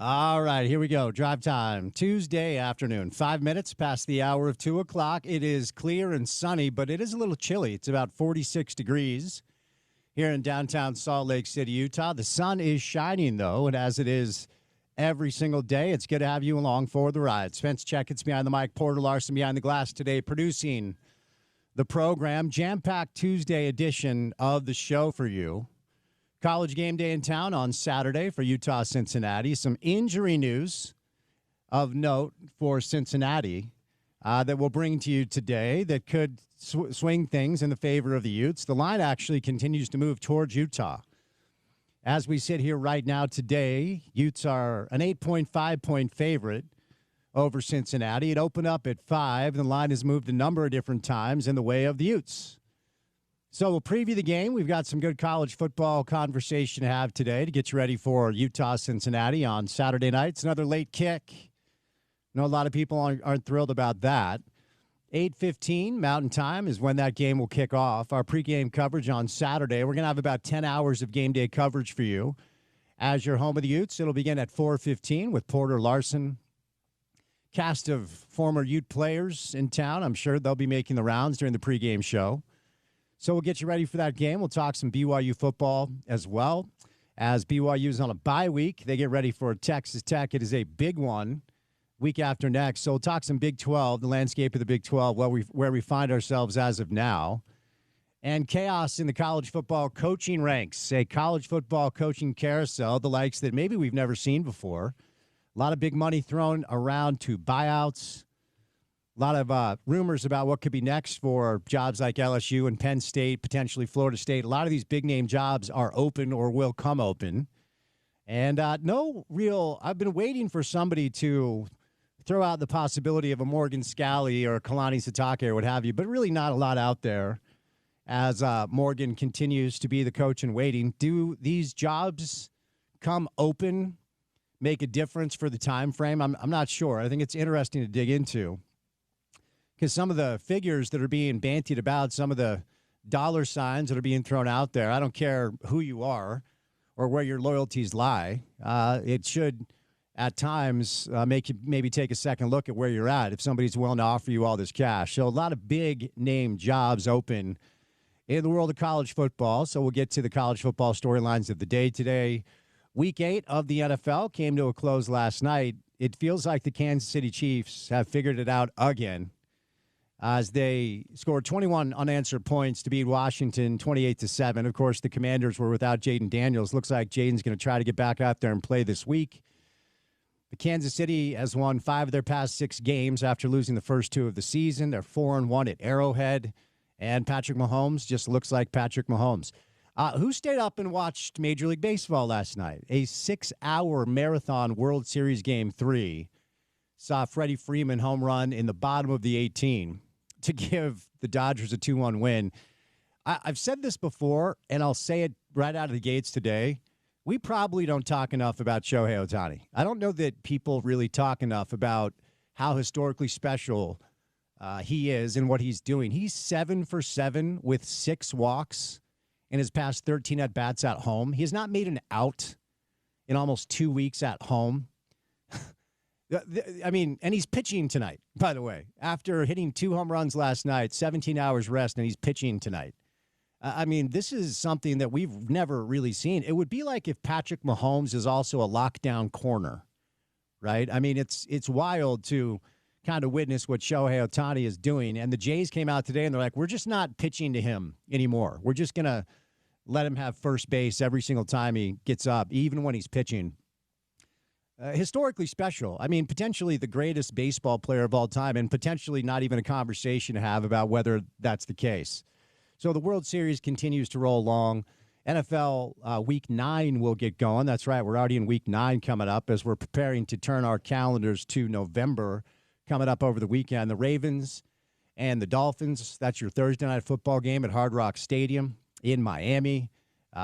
All right, here we go. Drive time. Tuesday afternoon, 5 minutes past the hour of 2 o'clock. It is clear and sunny, but it is a little chilly. It's about 46 degrees here in downtown Salt Lake City, Utah. The sun is shining, though, and as it is every single day, it's good to have you along for the ride. Spence Checketts behind the mic, Porter Larson behind the glass today, producing the program. Jam-packed Tuesday edition of the show for you. College game day in town on Saturday for Utah Cincinnati. Some injury news of note for Cincinnati that we'll bring to you today that could swing things in the favor of the Utes. The line actually continues to move towards Utah. As we sit here right now today, Utes are an 8.5-point favorite over Cincinnati. It opened up at 5. The line has moved a number of different times in the way of the Utes. So we'll preview the game. We've got some good college football conversation to have today to get you ready for Utah-Cincinnati on Saturday night. It's another late kick. I know a lot of people aren't thrilled about that. 8:15 Mountain Time is when that game will kick off. Our pregame coverage on Saturday. We're going to have about 10 hours of game day coverage for you. As your home of the Utes, it'll begin at 4:15 with Porter Larson. Cast of former Ute players in town. I'm sure they'll be making the rounds during the pregame show. So we'll get you ready for that game. We'll talk some BYU football as well. As BYU is on a bye week, they get ready for Texas Tech. It is a big one week after next. So we'll talk some Big 12, the landscape of the Big 12, where we find ourselves as of now. And chaos in the college football coaching ranks, a college football coaching carousel, the likes that maybe we've never seen before. A lot of big money thrown around to buyouts. A lot of rumors about what could be next for jobs like LSU and Penn State, potentially Florida State. A lot of these big-name jobs are open or will come open. And I've been waiting for somebody to throw out the possibility of a Morgan Scalley or a Kalani Sitake or what have you, but really not a lot out there as Morgan continues to be the coach in waiting. Do these jobs come open, make a difference for the time frame? I'm not sure. I think it's interesting to dig into. Because some of the figures that are being bantied about, some of the dollar signs that are being thrown out there, I don't care who you are or where your loyalties lie. It should, at times, make you maybe take a second look at where you're at if somebody's willing to offer you all this cash. So a lot of big-name jobs open in the world of college football. So we'll get to the college football storylines of the day today. Week 8 of the NFL came to a close last night. It feels like the Kansas City Chiefs have figured it out again, as they scored 21 unanswered points to beat Washington 28-7. Of course, the Commanders were without Jaden Daniels. Looks like Jaden's going to try to get back out there and play this week. The Kansas City has won 5 of their past 6 games after losing the first 2 of the season. They're 4-1 at Arrowhead, and Patrick Mahomes just looks like Patrick Mahomes. Who stayed up and watched Major League Baseball last night? A 6-hour marathon World Series Game 3 saw Freddie Freeman home run in the bottom of the 18th to give the Dodgers a 2-1 win. I've said this before, and I'll say it right out of the gates today. We probably don't talk enough about Shohei Ohtani. I don't know that people really talk enough about how historically special he is and what he's doing. He's 7 for 7 with 6 walks in his past 13 at-bats at home. He has not made an out in almost 2 weeks at home. I mean, and he's pitching tonight, by the way. After hitting 2 home runs last night, 17 hours rest, and he's pitching tonight. I mean, this is something that we've never really seen. It would be like if Patrick Mahomes is also a lockdown corner, right? I mean, it's wild to kind of witness what Shohei Ohtani is doing. And the Jays came out today, and they're like, we're just not pitching to him anymore. We're just going to let him have first base every single time he gets up, even when he's pitching. Historically special. I mean, potentially the greatest baseball player of all time, and potentially not even a conversation to have about whether that's the case. So the World Series continues to roll along. NFL Week 9 will get going. That's right. We're already in Week 9 coming up as we're preparing to turn our calendars to November coming up over the weekend. The Ravens and the Dolphins, that's your Thursday night football game at Hard Rock Stadium in Miami.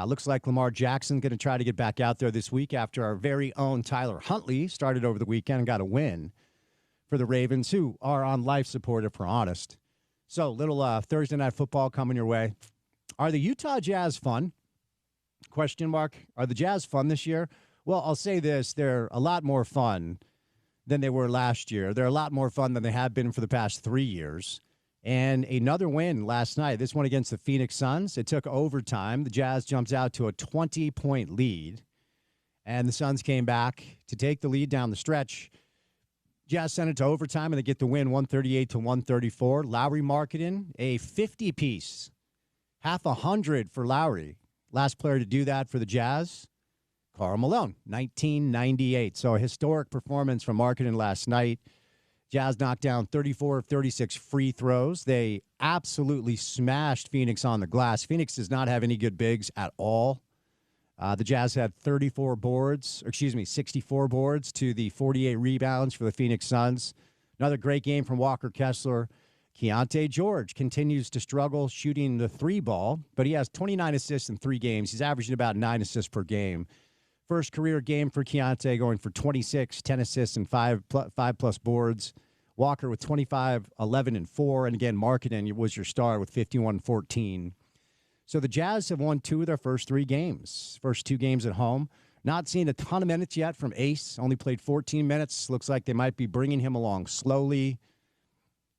Looks like Lamar Jackson's going to try to get back out there this week after our very own Tyler Huntley started over the weekend and got a win for the Ravens, who are on life support, if we're honest. So, little Thursday night football coming your way. Are the Utah Jazz fun? Question mark. Are the Jazz fun this year? Well, I'll say this. They're a lot more fun than they were last year. They're a lot more fun than they have been for the past 3 years. And another win last night, this one against the Phoenix Suns. It took overtime. The Jazz jumped out to a 20-point lead, and the Suns came back to take the lead down the stretch. Jazz sent it to overtime, and they get the win 138-134. Lowry Markkanen, a 50-piece, half 100 for Lowry. Last player to do that for the Jazz, Karl Malone, 1998. So a historic performance from Markkanen last night. Jazz knocked down 34 of 36 free throws. They absolutely smashed Phoenix on the glass. Phoenix does not have any good bigs at all. The Jazz had 64 boards to the 48 rebounds for the Phoenix Suns. Another great game from Walker Kessler. Keontae George continues to struggle shooting the three ball, but he has 29 assists in 3 games. He's averaging about 9 assists per game. First career game for Keontae, going for 26, 10 assists, and 5+ boards. Walker with 25, 11, and 4. And again, Markkanen was your star with 51-14. So the Jazz have won 2 of their first 3 games. First 2 games at home. Not seeing a ton of minutes yet from Ace. Only played 14 minutes. Looks like they might be bringing him along slowly.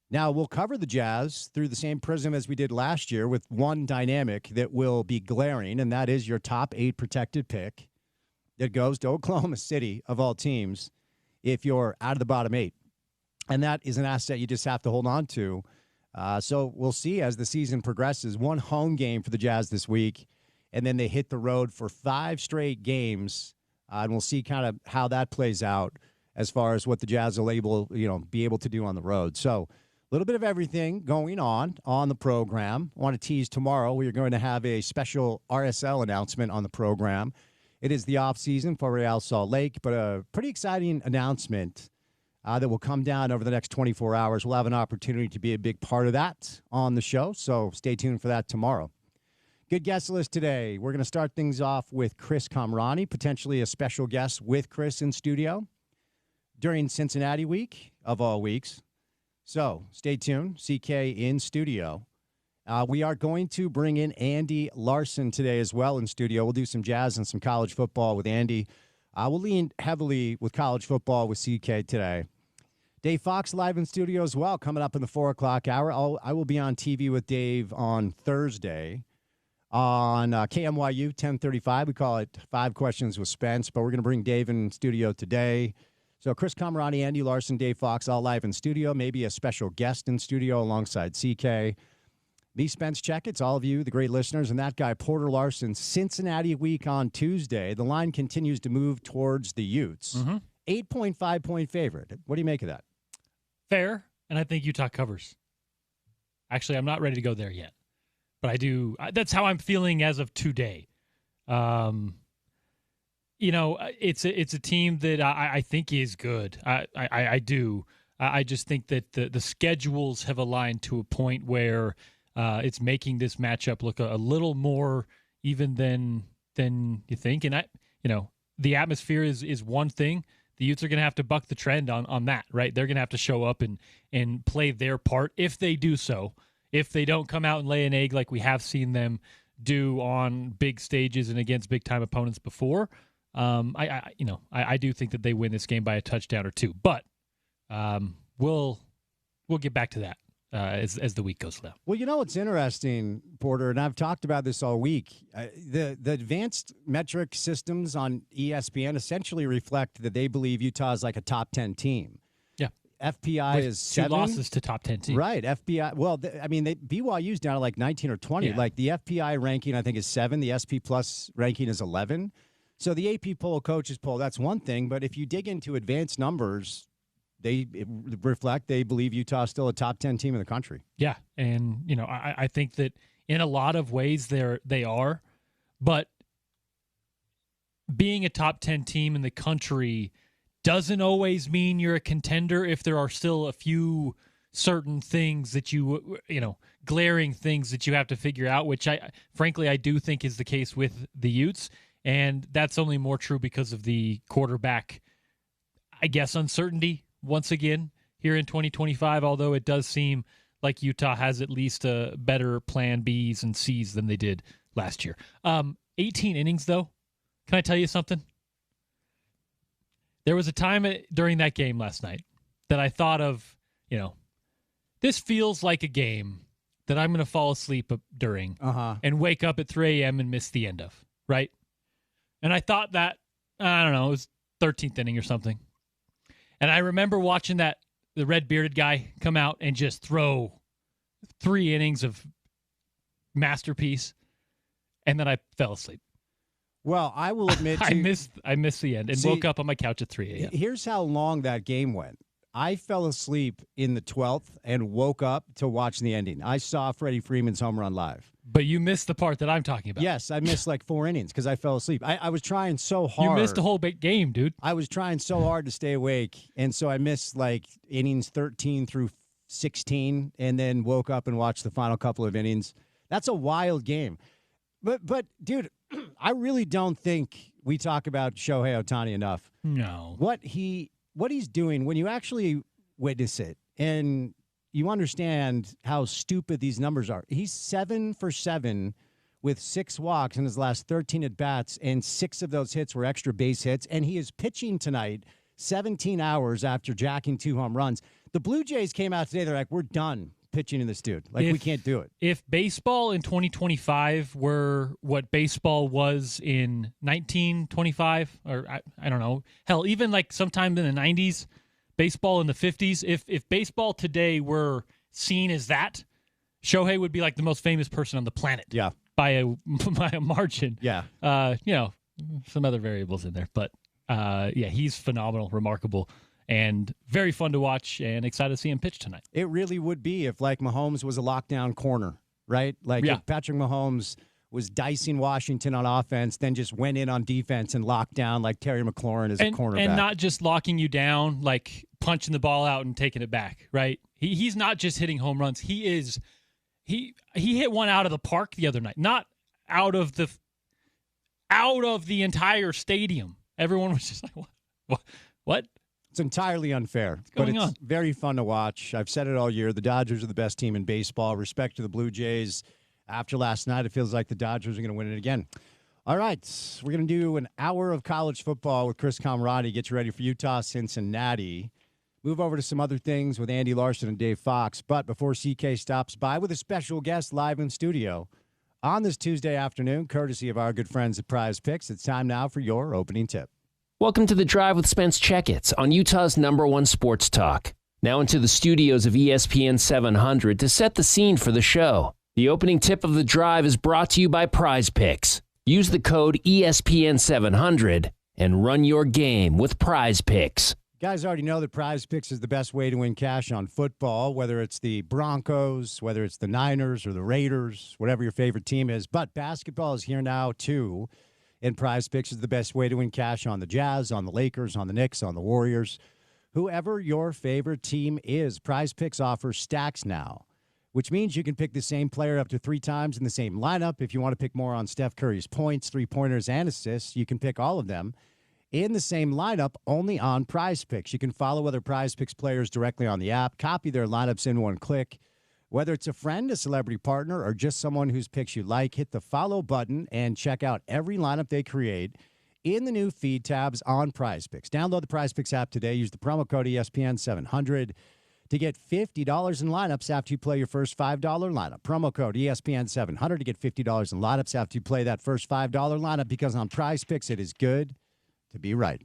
Now, we'll cover the Jazz through the same prism as we did last year with one dynamic that will be glaring, and that is your top 8 protected pick that goes to Oklahoma City, of all teams, if you're out of the bottom 8. And that is an asset you just have to hold on to. So we'll see as the season progresses. One home game for the Jazz this week, and then they hit the road for 5 straight games, and we'll see kind of how that plays out as far as what the Jazz will be able to do on the road. So a little bit of everything going on the program. I want to tease tomorrow. We are going to have a special RSL announcement on the program. It is the off-season for Real Salt Lake, but a pretty exciting announcement that will come down over the next 24 hours. We'll have an opportunity to be a big part of that on the show, so stay tuned for that tomorrow. Good guest list today. We're going to start things off with Chris Kamrani, potentially a special guest with Chris in studio during Cincinnati week, of all weeks. So stay tuned. CK in studio. We are going to bring in Andy Larson today as well in studio. We'll do some Jazz and some college football with Andy. We'll lean heavily with college football with CK today. Dave Fox live in studio as well, coming up in the 4 o'clock hour. I will be on TV with Dave on Thursday on KMYU 1035. We call it 5 Questions with Spence, but we're going to bring Dave in studio today. So Chris Kamrani, Andy Larson, Dave Fox, all live in studio. Maybe a special guest in studio alongside CK. Me, Spence Checketts, all of you, the great listeners, and that guy, Porter Larson, Cincinnati week on Tuesday. The line continues to move towards the Utes. 8.5-point favorite. What do you make of that? Fair, and I think Utah covers. Actually, I'm not ready to go there yet, but I do. That's how I'm feeling as of today. It's a team that I think is good. I do. I just think that the schedules have aligned to a point where it's making this matchup look a little more even than you think. And the atmosphere is one thing. The Utes are going to have to buck the trend on that, right? They're going to have to show up and play their part if they do so. If they don't come out and lay an egg like we have seen them do on big stages and against big-time opponents before, I do think that they win this game by a touchdown or 2. But we'll get back to that as the week goes down. Well, what's interesting, Porter, and I've talked about this all week. The advanced metric systems on ESPN essentially reflect that they believe Utah is like a top 10 team. Yeah. FPI is 7. 2 losses to top 10 teams. Right. FPI. Well, BYU's down to like 19 or 20. Yeah. Like the FPI ranking, I think, is 7. The SP Plus ranking is 11. So the AP poll, coaches poll, that's one thing. But if you dig into advanced numbers, they believe Utah is still a top 10 team in the country. Yeah. And, I think that in a lot of ways they are. But being a top 10 team in the country doesn't always mean you're a contender if there are still a few certain things that glaring things that you have to figure out, which I do think is the case with the Utes. And that's only more true because of the quarterback, I guess, uncertainty once again here in 2025, although it does seem like Utah has at least a better plan Bs and Cs than they did last year. 18 innings, though. Can I tell you something? There was a time during that game last night that I thought of, this feels like a game that I'm going to fall asleep during and wake up at 3 a.m. and miss the end of, right? And I thought that, I don't know, it was 13th inning or something. And I remember watching the red-bearded guy come out and just throw 3 innings of masterpiece, and then I fell asleep. Well, I will admit I missed the end and woke up on my couch at 3 a.m. Here's how long that game went. I fell asleep in the 12th and woke up to watch the ending. I saw Freddie Freeman's home run live. But you missed the part that I'm talking about. Yes, I missed like 4 innings because I fell asleep. I was trying so hard. You missed a whole big game, dude. I was trying so hard to stay awake, and so I missed like innings 13 through 16 and then woke up and watched the final couple of innings. That's a wild game. But dude, I really don't think we talk about Shohei Ohtani enough. No. What he's doing, when you actually witness it and you understand how stupid these numbers are. He's 7 for 7 with 6 walks in his last 13 at-bats, and 6 of those hits were extra base hits, and he is pitching tonight 17 hours after jacking 2 home runs. The Blue Jays came out today. They're like, we're done pitching in this dude. We can't do it. If baseball in 2025 were what baseball was in 1925, or I don't know, hell, even like sometime in the 90s, baseball in the 50s, if baseball today were seen as that, Shohei would be like the most famous person on the planet. Yeah. By a margin. Yeah. Some other variables in there. But, he's phenomenal, remarkable, and very fun to watch, and excited to see him pitch tonight. It really would be if, like, Mahomes was a lockdown corner, right? If Patrick Mahomes was dicing Washington on offense, then just went in on defense and locked down like Terry McLaurin as a cornerback. And not just locking you down, like punching the ball out and taking it back, right? He's not just hitting home runs. He hit one out of the park the other night, not out of the entire stadium. Everyone was just like, what? It's entirely unfair, but it's very fun to watch. I've said it all year. The Dodgers are the best team in baseball. Respect to the Blue Jays. After last night, it feels like the Dodgers are going to win it again. All right, we're going to do an hour of college football with Chris Comrade. Get you ready for Utah, Cincinnati. Move over to some other things with Andy Larson and Dave Fox. But before CK stops by with a special guest live in studio on this Tuesday afternoon, courtesy of our good friends at Prize Picks, it's time now for your opening tip. Welcome to The Drive with Spence Checketts on Utah's #1 sports talk. Now into the studios of ESPN 700 to set the scene for the show. The opening tip of The Drive is brought to you by Prize Picks. Use the code ESPN700 and run your game with Prize Picks. You guys already know that Prize Picks is the best way to win cash on football, whether it's the Broncos, whether it's the Niners or the Raiders, whatever your favorite team is. But basketball is here now, too. And Prize Picks is the best way to win cash on the Jazz, on the Lakers, on the Knicks, on the Warriors. Whoever your favorite team is, Prize Picks offers stacks now, which means you can pick the same player up to 3 times in the same lineup. If you want to pick more on Steph Curry's points, 3-pointers, and assists, you can pick all of them in the same lineup only on Prize Picks. You can follow other Prize Picks players directly on the app, copy their lineups in one click. Whether it's a friend, a celebrity partner, or just someone whose picks you like, hit the follow button and check out every lineup they create in the new feed tabs on Prize Picks. Download the Prize Picks app today. Use the promo code ESPN700 to get $50 in lineups after you play your first $5 lineup. Promo code ESPN700 to get $50 in lineups after you play that first $5 lineup, because on Prize Picks, it is good to be right.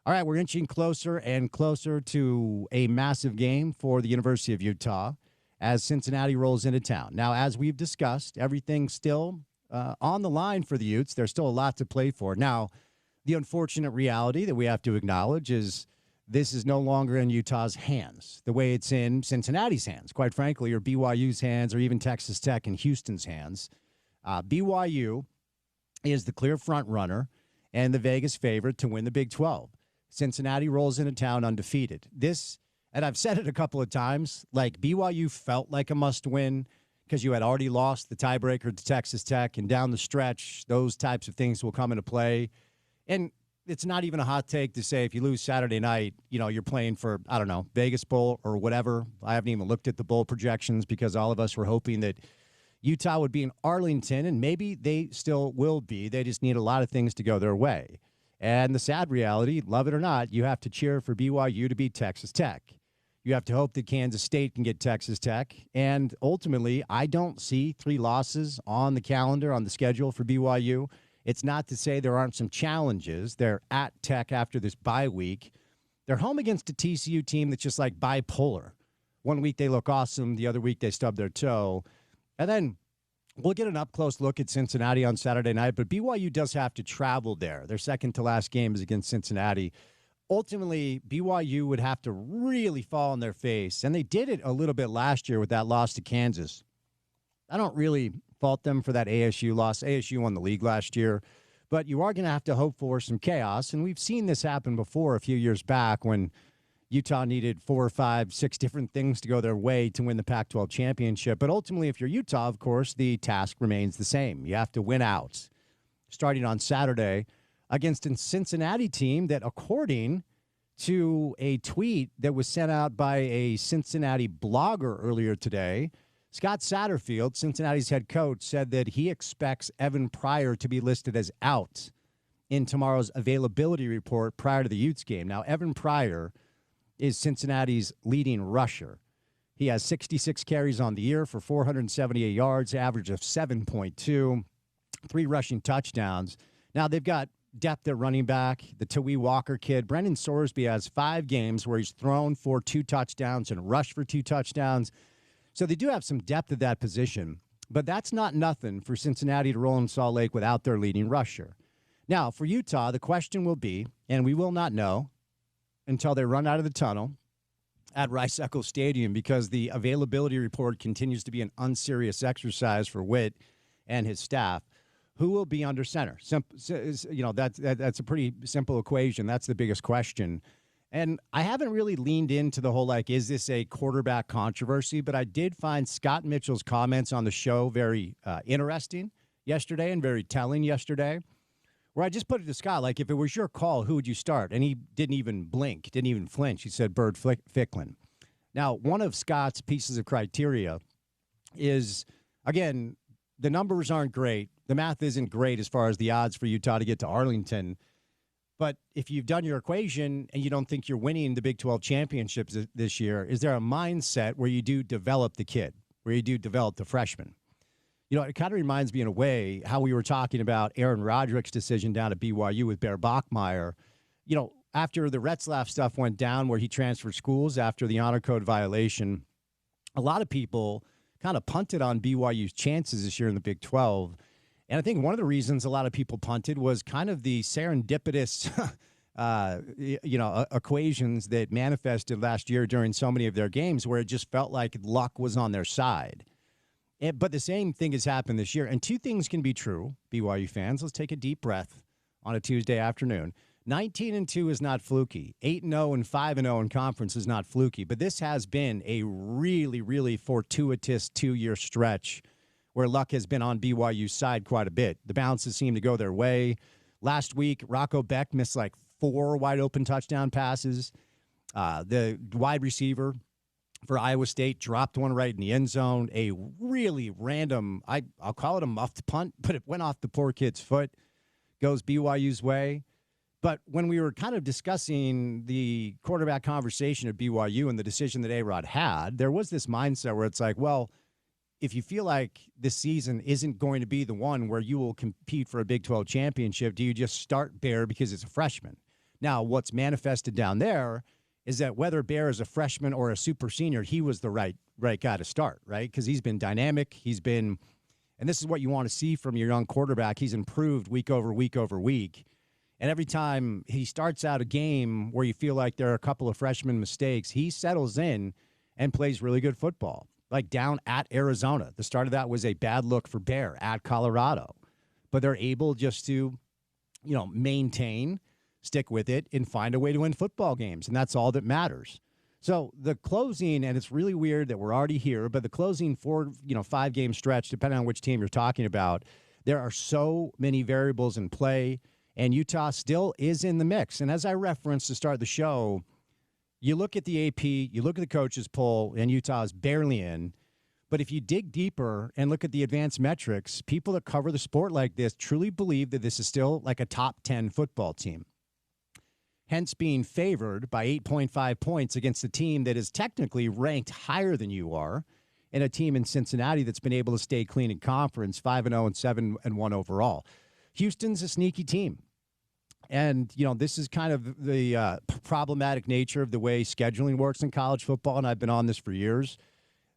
All right, we're inching closer and closer to a massive game for the University of Utah as Cincinnati rolls into town. Now, as we've discussed, everything's still on the line for the Utes. There's still a lot to play for. Now, the unfortunate reality that we have to acknowledge is this is no longer in Utah's hands the way it's in Cincinnati's hands, quite frankly, or BYU's hands, or even Texas Tech and Houston's hands. BYU is the clear front runner and the Vegas favorite to win the Big 12. Cincinnati rolls into town undefeated. And I've said it a couple of times, like BYU felt like a must-win because you had already lost the tiebreaker to Texas Tech, and down the stretch, those types of things will come into play. And it's not even a hot take to say if you lose Saturday night, you're playing for, I don't know, Vegas Bowl or whatever. I haven't even looked at the bowl projections because all of us were hoping that Utah would be in Arlington, and maybe they still will be. They just need a lot of things to go their way. And the sad reality, love it or not, you have to cheer for BYU to beat Texas Tech. You have to hope that Kansas State can get Texas Tech. And ultimately, I don't see 3 losses on the calendar, on the schedule for BYU. It's not to say there aren't some challenges. They're at Tech after this bye week. They're home against a TCU team that's just like bipolar. One week they look awesome. The other week they stub their toe. And then we'll get an up-close look at Cincinnati on Saturday night, but BYU does have to travel there. Their second-to-last game is against Cincinnati. Ultimately, BYU would have to really fall on their face, and they did it a little bit last year with that loss to Kansas. I don't really fault them for that ASU loss. ASU won the league last year, but you are going to have to hope for some chaos, and we've seen this happen before a few years back when Utah needed 4, 5, 6 different things to go their way to win the Pac-12 championship. But ultimately, if you're Utah, of course, the task remains the same. You have to win out starting on Saturday against a Cincinnati team that, according to a tweet that was sent out by a Cincinnati blogger earlier today, Scott Satterfield, Cincinnati's head coach, said that he expects Evan Pryor to be listed as out in tomorrow's availability report prior to the Utes game. Now, Evan Pryor is Cincinnati's leading rusher. He has 66 carries on the year for 478 yards, average of 7.2, 3 rushing touchdowns. Now, they've got depth at running back, the Tawee Walker kid. Brendan Sorsby has 5 games where he's thrown for 2 touchdowns and rushed for 2 touchdowns. So they do have some depth at that position, but that's not nothing for Cincinnati to roll in Salt Lake without their leading rusher. Now, for Utah, the question will be, and we will not know until they run out of the tunnel at Rice-Eccles Stadium, because the availability report continues to be an unserious exercise for Witt and his staff. Who will be under center? That's a pretty simple equation. That's the biggest question. And I haven't really leaned into the whole, is this a quarterback controversy? But I did find Scott Mitchell's comments on the show very interesting yesterday and very telling yesterday, where I just put it to Scott, if it was your call, who would you start? And he didn't even blink, didn't even flinch. He said Bird Ficklin. Now, one of Scott's pieces of criteria is, again, the numbers aren't great. The math isn't great as far as the odds for Utah to get to Arlington. But if you've done your equation and you don't think you're winning the Big 12 championships this year, is there a mindset where you do develop the kid, where you do develop the freshman? It kind of reminds me in a way how we were talking about Aaron Roderick's decision down at BYU with Bear Bachmeier. After the Retzlaff stuff went down where he transferred schools after the honor code violation, a lot of people kind of punted on BYU's chances this year in the Big 12. And I think one of the reasons a lot of people punted was kind of the serendipitous, equations that manifested last year during so many of their games where it just felt like luck was on their side. But the same thing has happened this year. And 2 things can be true, BYU fans. Let's take a deep breath on a Tuesday afternoon. 19-2 is not fluky. 8-0 and 5-0 in conference is not fluky. But this has been a really, really fortuitous 2-year stretch where luck has been on BYU's side quite a bit. The bounces seem to go their way. Last week, Rocco Beck missed 4 wide-open touchdown passes. The wide receiver for Iowa State dropped one right in the end zone. A really random, I'll call it a muffed punt, but it went off the poor kid's foot. Goes BYU's way. But when we were kind of discussing the quarterback conversation at BYU and the decision that A-Rod had, there was this mindset where it's if you feel like this season isn't going to be the one where you will compete for a Big 12 championship, do you just start Bear because it's a freshman? Now, what's manifested down there is that whether Bear is a freshman or a super senior, he was the right guy to start, right? Because he's been dynamic. And this is what you want to see from your young quarterback. He's improved week over week over week. And every time he starts out a game where you feel like there are a couple of freshman mistakes, he settles in and plays really good football. Down at Arizona. The start of that was a bad look for Bear at Colorado. But they're able just to, maintain, stick with it, and find a way to win football games. And that's all that matters. So the closing, and it's really weird that we're already here, but the closing 5-game stretch, depending on which team you're talking about, there are so many variables in play, and Utah still is in the mix. And as I referenced to start the show, you look at the AP, you look at the coaches poll, and Utah is barely in. But if you dig deeper and look at the advanced metrics, people that cover the sport like this truly believe that this is still like a top 10 football team. Hence being favored by 8.5 points against a team that is technically ranked higher than you are, and a team in Cincinnati that's been able to stay clean in conference, 5-0 and 7-1 overall. Houston's a sneaky team. And, this is kind of the problematic nature of the way scheduling works in college football, and I've been on this for years.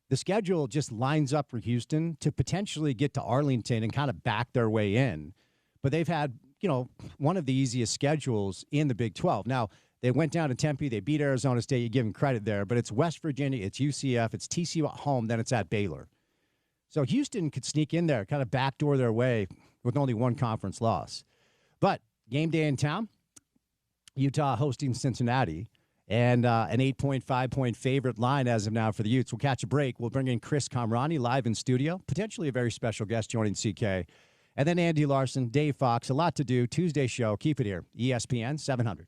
The schedule just lines up for Houston to potentially get to Arlington and kind of back their way in. But they've had, one of the easiest schedules in the Big 12. Now, they went down to Tempe. They beat Arizona State. You give them credit there. But it's West Virginia. It's UCF. It's TCU at home. Then it's at Baylor. So Houston could sneak in there, kind of backdoor their way with only one conference loss. But game day in town, Utah hosting Cincinnati, and an 8.5-point favorite line as of now for the Utes. We'll catch a break. We'll bring in Chris Kamrani live in studio, potentially a very special guest joining CK. And then Andy Larson, Dave Fox, a lot to do. Tuesday show. Keep it here. ESPN 700.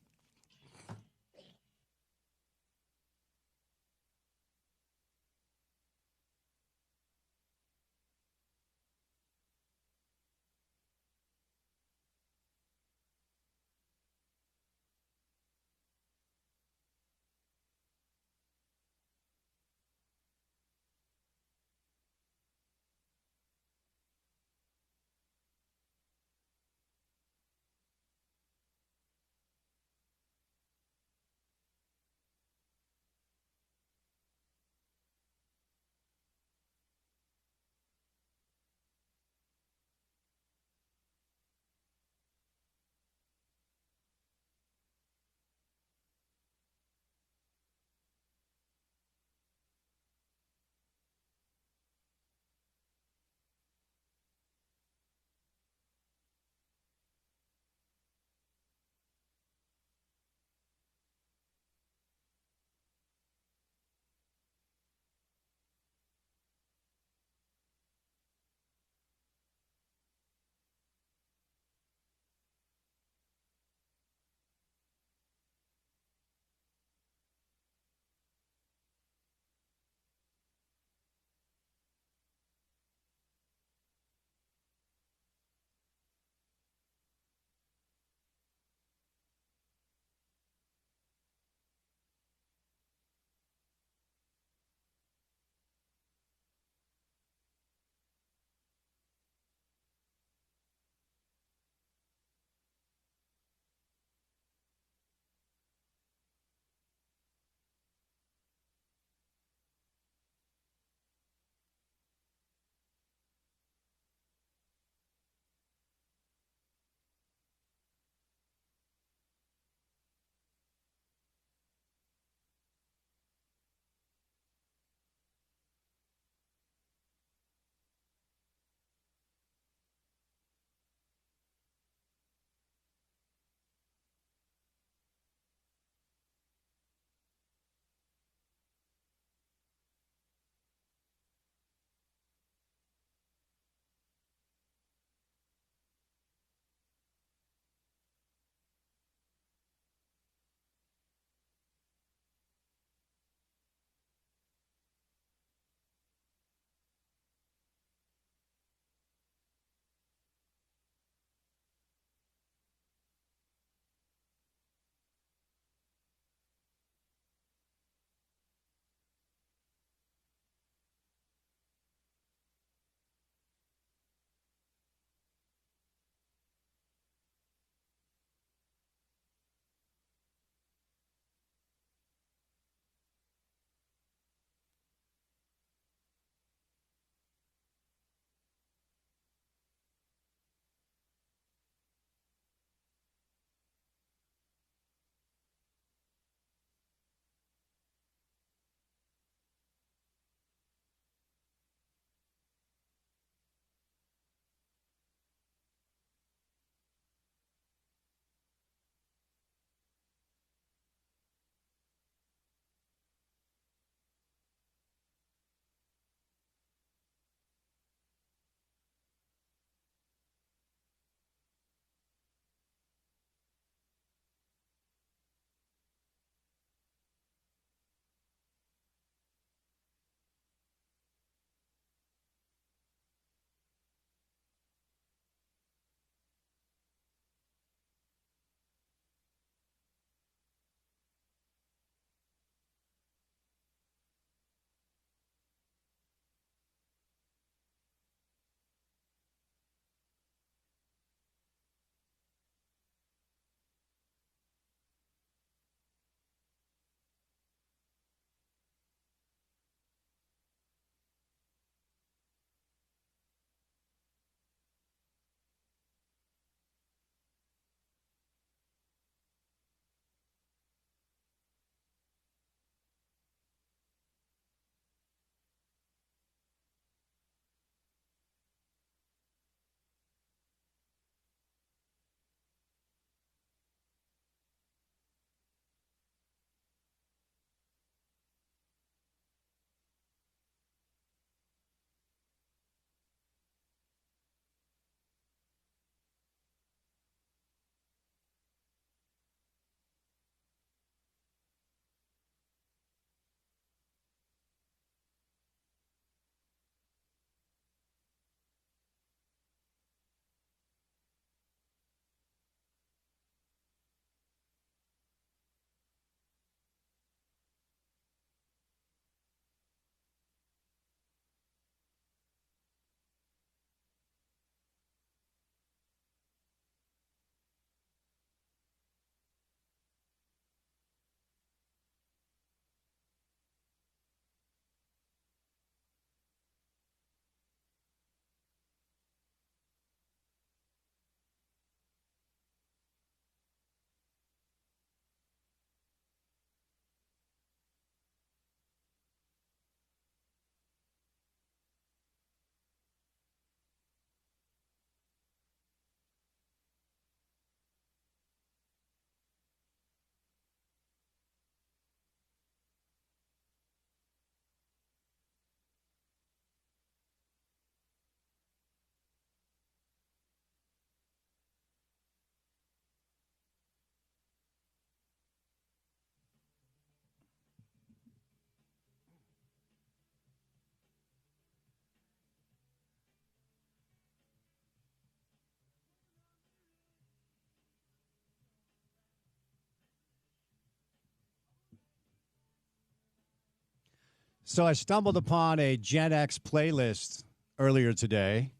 So I stumbled upon a Gen X playlist earlier today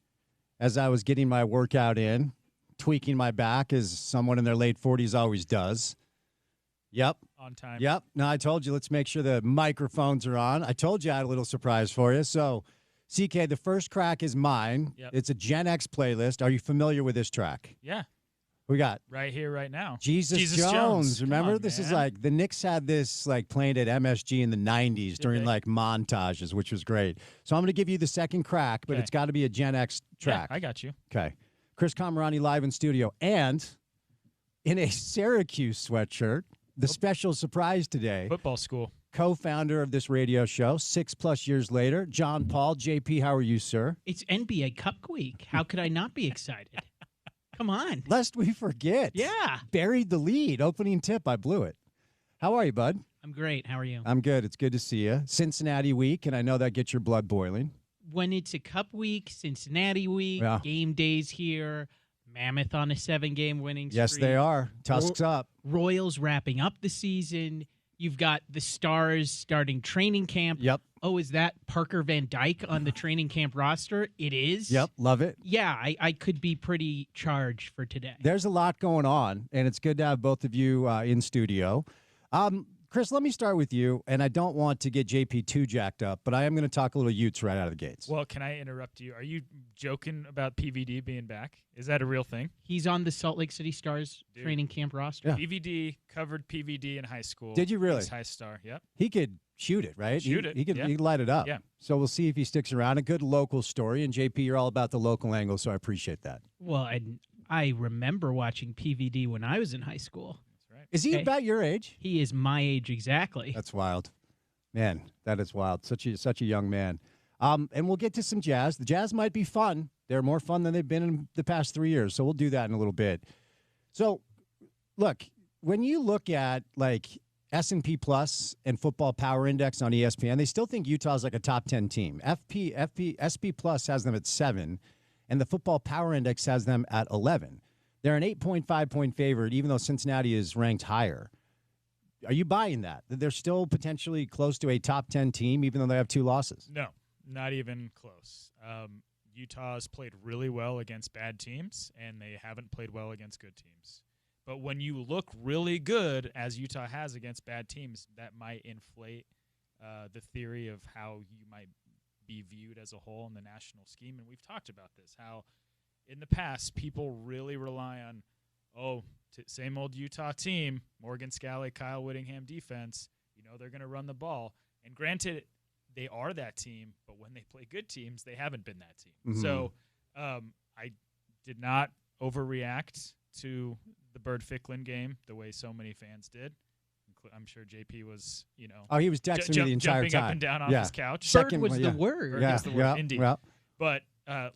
as I was getting my workout in, tweaking my back as someone in their late 40s always does. Yep. On time. Yep. Now, I told you, let's make sure the microphones are on. I told you I had a little surprise for you. So, CK, the first track is mine. Yep. It's a Gen X playlist. Are you familiar with this track? Yeah. We got right here, right now. Jesus Jones. Remember, on, this man. is like the Knicks had this like playing at MSG in the 90s during like montages, which was great. So I'm going to give you the second crack, but it's got to be a Gen X track. Yeah, I got you. Okay. Chris Camerani live in studio and in a Syracuse sweatshirt. The special surprise today. Football school. Co-founder of this radio show, 6+ years later, John Paul. JP, how are you, sir? It's NBA Cup week. How could I not be excited? Come on. Lest we forget. Yeah. Buried the lead. Opening tip. I blew it. How are you, bud? I'm great. How are you? I'm good. It's good to see you. Cincinnati week, and I know that gets your blood boiling. When it's a Cup week, Cincinnati week, Yeah. game days here, Mammoth on a 7-game winning streak. Yes, they are. Tusks up. Royals wrapping up the season. You've got the Stars starting training camp. Yep. Oh, is that Parker Van Dyke on the training camp roster? It is? Yep. Love it. Yeah, I could be pretty charged for today. There's a lot going on, and it's good to have both of you in studio. Chris, let me start with you, and I don't want to get JP too jacked up, but I am going to talk a little Utes right out of the gates. Well, can I interrupt you? Are you joking about PVD being back? Is that a real thing? He's on the Salt Lake City Stars training camp roster. Yeah. PVD covered PVD in high school. Did you really? He's high star, yep. He could shoot it, right? Shoot it, He could, yeah. he could light it up. Yeah. So we'll see if he sticks around. A good local story, and JP, you're all about the local angle, so I appreciate that. Well, I remember watching PVD when I was in high school. That's right. Is he Okay. about your age? He is my age exactly. That's wild. Man, that is wild. Such a young man. And we'll get to some jazz. The Jazz might be fun. They're more fun than they've been in the past 3 years, so we'll do that in a little bit. So, look, when you look at, like, S&P Plus and Football Power Index on ESPN, they still think Utah's like a top 10 team. SP Plus has them at 7, and the Football Power Index has them at 11. They're an 8.5-point favorite, even though Cincinnati is ranked higher. Are you buying that? That they're still potentially close to a top 10 team, even though they have 2 losses? No, not even close. Utah's played really well against bad teams, and they haven't played well against good teams. But when you look really good, as Utah has against bad teams, that might inflate the theory of how you might be viewed as a whole in the national scheme. And we've talked about this, how in the past people really rely on, same old Utah team, Morgan Scalley, Kyle Whittingham defense, they're going to run the ball. And granted, they are that team, but when they play good teams, they haven't been that team. Mm-hmm. So I did not overreact to the Bird Ficklin game the way so many fans did. I'm sure JP was, Oh, he was texting me the entire jumping time. up and down on his couch. Bird was the word. Bird Yeah, was the word, yeah, indeed. yeah. But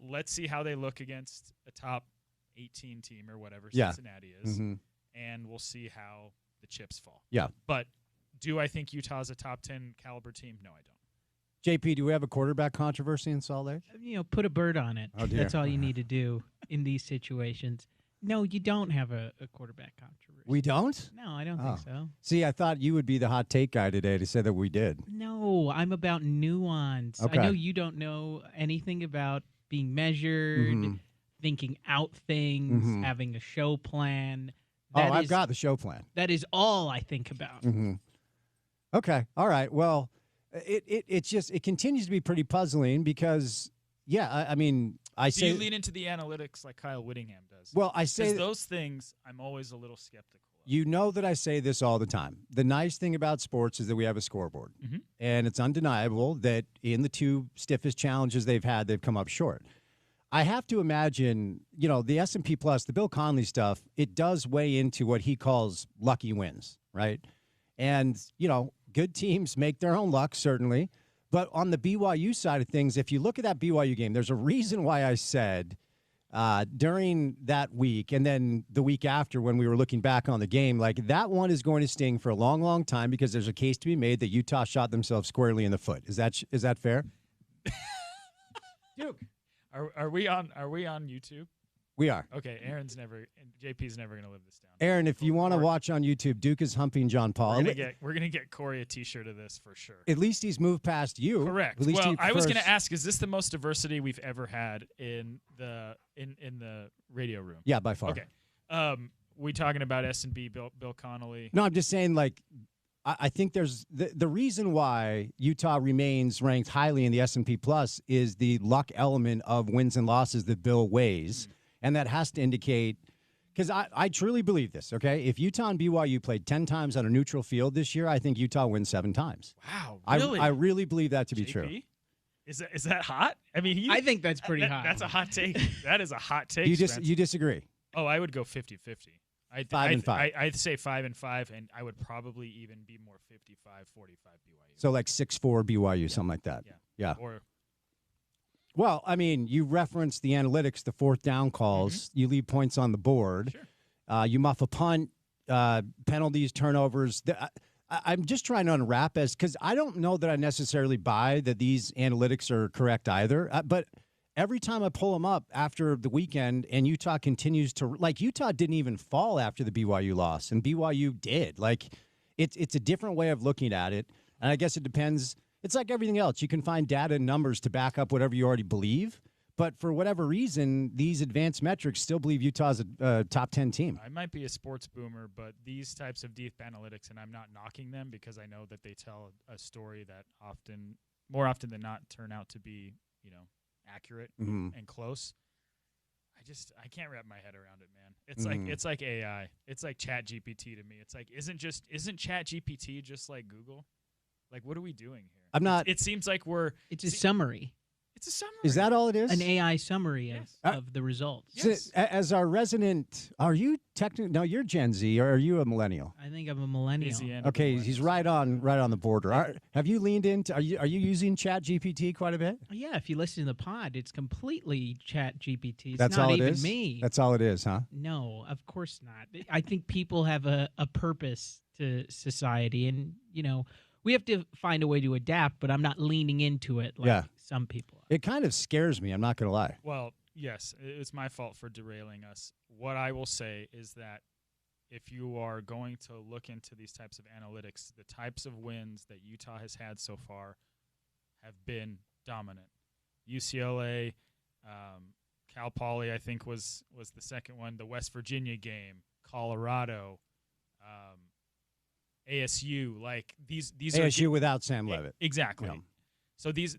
let's see how they look against a top 18 team or whatever Yeah. Cincinnati is, Mm-hmm. and we'll see how the chips fall. Yeah. But do I think Utah's a top 10 caliber team? No, I don't. JP, do we have a quarterback controversy in Salt Lake? Put a bird on it. Oh, dear. That's all you need to do in these situations. No, you don't have a quarterback controversy. We don't? No, I don't think so. See, I thought you would be the hot take guy today to say that we did. No, I'm about nuance. Okay. I know you don't know anything about being measured, Mhm. thinking out things, Mhm. having a show plan. I've got the show plan. That is all I think about. Mm-hmm. Okay. All right. Well, it continues to be pretty puzzling because, I mean, I Do say. you lean into the analytics like Kyle Whittingham does? Well, I say. Because those things, I'm always a little skeptical of. You know that I say this all the time. The nice thing about sports is that we have a scoreboard. Mhm. And it's undeniable that in the 2 stiffest challenges they've had, they've come up short. I have to imagine, the S&P Plus, the Bill Conley stuff, it does weigh into what he calls lucky wins, right? And, good teams make their own luck, certainly. But on the BYU side of things, if you look at that BYU game, there's a reason why I said during that week and then the week after when we were looking back on the game, like that one is going to sting for a long, long time because there's a case to be made that Utah shot themselves squarely in the foot. Is that fair? Duke. Are we on YouTube? We are. Okay, JP's never gonna live this down. Aaron, if you want to watch on YouTube, Duke is humping John Paul. We're gonna get Corey a T-shirt of this for sure. At least he's moved past you. Correct. At least Well, I was gonna ask, is this the most diversity we've ever had in the radio room? Yeah, by far. Okay. We talking about S&B, Bill Connolly? No, I'm just saying, like, I think there's the reason why Utah remains ranked highly in the S&P Plus is the luck element of wins and losses that Bill weighs. And that has to indicate, because I truly believe this, okay? If Utah and BYU played 10 times on a neutral field this year, I think Utah wins 7 times. Wow, really? I really believe that to be JP? true. Is that hot? I mean, I think that's pretty hot. That's a hot take. That is a hot take. You disagree? Oh, I would go 50-50. 5 and 5. I'd say 5 and 5, and I would probably even be more 55-45 BYU. So like 6-4 BYU, something like that. Yeah. Well, I mean, you referenced the analytics, the fourth down calls. You leave points on the board. Sure. You muff a punt, penalties, turnovers. I'm just trying to unwrap because I don't know that I necessarily buy that these analytics are correct either. But every time I pull them up after the weekend and Utah continues to – like Utah didn't even fall after the BYU loss, and BYU did. Like it's a different way of looking at it, and I guess it depends – it's like everything else. You can find data and numbers to back up whatever you already believe. But for whatever reason, these advanced metrics still believe Utah's a top 10 team. I might be a sports boomer, but these types of deep analytics, and I'm not knocking them because I know that they tell a story that more often than not, turn out to be, accurate and close. I can't wrap my head around it, man. It's like AI. It's like Chat GPT to me. It's like, isn't Chat GPT just like Google? Like, what are we doing here? I'm not. It seems like It's a summary. It's a summary. Is that all it is? An AI summary of the results. Yes. So, as our resident, are you technically? No, you're Gen Z, or are you a millennial? I think I'm a millennial. Okay, he's right on the border. Have you leaned into? Are you using Chat GPT quite a bit? Yeah, if you listen to the pod, it's completely Chat GPT. It's That's not all it even is? me. That's all it is, huh? No, of course not. I think people have a purpose to society, and we have to find a way to adapt, but I'm not leaning into it like some people are. It kind of scares me, I'm not going to lie. Well, yes, it's my fault for derailing us. What I will say is that if you are going to look into these types of analytics, the types of wins that Utah has had so far have been dominant. UCLA, Cal Poly, I think, was the second one. The West Virginia game, Colorado, ASU, like these ASU are without Sam Leavitt. Exactly. Yeah. So these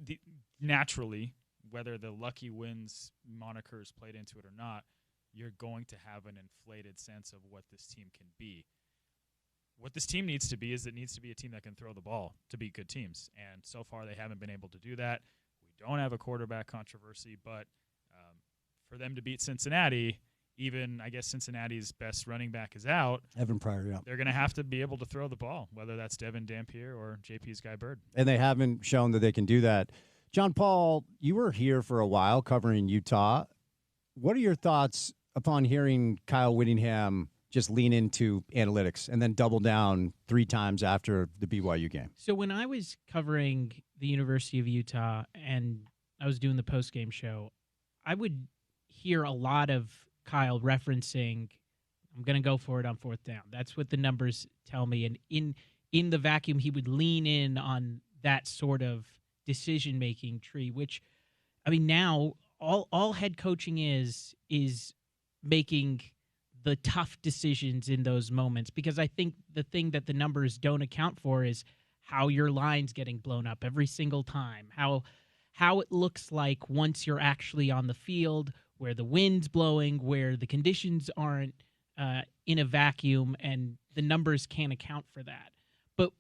naturally, whether the lucky wins monikers played into it or not, you're going to have an inflated sense of what this team can be. What this team needs to be is it needs to be a team that can throw the ball to beat good teams, and so far they haven't been able to do that. We don't have a quarterback controversy, but for them to beat Cincinnati, even, I guess, Cincinnati's best running back is out. Evan Pryor, yeah. They're going to have to be able to throw the ball, whether that's Devin Dampier or JP's Guy Bird. And they haven't shown that they can do that. John Paul, you were here for a while covering Utah. What are your thoughts upon hearing Kyle Whittingham just lean into analytics and then double down 3 times after the BYU game? So when I was covering the University of Utah and I was doing the postgame show, I would hear a lot of Kyle referencing, I'm going to go for it on 4th down. That's what the numbers tell me. And in the vacuum, he would lean in on that sort of decision-making tree, which, I mean, now all head coaching is making the tough decisions in those moments, because I think the thing that the numbers don't account for is how your line's getting blown up every single time, how it looks like once you're actually on the field, where the wind's blowing, where the conditions aren't in a vacuum, and the numbers can't account for that. But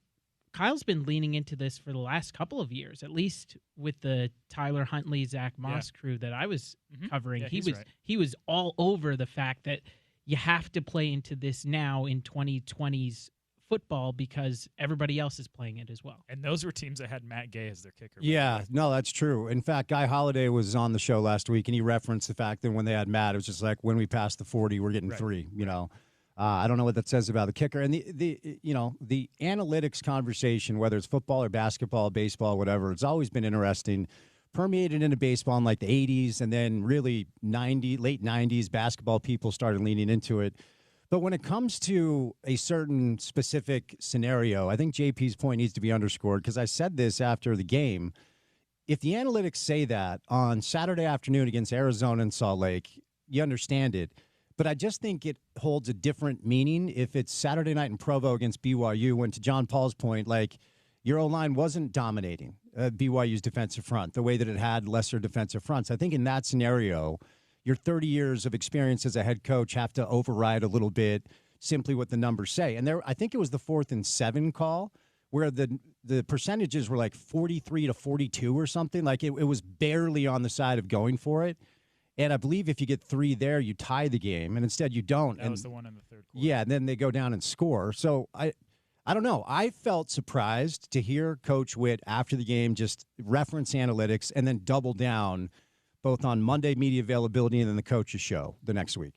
Kyle's been leaning into this for the last couple of years, at least with the Tyler Huntley, Zach Moss crew that I was covering. Yeah, he was all over the fact that you have to play into this now in 2020's football because everybody else is playing it as well. And those were teams that had Matt Gay as their kicker. Yeah, no, that's true. In fact, Guy Holliday was on the show last week, and he referenced the fact that when they had Matt, it was just like, when we passed the 40, we're getting 3, you know. I don't know what that says about the kicker. And the analytics conversation, whether it's football or basketball, baseball, whatever, it's always been interesting permeated into baseball in like the 80s, and then really late 90s basketball people started leaning into it. But when it comes to a certain specific scenario, I think JP's point needs to be underscored, because I said this after the game. If the analytics say that on Saturday afternoon against Arizona and Salt Lake, you understand it. But I just think it holds a different meaning if it's Saturday night in Provo against BYU, when, to John Paul's point, like, your O-line wasn't dominating BYU's defensive front the way that it had lesser defensive fronts. I think in that scenario, your 30 years of experience as a head coach have to override a little bit simply what the numbers say. And I think it was the 4th and 7 call where the percentages were like 43 to 42 or something. Like it was barely on the side of going for it. And I believe if you get 3 there, you tie the game, and instead you don't. That was the one in the third quarter. Yeah, and then they go down and score. So I don't know. I felt surprised to hear Coach Witt after the game just reference analytics and then double down both on Monday media availability and then the coach's show the next week.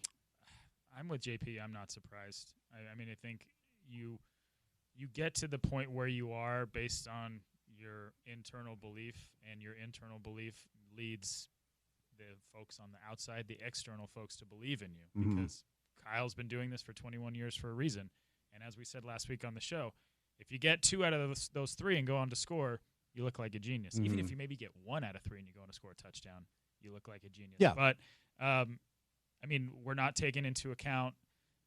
I'm with JP. I'm not surprised. I mean, I think you get to the point where you are based on your internal belief, and your internal belief leads the folks on the outside, the external folks, to believe in you, because Kyle's been doing this for 21 years for a reason. And as we said last week on the show, if you get 2 out of those 3 and go on to score, you look like a genius. Even if you maybe get 1 out of 3 and you go on to score a touchdown, you look like a genius. Yeah. But, I mean, we're not taking into account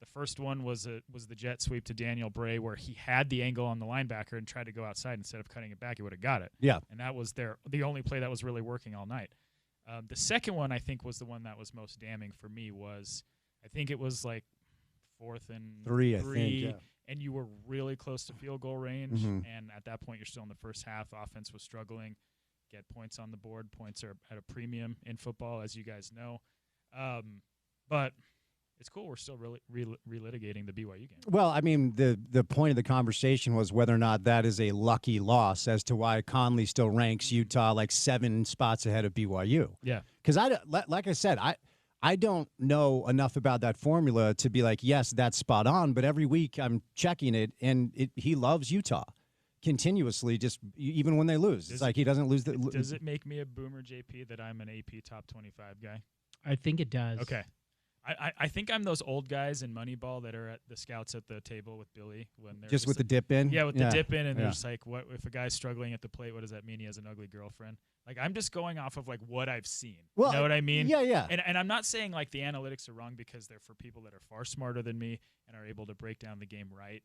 the first one was the jet sweep to Daniel Bray, where he had the angle on the linebacker and tried to go outside. Instead of cutting it back, he would have got it. Yeah. And that was the only play that was really working all night. The second one, I think, was the one that was most damning for me. I think it was like 4th and 3, I think, yeah. And you were really close to field goal range. And at that point, you're still in the first half. Offense was struggling. Get points on the board. Points are at a premium in football, as you guys know. But it's cool. We're still really relitigating the BYU game. Well, I mean, the point of the conversation was whether or not that is a lucky loss as to why Conley still ranks Utah like 7 spots ahead of BYU. Yeah. Because like I said, I don't know enough about that formula to be like, yes, that's spot on. But every week I'm checking it, and he loves Utah continuously, just even when they lose. It's like he doesn't lose. Does it make me a boomer, JP, that I'm an AP top 25 guy? I think it does. Okay. I think I'm those old guys in Moneyball that are at the scouts at the table with Billy when they're just with the dip in. Yeah, with the dip in, and they're just like, what if a guy's struggling at the plate? What does that mean? He has an ugly girlfriend. Like, I'm just going off of like what I've seen. Well, you know what I mean? Yeah. And I'm not saying like the analytics are wrong, because they're for people that are far smarter than me and are able to break down the game right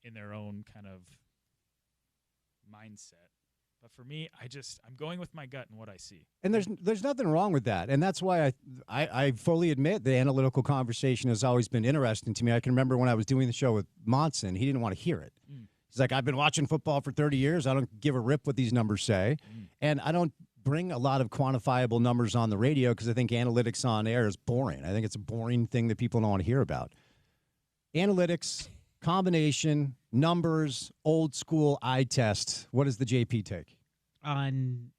in their own kind of mindset. But for me, I'm going with my gut and what I see. And there's nothing wrong with that. And that's why I fully admit the analytical conversation has always been interesting to me. I can remember when I was doing the show with Monson, he didn't want to hear it. He's like, I've been watching football for 30 years. I don't give a rip what these numbers say. And I don't bring a lot of quantifiable numbers on the radio because I think analytics on air is boring. I think it's a boring thing that people don't want to hear about. Analytics, combination, numbers, old school eye test. What does the JP take? On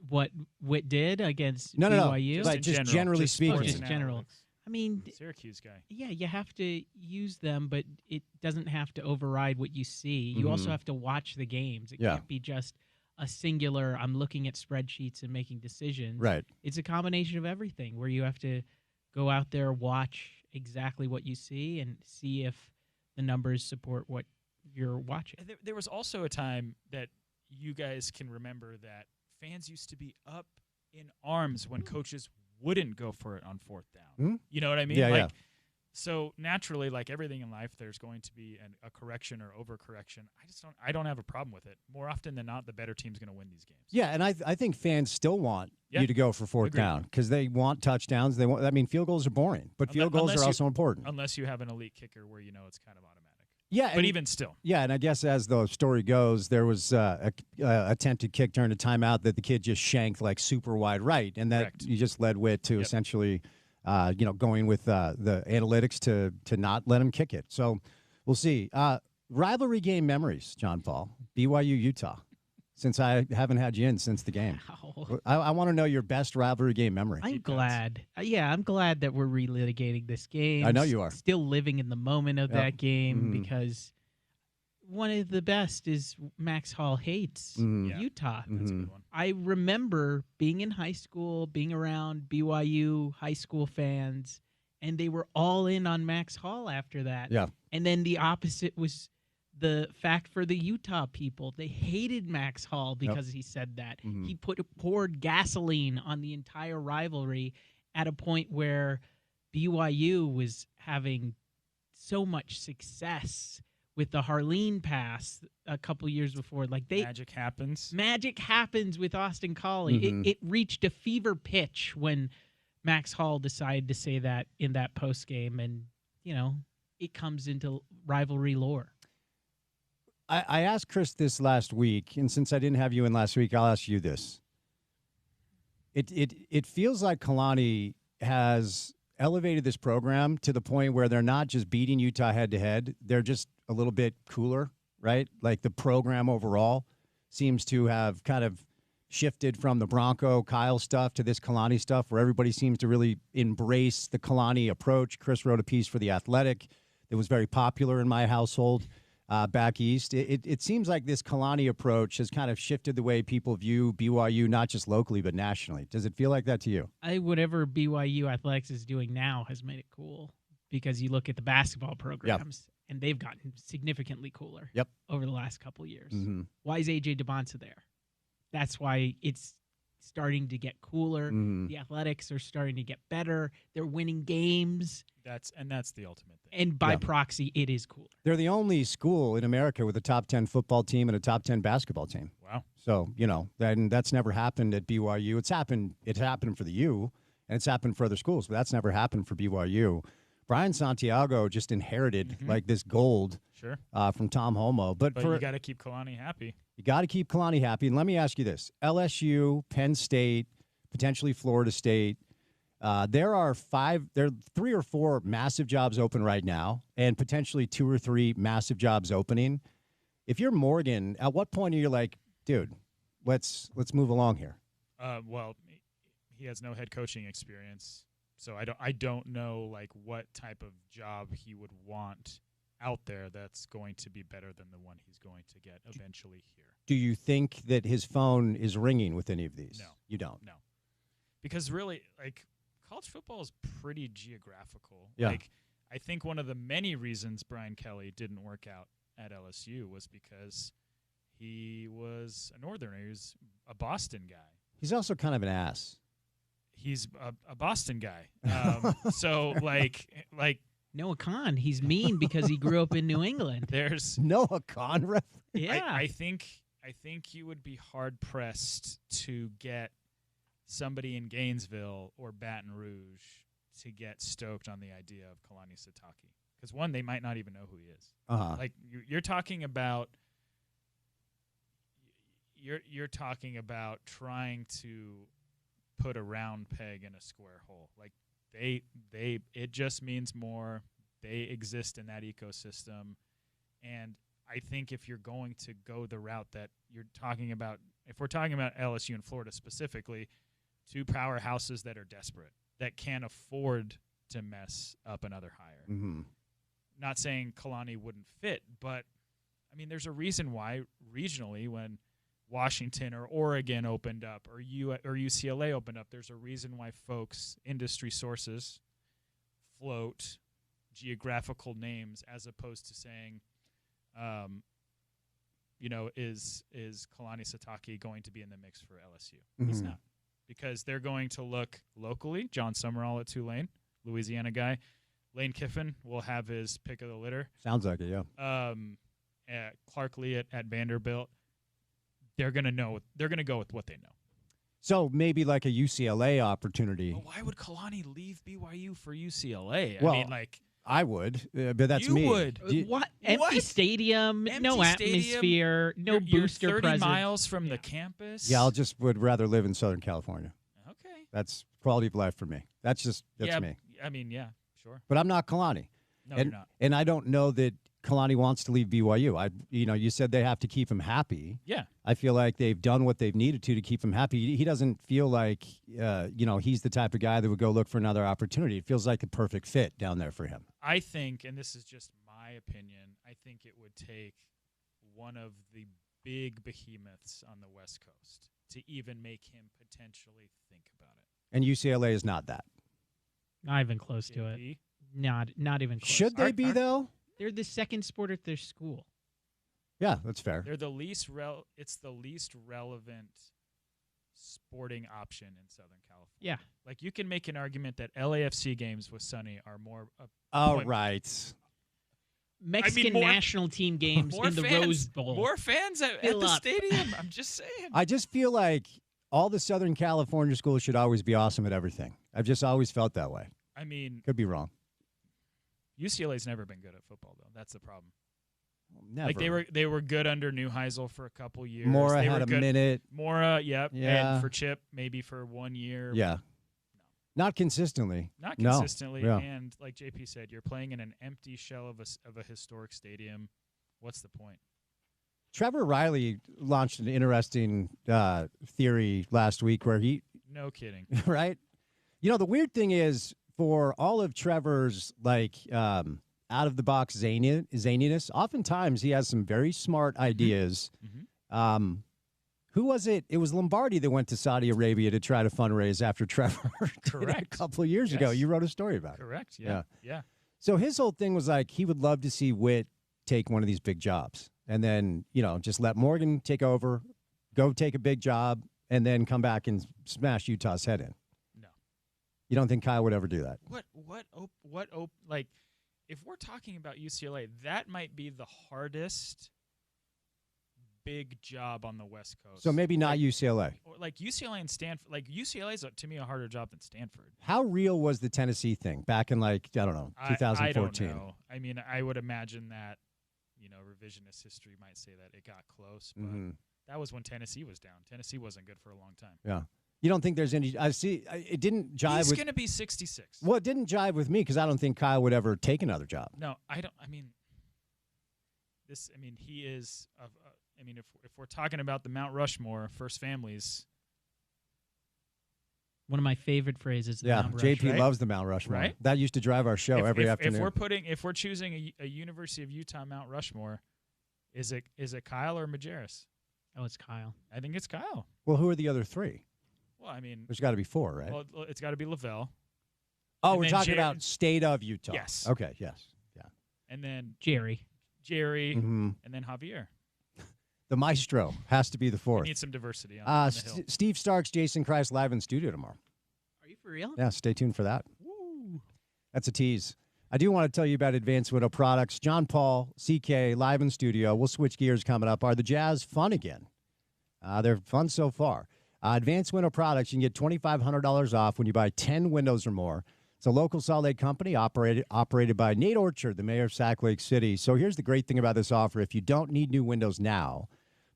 what Witt did against No. BYU? Like just generally speaking. Just general. I mean, Syracuse guy. Yeah, you have to use them, but it doesn't have to override what you see. You also have to watch the games. It can't be just a singular, I'm looking at spreadsheets and making decisions. Right. It's a combination of everything where you have to go out there, watch exactly what you see, and see if the numbers support what you're watching. There was also a time that you guys can remember that fans used to be up in arms when coaches wouldn't go for it on 4th down. You know what I mean? Yeah. So naturally, like everything in life, there's going to be a correction or overcorrection. I don't have a problem with it. More often than not, the better team's going to win these games. Yeah, and I think fans still want you to go for 4th down because they want touchdowns. Field goals are boring, but field goals are also important. Unless you have an elite kicker where you know it's kind of automatic. Yeah, but even still. Yeah, and I guess as the story goes, there was a attempted kick during a timeout that the kid just shanked like super wide right, and that you just led Witt to essentially, going with the analytics to not let him kick it. So we'll see. Rivalry game memories, John Paul, BYU Utah. Since I haven't had you in since the game, I want to know your best rivalry game memory. I'm glad. I'm glad that we're relitigating this game. I know you are. Still living in the moment of that game because one of the best is Max Hall hates Mhm. Utah. That's a good one. I remember being in high school, being around BYU high school fans, and they were all in on Max Hall after that. Yeah. And then the opposite was the fact for the Utah people. They hated Max Hall because he said that. Mhm. He poured gasoline on the entire rivalry at a point where BYU was having so much success with the Harleen pass a couple years before. Like Magic happens. magic happens with Austin Collie. Mhm. It reached a fever pitch when Max Hall decided to say that in that post game, and it comes into rivalry lore. I asked Chris this last week, and since I didn't have you in last week, I'll ask you this. It feels like Kalani has elevated this program to the point where they're not just beating Utah head to head, they're just a little bit cooler, right? Like the program overall seems to have kind of shifted from the Bronco Kyle stuff to this Kalani stuff, where everybody seems to really embrace the Kalani approach. Chris wrote a piece for The Athletic that was very popular in my household back east. It seems like this Kalani approach has kind of shifted the way people view BYU, not just locally, but nationally. Does it feel like that to you? I think whatever BYU athletics is doing now has made it cool, because you look at the basketball programs and they've gotten significantly cooler over the last couple of years. Mm-hmm. Why is AJ DeBonta there? That's why it's starting to get cooler. Mm-hmm. The athletics are starting to get better. They're winning games. That's the ultimate thing. And by proxy, it is cooler. They're the only school in America with a top 10 football team and a top 10 basketball team. Wow. So, that's never happened at BYU. It's happened for the U, and it's happened for other schools, but that's never happened for BYU. Brian Santiago just inherited like this gold from Tom Homo. But you got to keep Kalani happy. You got to keep Kalani happy. And let me ask you this. LSU, Penn State, potentially Florida State, there are 3 or 4 massive jobs open right now, and potentially 2 or 3 massive jobs opening. If you're Morgan, at what point are you like, dude, let's move along here? Well, he has no head coaching experience, so I don't know like what type of job he would want out there that's going to be better than the one he's going to get eventually here. Do you think that his phone is ringing with any of these? No. You don't? No. Because really, like, college football is pretty geographical. Yeah. Like, I think one of the many reasons Brian Kelly didn't work out at LSU was because he was a Northerner. He was a Boston guy. He's also kind of an ass. He's a Boston guy. So, like Noah Khan, he's mean because he grew up in New England. there's Noah Khan reference. Yeah. I think you would be hard pressed to get somebody in Gainesville or Baton Rouge to get stoked on the idea of Kalani Sitake, because one, they might not even know who he is. Like you're talking about trying to put a round peg in a square hole. Like it just means more. They exist in that ecosystem, and I think if you're going to go the route that you're talking about, if we're talking about LSU and Florida specifically, 2 powerhouses that are desperate, that can't afford to mess up another hire. Mm-hmm. Not saying Kalani wouldn't fit, but I mean, there's a reason why regionally, when Washington or Oregon opened up or UCLA opened up, there's a reason why folks, industry sources, float geographical names as opposed to saying, is Kalani Sitake going to be in the mix for LSU? Mm-hmm. He's not, because they're going to look locally. John Summerall at Tulane, Louisiana guy. Lane Kiffin will have his pick of the litter. Sounds like it, yeah. Clark Lee at Vanderbilt. They're going to go with what they know. So maybe like a UCLA opportunity. Well, why would Kalani leave BYU for UCLA? Well, I mean, like, I would, but that's you me. would. What? Empty stadium, no Empty atmosphere, no You're booster 30 presence. miles from the campus. Yeah, would rather live in Southern California. Okay. That's quality of life for me. That's me. I mean, yeah, sure. But I'm not Kalani. No, you're not. And I don't know that Kalani wants to leave BYU. You said they have to keep him happy. Yeah. I feel like they've done what they've needed to keep him happy. He doesn't feel like, he's the type of guy that would go look for another opportunity. It feels like the perfect fit down there for him. I think, and this is just my opinion, I think it would take one of the big behemoths on the West Coast to even make him potentially think about it. And UCLA is not that. Not even close to it. JP? Not even close. Should they be, though? They're the second sport at their school. Yeah, that's fair. They're the least it's the least relevant sporting option in Southern California. Yeah. Like, you can make an argument that LAFC games with Sonny are more Right. Mexican national team games in the Rose Bowl. More fans at the stadium. I'm just saying. I just feel like all the Southern California schools should always be awesome at everything. I've just always felt that way. I mean, could be wrong. UCLA's never been good at football, though. That's the problem. Never. Like, they were good under Neuheisel for a couple years. Mora had a minute. Mora, yep. Yeah. And for Chip, maybe for 1 year. Yeah. Not consistently. Not consistently. No. Yeah. And like JP said, you're playing in an empty shell of a historic stadium. What's the point? Trevor Riley launched an interesting theory last week where he... No kidding. Right? You know, the weird thing is, for all of Trevor's, out-of-the-box zaniness, oftentimes he has some very smart ideas. Mm-hmm. Who was it? It was Lombardi that went to Saudi Arabia to try to fundraise after Trevor did it a couple of years ago. You wrote a story about it. Correct. Yeah. So his whole thing was like he would love to see Witt take one of these big jobs and then, just let Morgan take over, go take a big job, and then come back and smash Utah's head in. No. You don't think Kyle would ever do that? Like, if we're talking about UCLA, that might be the hardest big job on the West Coast. So maybe not UCLA. Or like UCLA and Stanford. Like, UCLA is, to me, a harder job than Stanford. How real was the Tennessee thing back in, 2014? I don't know. I mean, I would imagine that, revisionist history might say that it got close, but that was when Tennessee was down. Tennessee wasn't good for a long time. Yeah. You don't think there's any – it didn't jive with – He's going to be 66. Well, it didn't jive with me because I don't think Kyle would ever take another job. No, I don't – he is if we're talking about the Mount Rushmore, first families. One of my favorite phrases. Mount Rushmore. JP loves the Mount Rushmore. Right? That used to drive our show every afternoon. If we're choosing a University of Utah Mount Rushmore, is it Kyle or Majerus? Oh, it's Kyle. I think it's Kyle. Well, who are the other three? Well, there's got to be four, right? Well, it's got to be Lavelle. Oh, we're talking about state of Utah. Yes. Okay. Yes. Yeah. And then Jerry, and then Javier. The maestro has to be the fourth. We need some diversity on the hill. Steve Starks, Jason Christ live in studio tomorrow. Are you for real? Yeah, stay tuned for that. Woo. That's a tease. I do want to tell you about Advanced Window Products. John Paul, CK, live in studio. We'll switch gears coming up. Are the Jazz fun again? They're fun so far. Advanced Window Products, you can get $2,500 off when you buy 10 windows or more. It's a local Salt Lake company operated by Nate Orchard, the mayor of Sac Lake City. So here's the great thing about this offer. If you don't need new windows now,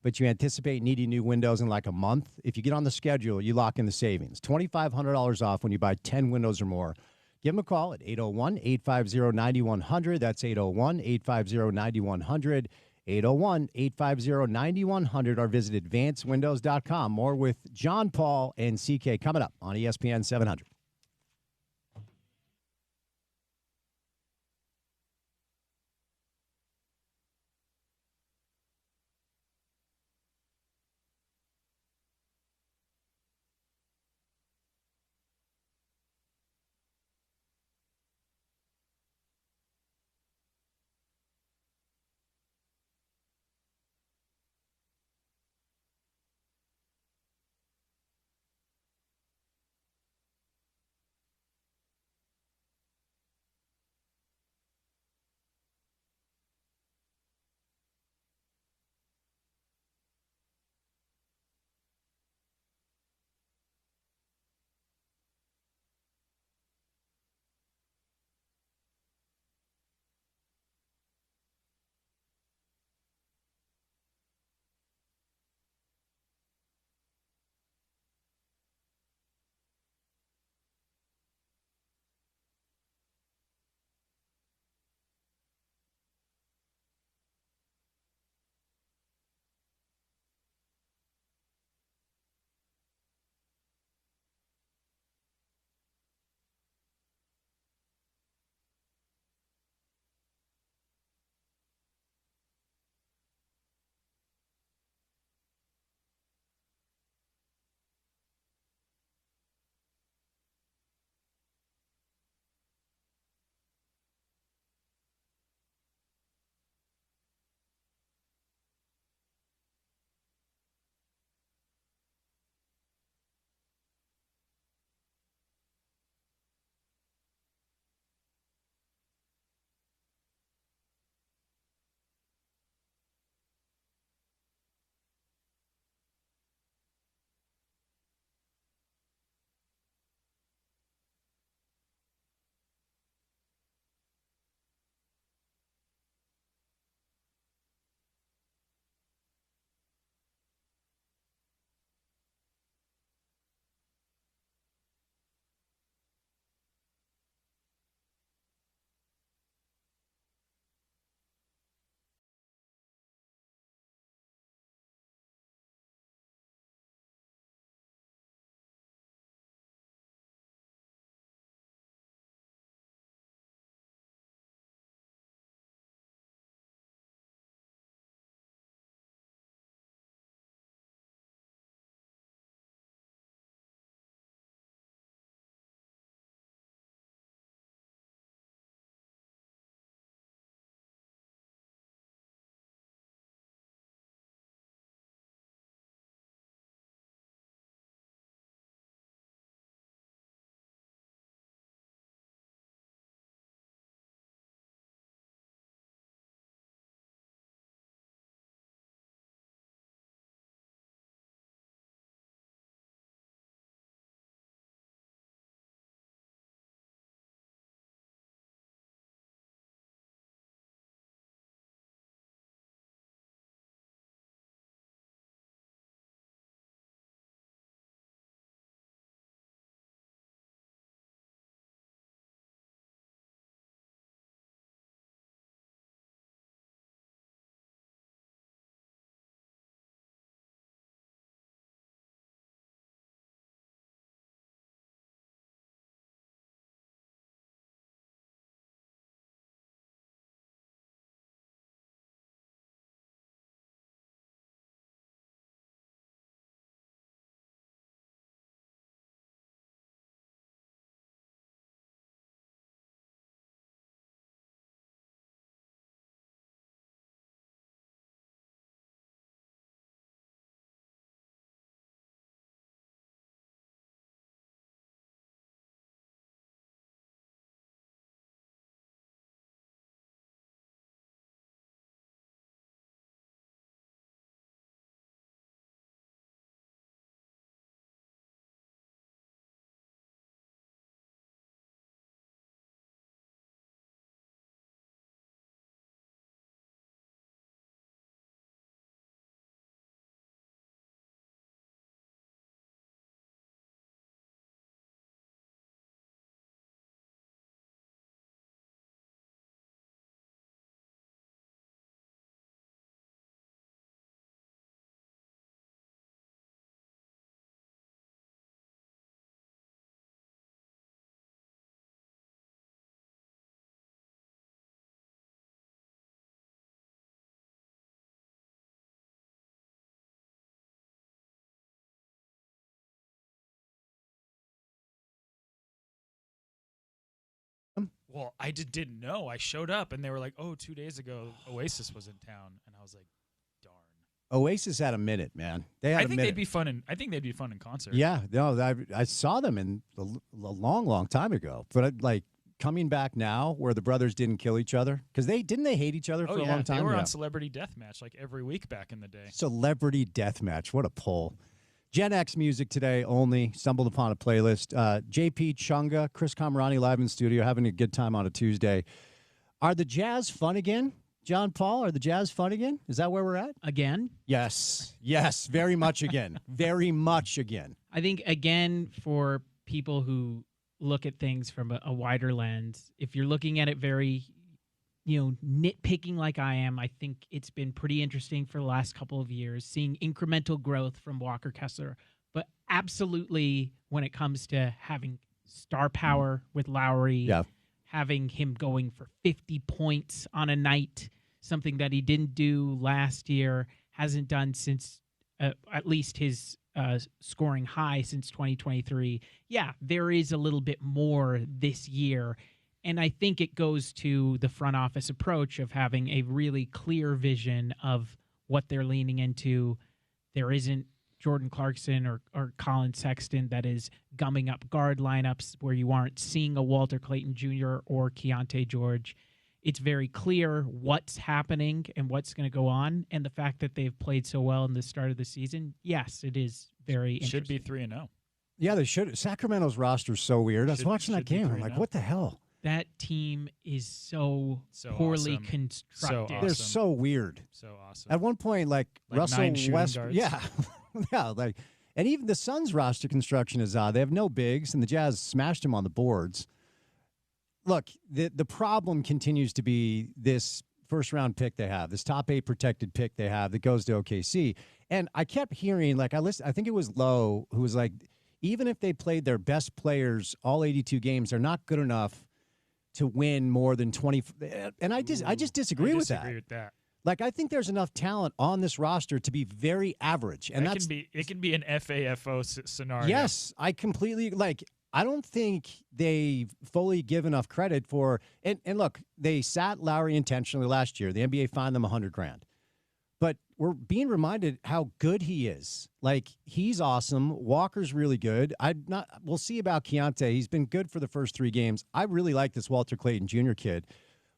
but you anticipate needing new windows in like a month, if you get on the schedule, you lock in the savings. $2,500 off when you buy 10 windows or more. Give them a call at 801-850-9100. That's 801-850-9100. 801-850-9100 or visit advancedwindows.com. More with John Paul and CK coming up on ESPN 700. Well, I just didn't know. I showed up, and they were like, "Oh, 2 days ago, Oasis was in town," and I was like, "Darn." Oasis had a minute, man. They had I a think minute. they'd be fun. I think they'd be fun in concert. Yeah, no, I saw them in a long, long time ago. But like coming back now, where the brothers didn't kill each other because they hate each other for a long time. They were on Celebrity Deathmatch like every week back in the day. Celebrity Deathmatch, what a pull! Gen X music today only. Stumbled upon a playlist. JP Chunga, Chris Camerani live in studio, having a good time on a Tuesday. Are the Jazz fun again? John Paul, are the Jazz fun again? Is that where we're at? Again? Yes, very much again. Very much again. I think, again, for people who look at things from a wider lens, if you're looking at it very, nitpicking like I am, I think it's been pretty interesting for the last couple of years, seeing incremental growth from Walker Kessler. But absolutely, when it comes to having star power with Lowry, having him going for 50 points on a night, something that he didn't do last year, hasn't done since at least his scoring high since 2023. Yeah, there is a little bit more this year. And I think it goes to the front office approach of having a really clear vision of what they're leaning into. There isn't Jordan Clarkson or Colin Sexton that is gumming up guard lineups where you aren't seeing a Walter Clayton Jr. or Keontae George. It's very clear what's happening and what's going to go on. And the fact that they've played so well in the start of the season, yes, it is very interesting. Should be 3-0. Yeah, they should. Sacramento's roster is so weird. I was watching that game. I'm like, what the hell? That team is so poorly awesome. constructed. So awesome. They're so weird. So awesome. At one point, like Russell 9 shooting Westbrook. guards. Yeah. And even the Suns roster construction is odd. They have no bigs, and the Jazz smashed them on the boards. Look, the problem continues to be this first-round pick they have, this top 8 protected pick they have that goes to OKC. And I kept hearing, I think it was Lowe, who was like, even if they played their best players all 82 games, they're not good enough to win more than 20. And I just disagree with that. I disagree with that. Like, I think there's enough talent on this roster to be very average. And it can be an FAFO scenario. Yes, I completely, I don't think they fully give enough credit for, and look, they sat Lowry intentionally last year. The NBA fined them $100,000. But we're being reminded how good he is. Like, he's awesome. Walker's really good. We'll see about Keontae. He's been good for the first 3 games. I really like this Walter Clayton Jr. kid.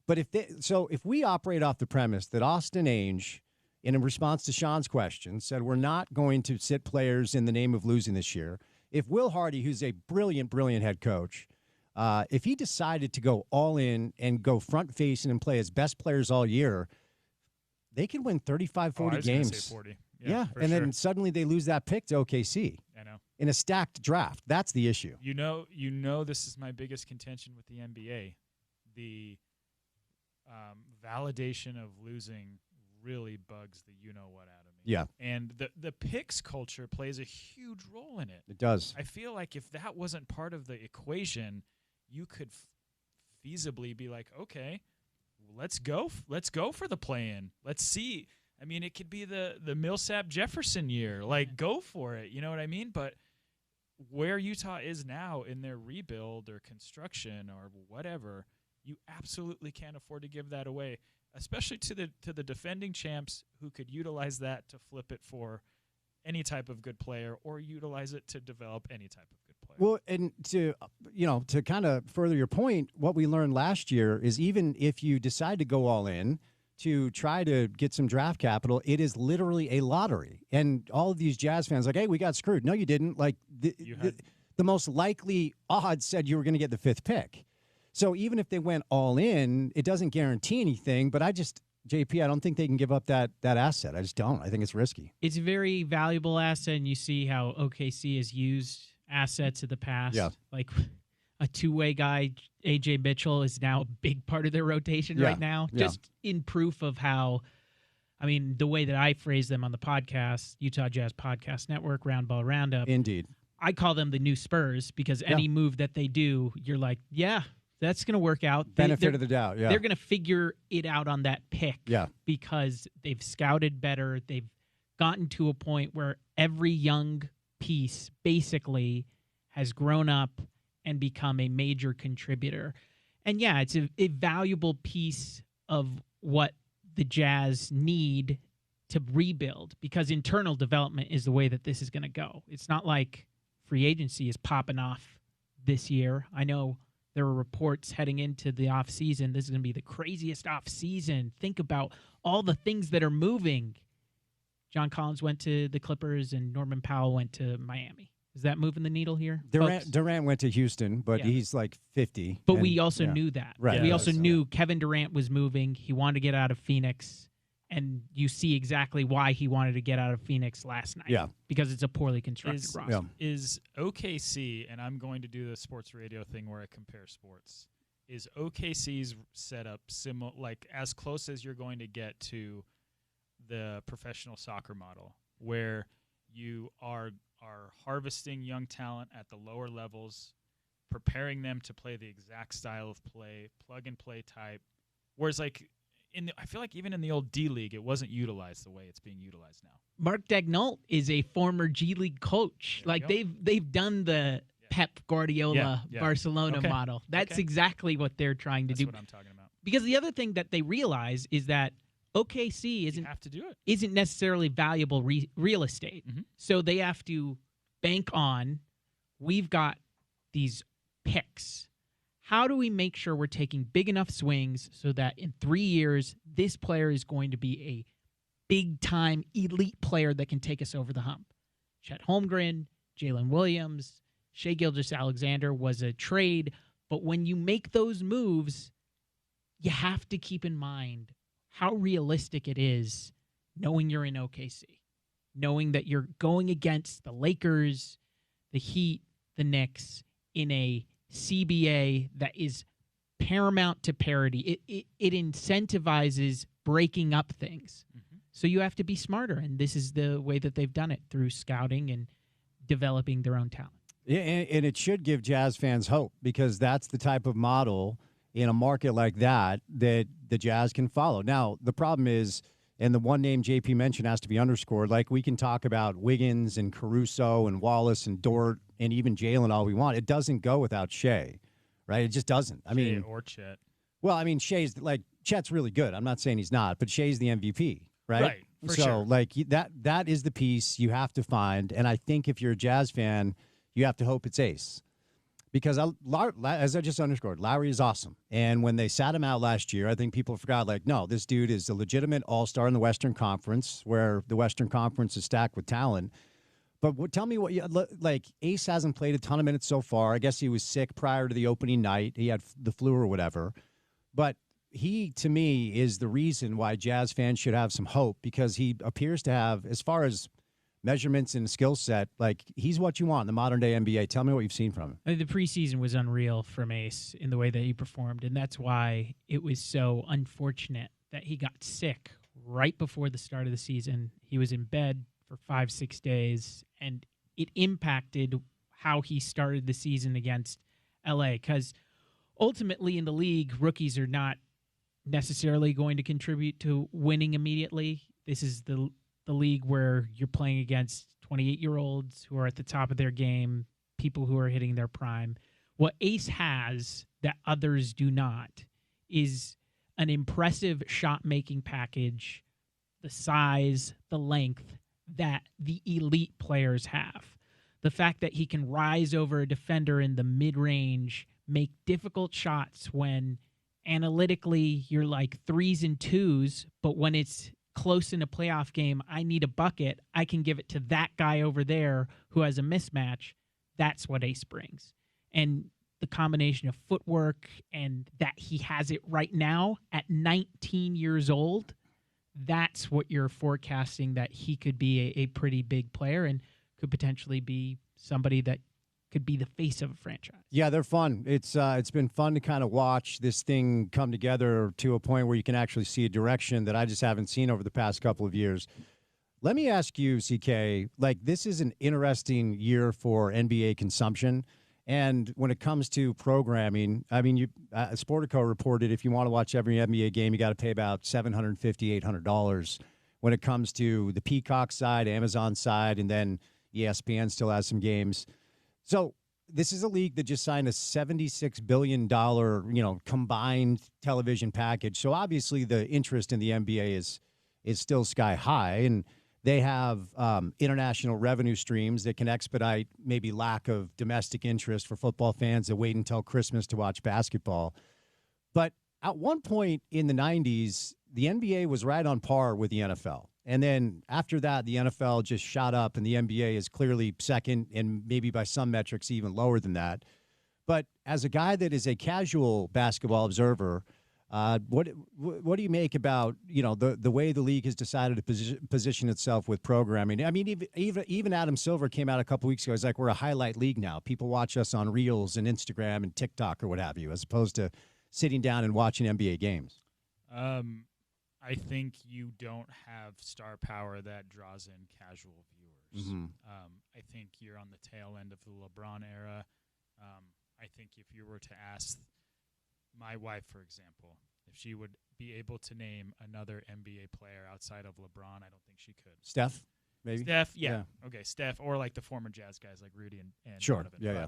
But if we operate off the premise that Austin Ainge, in response to Sean's question, said we're not going to sit players in the name of losing this year, if Will Hardy, who's a brilliant, brilliant head coach, if he decided to go all in and go front-facing and play his best players all year, they could win 35, 40 games. Say 40. Yeah, and then suddenly they lose that pick to OKC. I know. In a stacked draft. That's the issue. You know, this is my biggest contention with the NBA. The validation of losing really bugs the you-know-what out of me. Yeah. And the picks culture plays a huge role in it. It does. I feel like if that wasn't part of the equation, you could feasibly be like, okay, let's go for the play-in. Let's see. I mean, it could be the Millsap Jefferson year. Like, go for it. You know what I mean? But where Utah is now in their rebuild or construction or whatever, you absolutely can't afford to give that away, especially to the defending champs who could utilize that to flip it for any type of good player or utilize it to develop any type of good player. Well, and to kind of further your point, what we learned last year is even if you decide to go all in to try to get some draft capital, it is literally a lottery. And all of these Jazz fans like, hey, we got screwed. No, you didn't. Like the most likely odds said you were going to get the 5th pick. So even if they went all in, it doesn't guarantee anything. But JP, I don't think they can give up that asset. I just don't. I think it's risky. It's a very valuable asset, and you see how OKC has used assets of the past. Yeah. Like a two-way guy, A.J. Mitchell, is now a big part of their rotation right now. Yeah. Just in proof of how, I mean, the way that I phrase them on the podcast, Utah Jazz Podcast Network, Roundball Roundup. Indeed. I call them the new Spurs because any move that they do, you're like, yeah, that's going to work out. Benefit of the doubt, yeah. They're going to figure it out on that pick because they've scouted better. They've gotten to a point where every young piece basically has grown up and become a major contributor. And yeah, it's a valuable piece of what the Jazz need to rebuild, because internal development is the way that this is going to go. It's not like free agency is popping off this year. I know there were reports heading into the offseason. This is going to be the craziest offseason. Think about all the things that are moving. John Collins went to the Clippers and Norman Powell went to Miami. Is that moving the needle here? Durant went to Houston, but he's like 50. But we also knew that. Right. We also knew Kevin Durant was moving. He wanted to get out of Phoenix. And you see exactly why he wanted to get out of Phoenix last night. Yeah. Because it's a poorly constructed roster. Is OKC, and I'm going to do the sports radio thing where I compare sports, is OKC's setup like as close as you're going to get to the professional soccer model, where you are harvesting young talent at the lower levels, preparing them to play the exact style of play, plug-and-play type, whereas like I feel like even in the old D League, it wasn't utilized the way it's being utilized now. Mark Daigneault is a former G League coach. Like they've done the Pep Guardiola Barcelona model. That's exactly what they're trying to do. That's what I'm talking about. Because the other thing that they realize is that OKC isn't necessarily valuable real estate. Mm-hmm. So they have to bank on, we've got these picks. How do we make sure we're taking big enough swings so that in 3 years, this player is going to be a big-time elite player that can take us over the hump? Chet Holmgren, Jalen Williams, Shai Gilgeous-Alexander was a trade. But when you make those moves, you have to keep in mind how realistic it is knowing you're in OKC, knowing that you're going against the Lakers, the Heat, the Knicks in a CBA that is paramount to parity. It incentivizes breaking up things. Mm-hmm. So you have to be smarter, and this is the way that they've done it, through scouting and developing their own talent. Yeah, and it should give Jazz fans hope, because that's the type of model in a market like that the Jazz can follow. Now, the problem is, and the one name JP mentioned has to be underscored, like we can talk about Wiggins and Caruso and Wallace and Dort and even Jalen all we want. It doesn't go without Shai, right? It just doesn't. I mean, or Chet. Well, I mean, Chet's really good. I'm not saying he's not, but Shai's the MVP, right? Right, for so, sure. like, that is the piece you have to find. And I think if you're a Jazz fan, you have to hope it's Ace. Because, as I just underscored, Lowry is awesome. And when they sat him out last year, I think people forgot, like, no, this dude is a legitimate all-star in the Western Conference, where the Western Conference is stacked with talent. But tell me like, Ace hasn't played a ton of minutes so far. I guess he was sick prior to the opening night. He had the flu or whatever. But he, to me, is the reason why Jazz fans should have some hope, because he appears to have, as far as measurements and skill set, like, he's what you want in the modern day NBA. Tell me what you've seen from him. I mean, the preseason was unreal from Ace in the way that he performed, and that's why it was so unfortunate that he got sick right before the start of the season. He was in bed for 5-6 days, and it impacted how he started the season against LA, because ultimately in the league, rookies are not necessarily going to contribute to winning immediately. This is the league where you're playing against 28-year-olds who are at the top of their game, people who are hitting their prime. What Ace has that others do not is an impressive shot-making package, the size, the length that the elite players have. The fact that he can rise over a defender in the mid-range, make difficult shots when analytically you're like 3s and 2s, but when it's close in a playoff game, I need a bucket, I can give it to that guy over there who has a mismatch. That's what Ace brings. And the combination of footwork and that he has it right now at 19 years old, that's what you're forecasting, that he could be a pretty big player and could potentially be somebody that could be the face of a franchise. Yeah, they're fun. It's been fun to kind of watch this thing come together to a point where you can actually see a direction that I just haven't seen over the past couple of years. Let me ask you, CK, like, this is an interesting year for NBA consumption. And when it comes to programming, I mean, Sportico reported if you want to watch every NBA game, you got to pay about $750, $800. When it comes to the Peacock side, Amazon side, and then ESPN still has some games. So this is a league that just signed a $76 billion, combined television package. So obviously the interest in the NBA is still sky high, and they have international revenue streams that can expedite maybe lack of domestic interest for football fans that wait until Christmas to watch basketball. But at one point in the 90s, the NBA was right on par with the NFL. And then after that, the NFL just shot up, and the NBA is clearly second, and maybe by some metrics even lower than that. But as a guy that is a casual basketball observer, what do you make about the way the league has decided to position itself with programming? I mean, even Adam Silver came out a couple weeks ago. He's like, we're a highlight league now. People watch us on Reels and Instagram and TikTok or what have you, as opposed to sitting down and watching NBA games. I think you don't have star power that draws in casual viewers. Mm-hmm. I think you're on the tail end of the LeBron era. I think if you were to ask my wife, for example, if she would be able to name another NBA player outside of LeBron, I don't think she could. Steph, maybe? Steph, yeah. Okay, Steph, or like the former Jazz guys like Rudy and sure. Donovan. Yeah.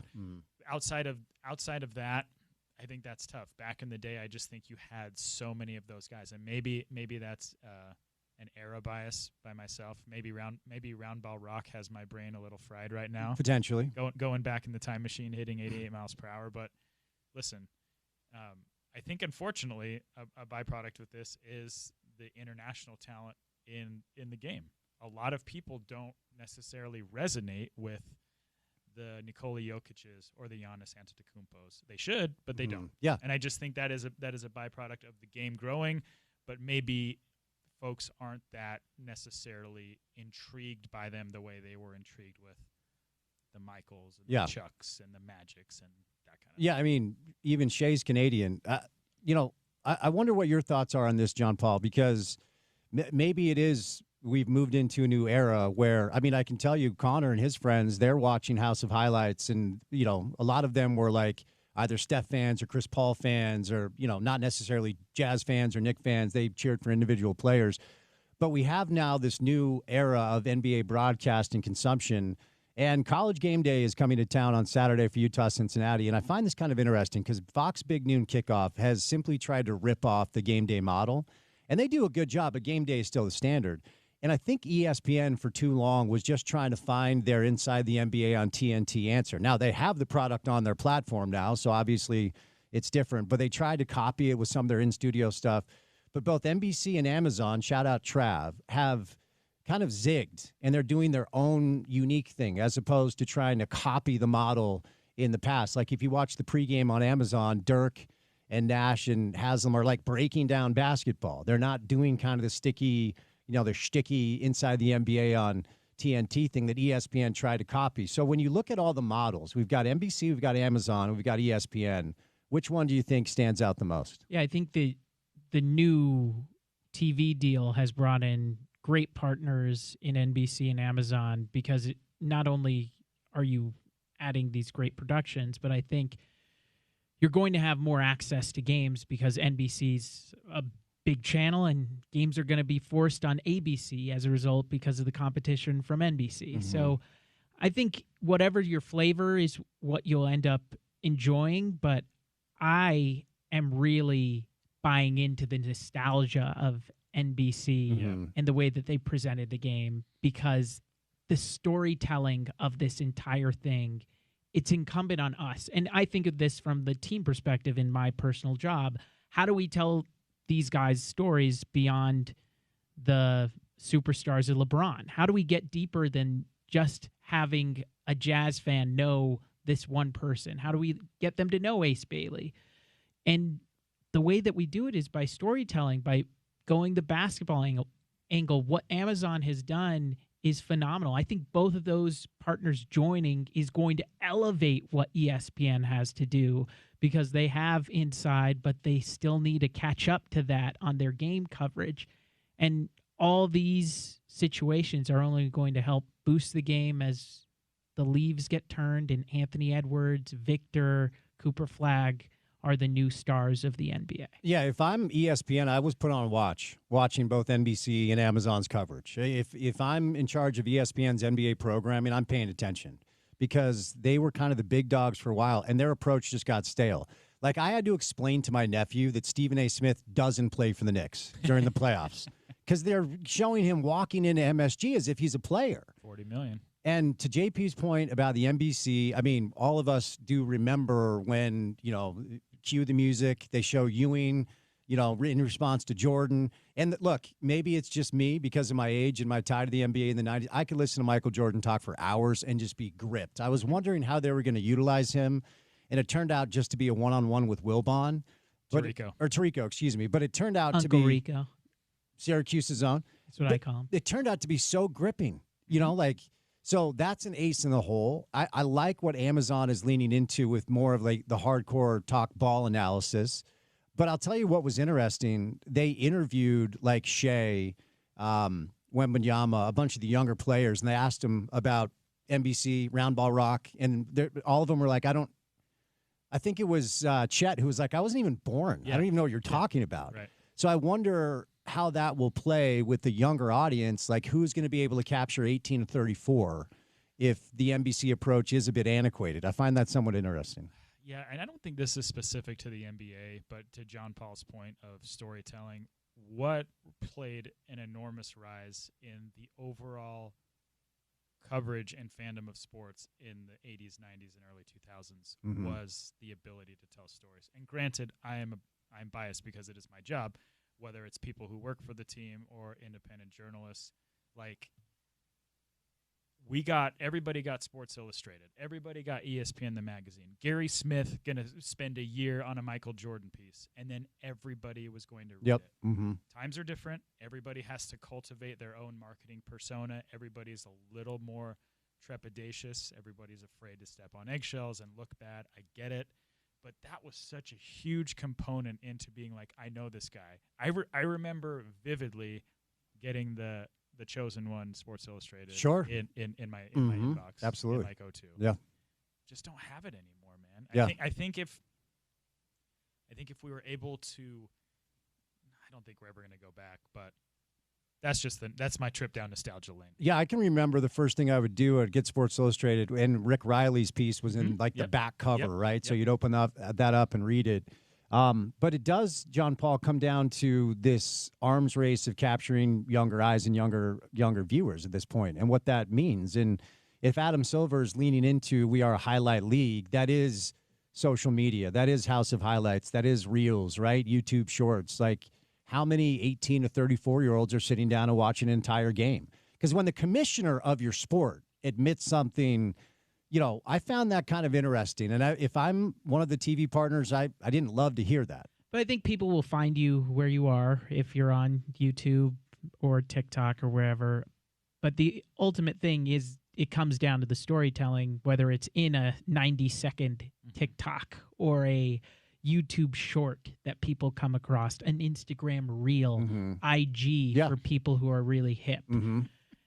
Outside of that, I think that's tough. Back in the day, I just think you had so many of those guys, and maybe that's an era bias by myself. Maybe Roundball Rock has my brain a little fried right now. Potentially going back in the time machine, hitting 88 miles per hour. But listen, I think unfortunately a byproduct with this is the international talent in the game. A lot of people don't necessarily resonate with the Nikola Jokic's or the Giannis Antetokounmpos. They should, but they don't. Yeah. And I just think that is a byproduct of the game growing, but maybe folks aren't that necessarily intrigued by them the way they were intrigued with the Michaels and the Chucks and the Magics and that kind of thing. I mean, even Shea's Canadian. I wonder what your thoughts are on this, John Paul, because maybe it is we've moved into a new era where, I mean, I can tell you Connor and his friends, they're watching House of Highlights, and, a lot of them were like either Steph fans or Chris Paul fans or, not necessarily Jazz fans or Knick fans. They cheered for individual players. But we have now this new era of NBA broadcast and consumption, and College Game Day is coming to town on Saturday for Utah Cincinnati. And I find this kind of interesting because Fox Big Noon Kickoff has simply tried to rip off the Game Day model, and they do a good job, but Game Day is still the standard. And I think ESPN for too long was just trying to find their Inside the NBA on TNT answer. Now, they have the product on their platform now, so obviously it's different. But they tried to copy it with some of their in-studio stuff. But both NBC and Amazon, shout out Trav, have kind of zigged, and they're doing their own unique thing as opposed to trying to copy the model in the past. Like if you watch the pregame on Amazon, Dirk and Nash and Haslam are like breaking down basketball. They're not doing kind of the sticky, the shticky Inside the NBA on TNT thing that ESPN tried to copy. So when you look at all the models, we've got NBC, we've got Amazon, we've got ESPN. Which one do you think stands out the most? Yeah, I think the new TV deal has brought in great partners in NBC and Amazon because not only are you adding these great productions, but I think you're going to have more access to games because NBC's a big channel and games are going to be forced on ABC as a result because of the competition from NBC. Mm-hmm. So I think whatever your flavor is what you'll end up enjoying, but I am really buying into the nostalgia of NBC and the way that they presented the game because the storytelling of this entire thing, it's incumbent on us. And I think of this from the team perspective in my personal job. How do we tell these guys' stories beyond the superstars of LeBron? How do we get deeper than just having a Jazz fan know this one person? How do we get them to know Ace Bailey? And the way that we do it is by storytelling, by going the basketball angle. What Amazon has done is phenomenal. I think both of those partners joining is going to elevate what ESPN has to do because they have inside, but they still need to catch up to that on their game coverage. And all these situations are only going to help boost the game as the leaves get turned and Anthony Edwards, Victor, Cooper Flagg are the new stars of the NBA. Yeah, if I'm ESPN, I was put on watching both NBC and Amazon's coverage. If I'm in charge of ESPN's NBA programming, I'm paying attention because they were kind of the big dogs for a while, and their approach just got stale. Like, I had to explain to my nephew that Stephen A. Smith doesn't play for the Knicks during the playoffs because they're showing him walking into MSG as if he's a player. $40 million. And to JP's point about the NBC, I mean, all of us do remember when, cue the music, they show Ewing, in response to Jordan. And look, maybe it's just me because of my age and my tie to the NBA in the 90s. I could listen to Michael Jordan talk for hours and just be gripped. I was wondering how they were going to utilize him, and it turned out just to be a one-on-one with Wilbon. Tarico, excuse me. But it turned out to be Rico. Syracuse's own. That's what I call him. It turned out to be so gripping, so that's an ace in the hole. I like what Amazon is leaning into with more of like the hardcore talk ball analysis. But I'll tell you what was interesting. They interviewed like Shea, Wembanyama, a bunch of the younger players, and they asked them about NBC, Round Ball Rock, and all of them were like, I think it was Chet who was like, I wasn't even born. Yeah. I don't even know what you're talking about. Right. So I wonder how that will play with the younger audience, like who's going to be able to capture 18 to 34 if the NBC approach is a bit antiquated. I find that somewhat interesting. Yeah, and I don't think this is specific to the NBA, but to John Paul's point of storytelling, what played an enormous rise in the overall coverage and fandom of sports in the 80s, 90s, and early 2000s was the ability to tell stories. And granted, I'm biased because it is my job, whether it's people who work for the team or independent journalists. Like, everybody got Sports Illustrated. Everybody got ESPN, the magazine. Gary Smith going to spend a year on a Michael Jordan piece, and then everybody was going to read it. Mm-hmm. Times are different. Everybody has to cultivate their own marketing persona. Everybody's a little more trepidatious. Everybody's afraid to step on eggshells and look bad. I get it. But that was such a huge component into being like, I know this guy. I remember vividly getting the Chosen One Sports Illustrated in my inbox. Absolutely. In my go-to. Yeah. Just don't have it anymore, man. Yeah. I think if we were able to, I don't think we're ever going to go back, but that's my trip down nostalgia lane. Yeah, I can remember the first thing I would do at Get Sports Illustrated, and Rick Riley's piece was in the back cover, right? So you'd open that up and read it. But it does, John Paul, come down to this arms race of capturing younger eyes and younger viewers at this point, and what that means. And if Adam Silver is leaning into we are a highlight league, that is social media, that is House of Highlights, that is Reels, right? YouTube Shorts. Like, how many 18 to 34-year-olds are sitting down and watching an entire game? Because when the commissioner of your sport admits something, I found that kind of interesting. And if I'm one of the TV partners, I didn't love to hear that. But I think people will find you where you are if you're on YouTube or TikTok or wherever. But the ultimate thing is it comes down to the storytelling, whether it's in a 90-second TikTok or a YouTube short that people come across, an Instagram reel, IG for people who are really hip.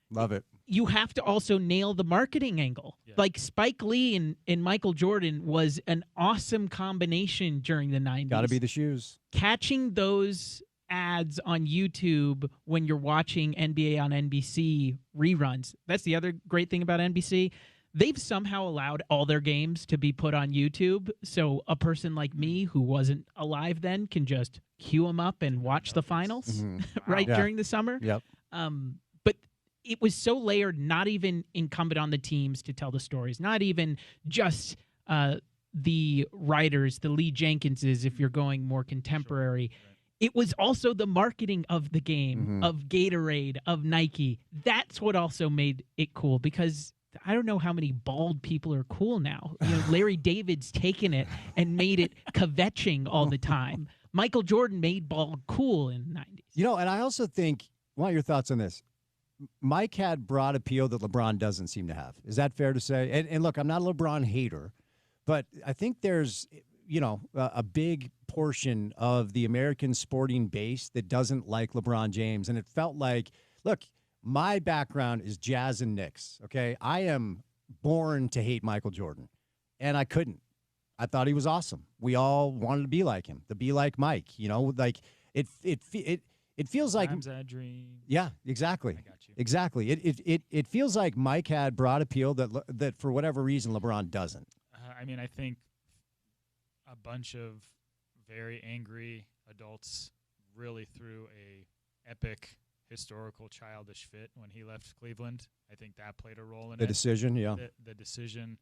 Love it. You have to also nail the marketing angle. Yeah. Like Spike Lee and Michael Jordan was an awesome combination during the 90s. Got to be the shoes. Catching those ads on YouTube when you're watching NBA on NBC reruns. That's the other great thing about NBC. They've somehow allowed all their games to be put on YouTube, so a person like me who wasn't alive then can just queue them up and watch the finals during the summer. Yep. But it was so layered, not even incumbent on the teams to tell the stories, not even just the writers, the Lee Jenkinses, if you're going more contemporary. Sure. It was also the marketing of the game, of Gatorade, of Nike. That's what also made it cool, because I don't know how many bald people are cool now. Larry David's taken it and made it kvetching all the time. Michael Jordan made bald cool in the 90s. And I also think, I want your thoughts on this. Mike had broad appeal that LeBron doesn't seem to have. Is that fair to say? And look, I'm not a LeBron hater, but I think there's, a big portion of the American sporting base that doesn't like LeBron James. And it felt like, look, my background is Jazz and Knicks, okay? I am born to hate Michael Jordan, and I couldn't. I thought he was awesome. We all wanted to be like him, to be like Mike. It it feels like Sometimes I dream. Yeah, exactly. I got you. Exactly. It feels like Mike had broad appeal that for whatever reason LeBron doesn't. I mean, I think a bunch of very angry adults really threw a epic historical childish fit when he left Cleveland. I think that played a role in The it. decision, yeah. The decision.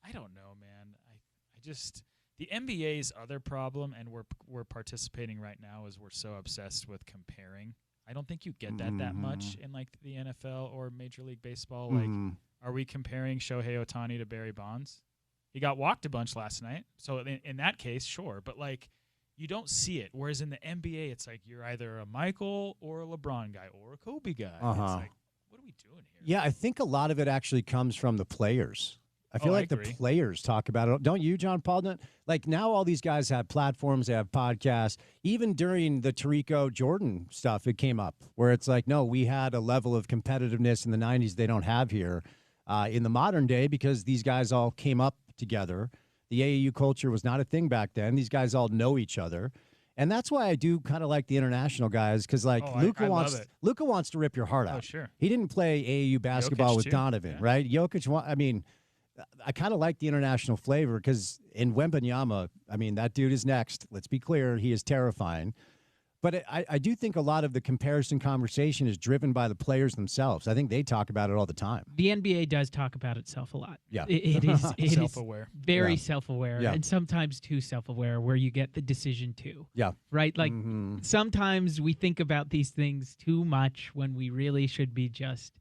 I don't know, man. I just the NBA's other problem, and we're participating right now, is we're so obsessed with comparing. I don't think you get that much in like the NFL or Major League Baseball. Like, are we comparing Shohei Ohtani to Barry Bonds? He got walked a bunch last night, so in that case, sure. But like, you don't see it. Whereas in the NBA, it's like you're either a Michael or a LeBron guy or a Kobe guy. It's like, what are we doing here? Yeah, I think a lot of it actually comes from the players. I feel like the players talk about it. Don't you, John Paul? Like now all these guys have platforms, they have podcasts. Even during the Tarico Jordan stuff, it came up where it's like, no, we had a level of competitiveness in the 90s they don't have here in the modern day because these guys all came up together. The AAU culture was not a thing back then. These guys all know each other. And that's why I do kind of like the international guys because, like, Luka wants to rip your heart out. Oh, sure. He didn't play AAU basketball Jokic with too. Donovan, Yeah. right? Jokic, I kind of like the international flavor because in Wembanyama, that dude is next. Let's be clear. He is terrifying. But I do think a lot of the comparison conversation is driven by the players themselves. I think they talk about it all the time. The NBA does talk about itself a lot. Yeah. It is Self-aware. very self-aware, Yeah. and sometimes too self-aware, where you get the decision too. Yeah. Right? Like, sometimes we think about these things too much when we really should be just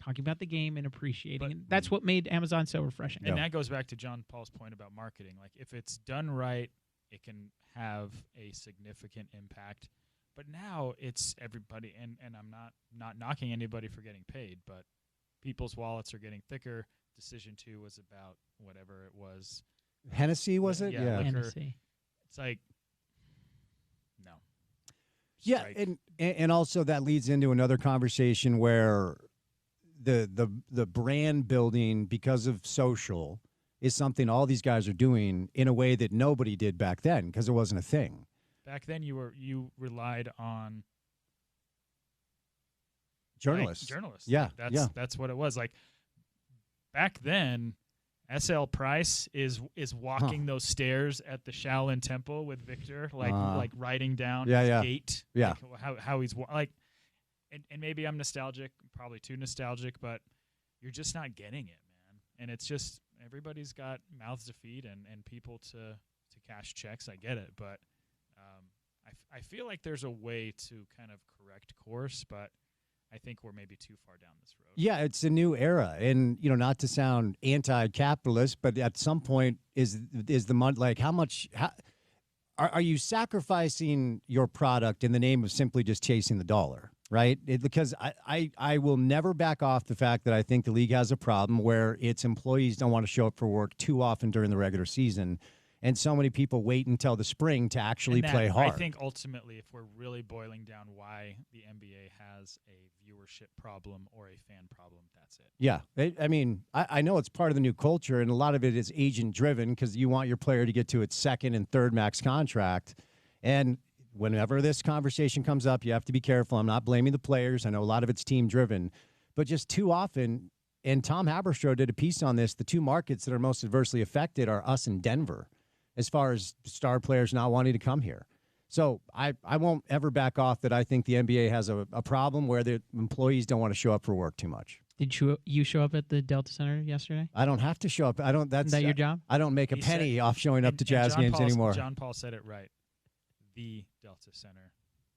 talking about the game and appreciating it. That's what made Amazon so refreshing. And that goes back to John Paul's point about marketing. Like, if it's done right, it can have a significant impact. But now it's everybody, and I'm not knocking anybody for getting paid, but people's wallets are getting thicker. Decision 2 was about whatever it was. Hennessy, was it? Yeah. Liquor. Hennessy. It's like, no. Yeah, Strike. and also that leads into another conversation where the brand building because of social is something all these guys are doing in a way that nobody did back then because it wasn't a thing. Back then, you relied on Journalists. Journalists. Yeah, That's what it was. Like, back then, SL Price is walking those stairs at the Shaolin Temple with Victor, like writing down his gait. Yeah. Like how he's like, and maybe I'm nostalgic, probably too nostalgic, but you're just not getting it, man. And it's just everybody's got mouths to feed and people to cash checks. I get it, but I feel like there's a way to kind of correct course, but I think we're maybe too far down this road. Yeah, it's a new era, and not to sound anti-capitalist, but at some point, is the money like how much? Are you sacrificing your product in the name of simply just chasing the dollar? Right? Because I will never back off the fact that I think the league has a problem where its employees don't want to show up for work too often during the regular season. And so many people wait until the spring to actually play hard. I think ultimately, if we're really boiling down why the NBA has a viewership problem or a fan problem, that's it. Yeah. I know it's part of the new culture, and a lot of it is agent-driven because you want your player to get to its second and third max contract. And whenever this conversation comes up, you have to be careful. I'm not blaming the players. I know a lot of it's team-driven. But just too often, and Tom Haberstroh did a piece on this, the two markets that are most adversely affected are us and Denver, as far as star players not wanting to come here. So I won't ever back off that I think the NBA has a problem where the employees don't want to show up for work too much. Did you show up at the Delta Center yesterday? I don't have to show up. That's Is that your job? I don't make a penny off showing up to Jazz games anymore. John Paul said it right. The Delta Center.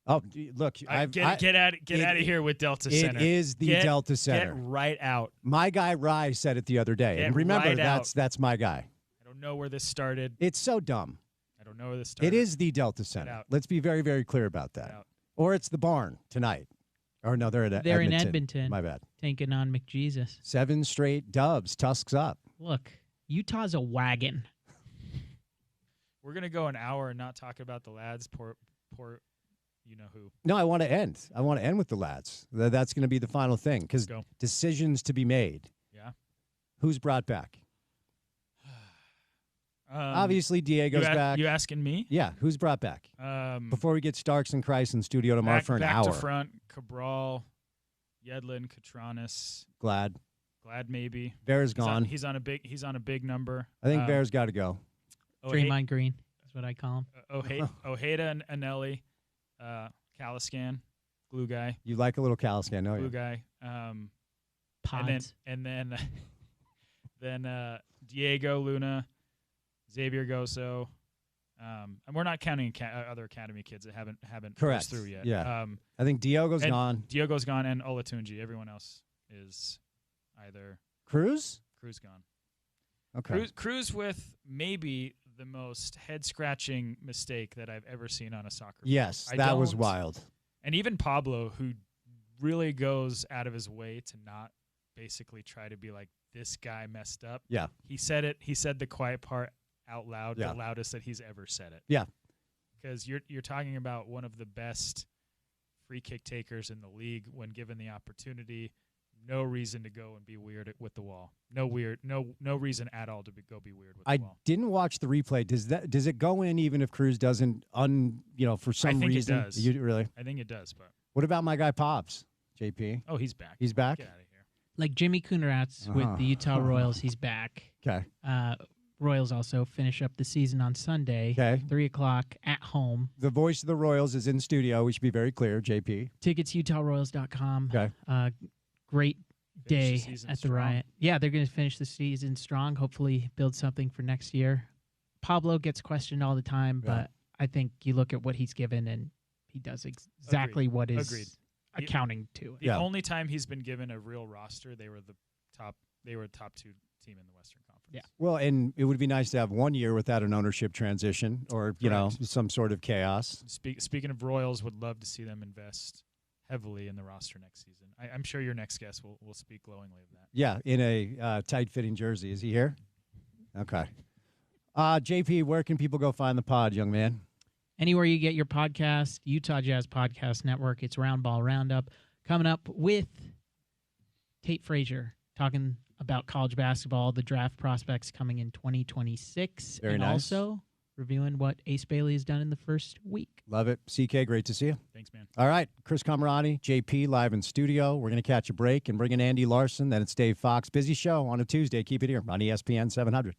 Oh, look, get out of here with Delta Center. It is the Delta Center. Get right out. My guy Rye said it the other day, and remember that's my guy. I don't know where this started. It's so dumb. I don't know where this started. It is the Delta Center. Let's be very, very clear about that. Or it's the Barn tonight. Or no, they're in Edmonton. My bad. Taking on McJesus. 7 straight dubs. Tusks up. Look, Utah's a wagon. We're gonna go an hour and not talk about the lads. Poor, you know who. No, I want to end. I want to end with the lads. That's going to be the final thing because decisions to be made. Yeah. Who's brought back? Obviously, Diego's back. You asking me? Yeah, who's brought back? Before we get Starks and Christ in studio tomorrow for an back hour. to front, Cabral, Yedlin, Katranis, Glad maybe. Bear's gone. He's on a big number. I think Bear's got to go. Draymond Green is what I call him. Ojeda and Anelli, Caliscan, glue guy. You like a little Caliscan, don't you? Glue guy. Pods. And then Diego Luna, Xavier Goso. And we're not counting other academy kids that haven't Correct. pushed through yet. Yeah. I think Diego's gone. Diego's gone, and Olatunji. Everyone else is either Cruz gone. Okay. Cruz with maybe the most head-scratching mistake that I've ever seen on a soccer field. Yes, that was wild. And even Pablo, who really goes out of his way to not basically try to be like, this guy messed up. Yeah. He said it. He said the quiet part out loud, Yeah. the loudest that he's ever said it. Yeah. Because you're talking about one of the best free kick takers in the league when given the opportunity. No reason to go and be weird with the wall. No reason at all to go be weird with the wall. I didn't watch the replay. Does it go in even if Cruz doesn't for some reason? It does. Really? I think it does. But what about my guy Pops? JP? Oh, he's back. He's back? Get out of here. Like Jimmy Kuneratz with the Utah Royals, he's back. Okay. Royals also finish up the season on Sunday, 3:00 at home. The voice of the Royals is in studio. We should be very clear, JP. Tickets, UtahRoyals.com. Okay. Great day Finish the at the strong. Riot. Yeah, they're going to finish the season strong, hopefully build something for next year. Pablo gets questioned all the time, but I think you look at what he's given, and he does exactly what is accounting to it. The only time he's been given a real roster, they were the top 2 team in the Western Conference. Yeah. Well, and it would be nice to have 1 year without an ownership transition or, some sort of chaos. Speaking of Royals, would love to see them invest heavily in the roster next season. I'm sure your next guest will speak glowingly of that. Yeah, in a tight-fitting jersey. Is he here? Okay. JP, where can people go find the pod, young man? Anywhere you get your podcast, Utah Jazz Podcast Network. It's Round Ball Roundup. Coming up with Tate Frazier talking about college basketball, the draft prospects coming in 2026. Very and nice. Also reviewing what Ace Bailey has done in the first week. Love it. CK, great to see you. Thanks, man. All right, Chris Camerani, JP, live in studio. We're going to catch a break and bring in Andy Larson. Then it's Dave Fox. Busy show on a Tuesday. Keep it here on ESPN 700.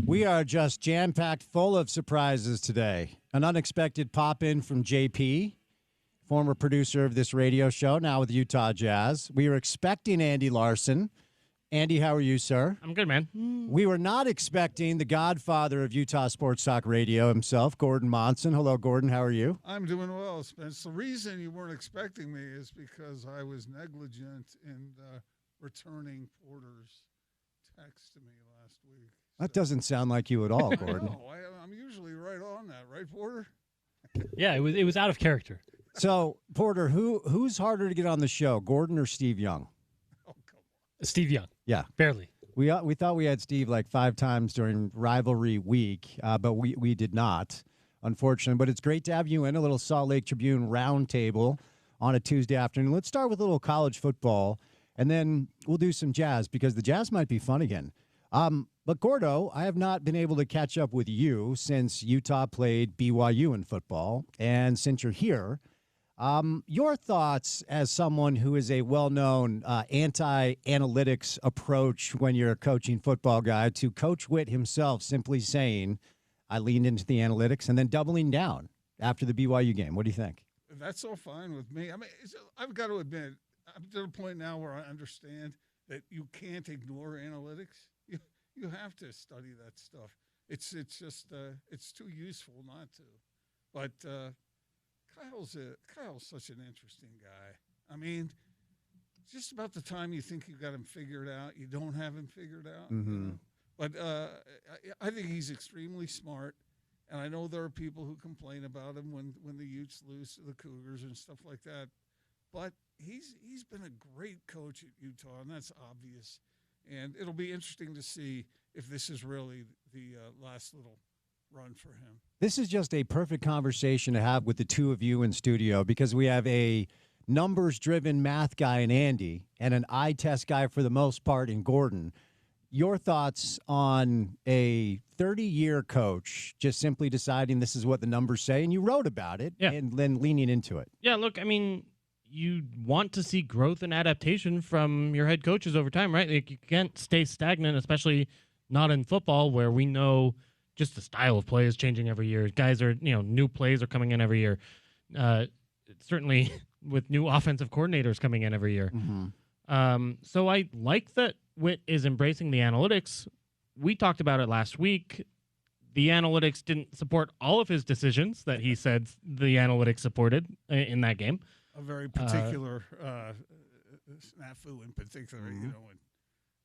We are just jam-packed full of surprises today. An unexpected pop-in from JP, former producer of this radio show, now with Utah Jazz. We were expecting Andy Larson. Andy, how are you, sir? I'm good, man. We were not expecting the godfather of Utah Sports Talk Radio himself, Gordon Monson. Hello, Gordon. How are you? I'm doing well, Spence. The reason you weren't expecting me is because I was negligent in returning Porter's text to me last week. That doesn't sound like you at all, Gordon. No, I'm usually right on that, right, Porter? Yeah, it was out of character. So, Porter, who's harder to get on the show, Gordon or Steve Young? Oh, come Steve Young. Yeah. Barely. We thought we had Steve like 5 times during rivalry week, but we did not, unfortunately. But it's great to have you in a little Salt Lake Tribune roundtable on a Tuesday afternoon. Let's start with a little college football, and then we'll do some jazz because the jazz might be fun again. But Gordo, I have not been able to catch up with you since Utah played BYU in football, and since you're here, your thoughts as someone who is a well-known anti-analytics approach when you're a coaching football guy to Coach Witt himself simply saying, I leaned into the analytics, and then doubling down after the BYU game. What do you think? That's all fine with me. I mean, I've got to admit, I'm to the point now where I understand that you can't ignore analytics. You have to study that stuff. It's just it's too useful not to. But Kyle's such an interesting guy. I mean, just about the time you think you got him figured out, you don't have him figured out. Mm-hmm. You know? But I think he's extremely smart, and I know there are people who complain about him when the Utes lose to the Cougars and stuff like that. But he's been a great coach at Utah, and that's obvious. And it'll be interesting to see if this is really the last little run for him. This is just a perfect conversation to have with the two of you in studio because we have a numbers-driven math guy in Andy and an eye test guy for the most part in Gordon. Your thoughts on a 30-year coach just simply deciding this is what the numbers say, and you wrote about it, and then leaning into it. Yeah, look, I mean, you want to see growth and adaptation from your head coaches over time, right? Like, you can't stay stagnant, especially not in football where we know just the style of play is changing every year. Guys are, new plays are coming in every year. Certainly with new offensive coordinators coming in every year. Mm-hmm. So I like that Witt is embracing the analytics. We talked about it last week. The analytics didn't support all of his decisions that he said the analytics supported in that game. A very particular snafu in particular, mm-hmm. In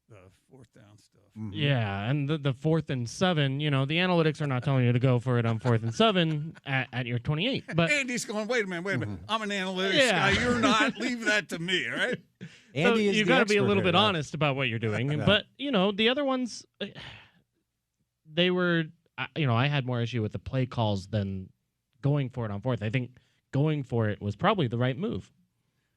the fourth down stuff. Mm-hmm. Yeah, and the 4th and 7, the analytics are not telling you to go for it on 4th and 7 at your 28. But Andy's going, wait a minute. Mm-hmm. I'm an analytics guy. You're not. Leave that to me, all right? Andy so is you got to be a little bit honest about what you're doing. Yeah. But, the other ones, they were, I had more issue with the play calls than going for it on 4th. I think going for it was probably the right move.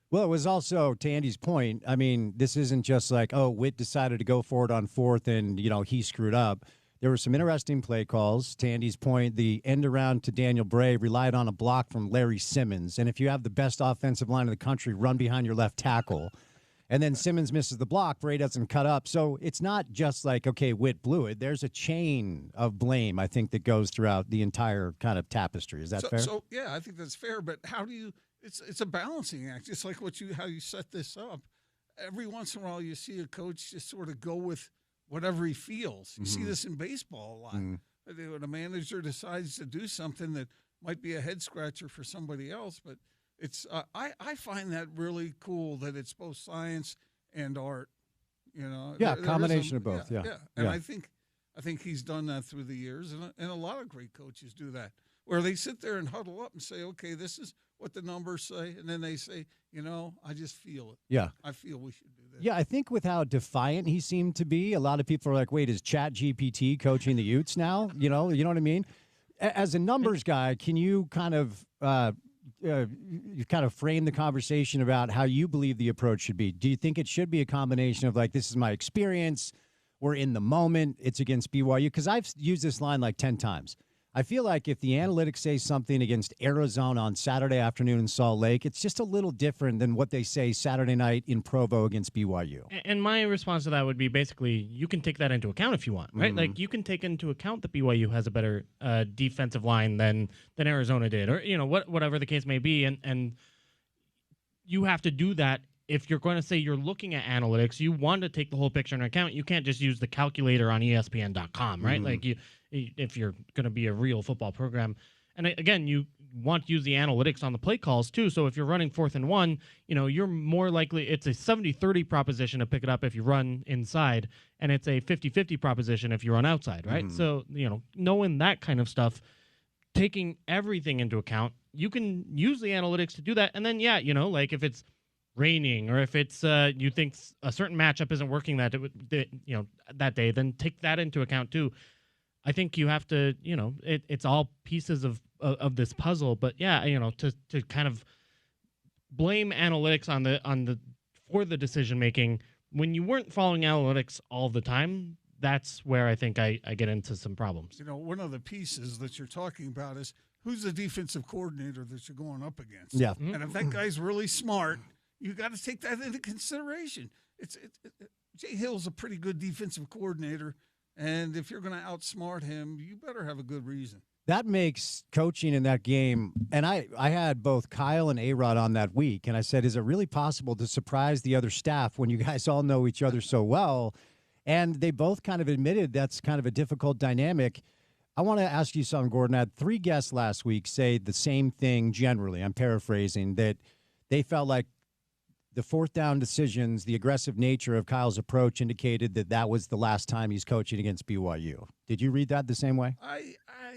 Well, it was also, to Andy's point, I mean, this isn't just like, Witt decided to go for it on 4th and, he screwed up. There were some interesting play calls. To Andy's point, the end around to Daniel Bray relied on a block from Larry Simmons. And if you have the best offensive line in the country, run behind your left tackle. And then Simmons misses the block, Bray doesn't cut up. So it's not just like, okay, Witt blew it. There's a chain of blame, I think, that goes throughout the entire kind of tapestry. Is that fair? So, yeah, I think that's fair. But how do you – it's a balancing act, just like how you set this up. Every once in a while you see a coach just sort of go with whatever he feels. You see this in baseball a lot. When a manager decides to do something that might be a head-scratcher for somebody else, but – it's I find that really cool that it's both science and art, Yeah, combination of both. Yeah. And I think he's done that through the years, and a lot of great coaches do that, where they sit there and huddle up and say, okay, this is what the numbers say, and then they say, I just feel it. Yeah, I feel we should do that. Yeah, I think with how defiant he seemed to be, a lot of people are like, wait, is ChatGPT coaching the Utes now? You know what I mean? As a numbers guy, can you kind of you kind of frame the conversation about how you believe the approach should be? Do you think it should be a combination of like, this is my experience, we're in the moment, it's against BYU? Because I've used this line like 10 times. I feel like if the analytics say something against Arizona on Saturday afternoon in Salt Lake, it's just a little different than what they say Saturday night in Provo against BYU. And my response to that would be basically you can take that into account if you want, right? Like you can take into account that BYU has a better defensive line than Arizona did, or whatever the case may be, and you have to do that. If you're going to say you're looking at analytics, you want to take the whole picture into account. You can't just use the calculator on ESPN.com, right? Like if you're going to be a real football program. And again, you want to use the analytics on the play calls too. So if you're running 4th and 1, you're more likely, it's a 70-30 proposition to pick it up if you run inside, and it's a 50-50 proposition if you run outside, right? So, knowing that kind of stuff, taking everything into account, you can use the analytics to do that. And then, like if it's raining, or if it's you think a certain matchup isn't working that day, then take that into account too. I think you have to, it's all pieces of this puzzle. But to kind of blame analytics for the decision making when you weren't following analytics all the time, that's where I think I get into some problems. One of the pieces that you're talking about is who's the defensive coordinator that you're going up against. Yeah, and if that guy's really smart, you got to take that into consideration. Jay Hill's a pretty good defensive coordinator, and if you're going to outsmart him, you better have a good reason. That makes coaching in that game, and I had both Kyle and A-Rod on that week, and I said, is it really possible to surprise the other staff when you guys all know each other so well? And they both kind of admitted that's kind of a difficult dynamic. I want to ask you something, Gordon. I had 3 guests last week say the same thing generally. I'm paraphrasing, that they felt like the 4th down decisions, the aggressive nature of Kyle's approach indicated that was the last time he's coaching against BYU. Did you read that the same way? I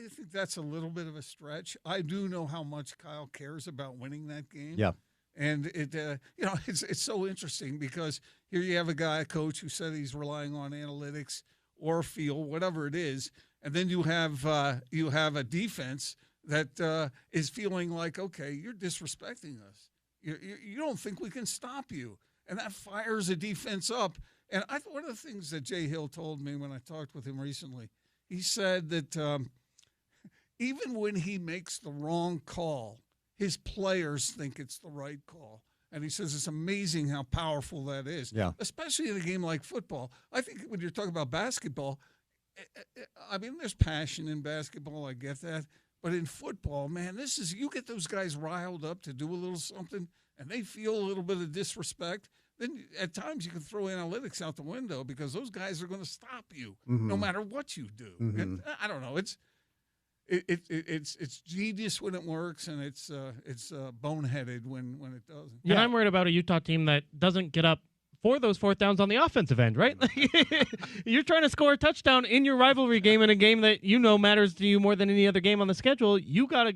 think that's a little bit of a stretch. I do know how much Kyle cares about winning that game. Yeah. And it's so interesting because here you have a coach who said he's relying on analytics or feel, whatever it is, and then you have a defense that is feeling like, okay, you're disrespecting us. You don't think we can stop you, and that fires a defense up. And one of the things that Jay Hill told me when I talked with him recently, he said that even when he makes the wrong call, his players think it's the right call. And he says it's amazing how powerful that is, especially in a game like football. I think when you're talking about basketball, there's passion in basketball. I get that. But in football, man, you get those guys riled up to do a little something, and they feel a little bit of disrespect. Then at times you can throw analytics out the window because those guys are going to stop you no matter what you do. And I don't know. It's genius when it works, and it's boneheaded when it doesn't. And I'm worried about a Utah team that doesn't get up for those 4th downs on the offensive end, right? You're trying to score a touchdown in your rivalry game, in a game that matters to you more than any other game on the schedule. You gotta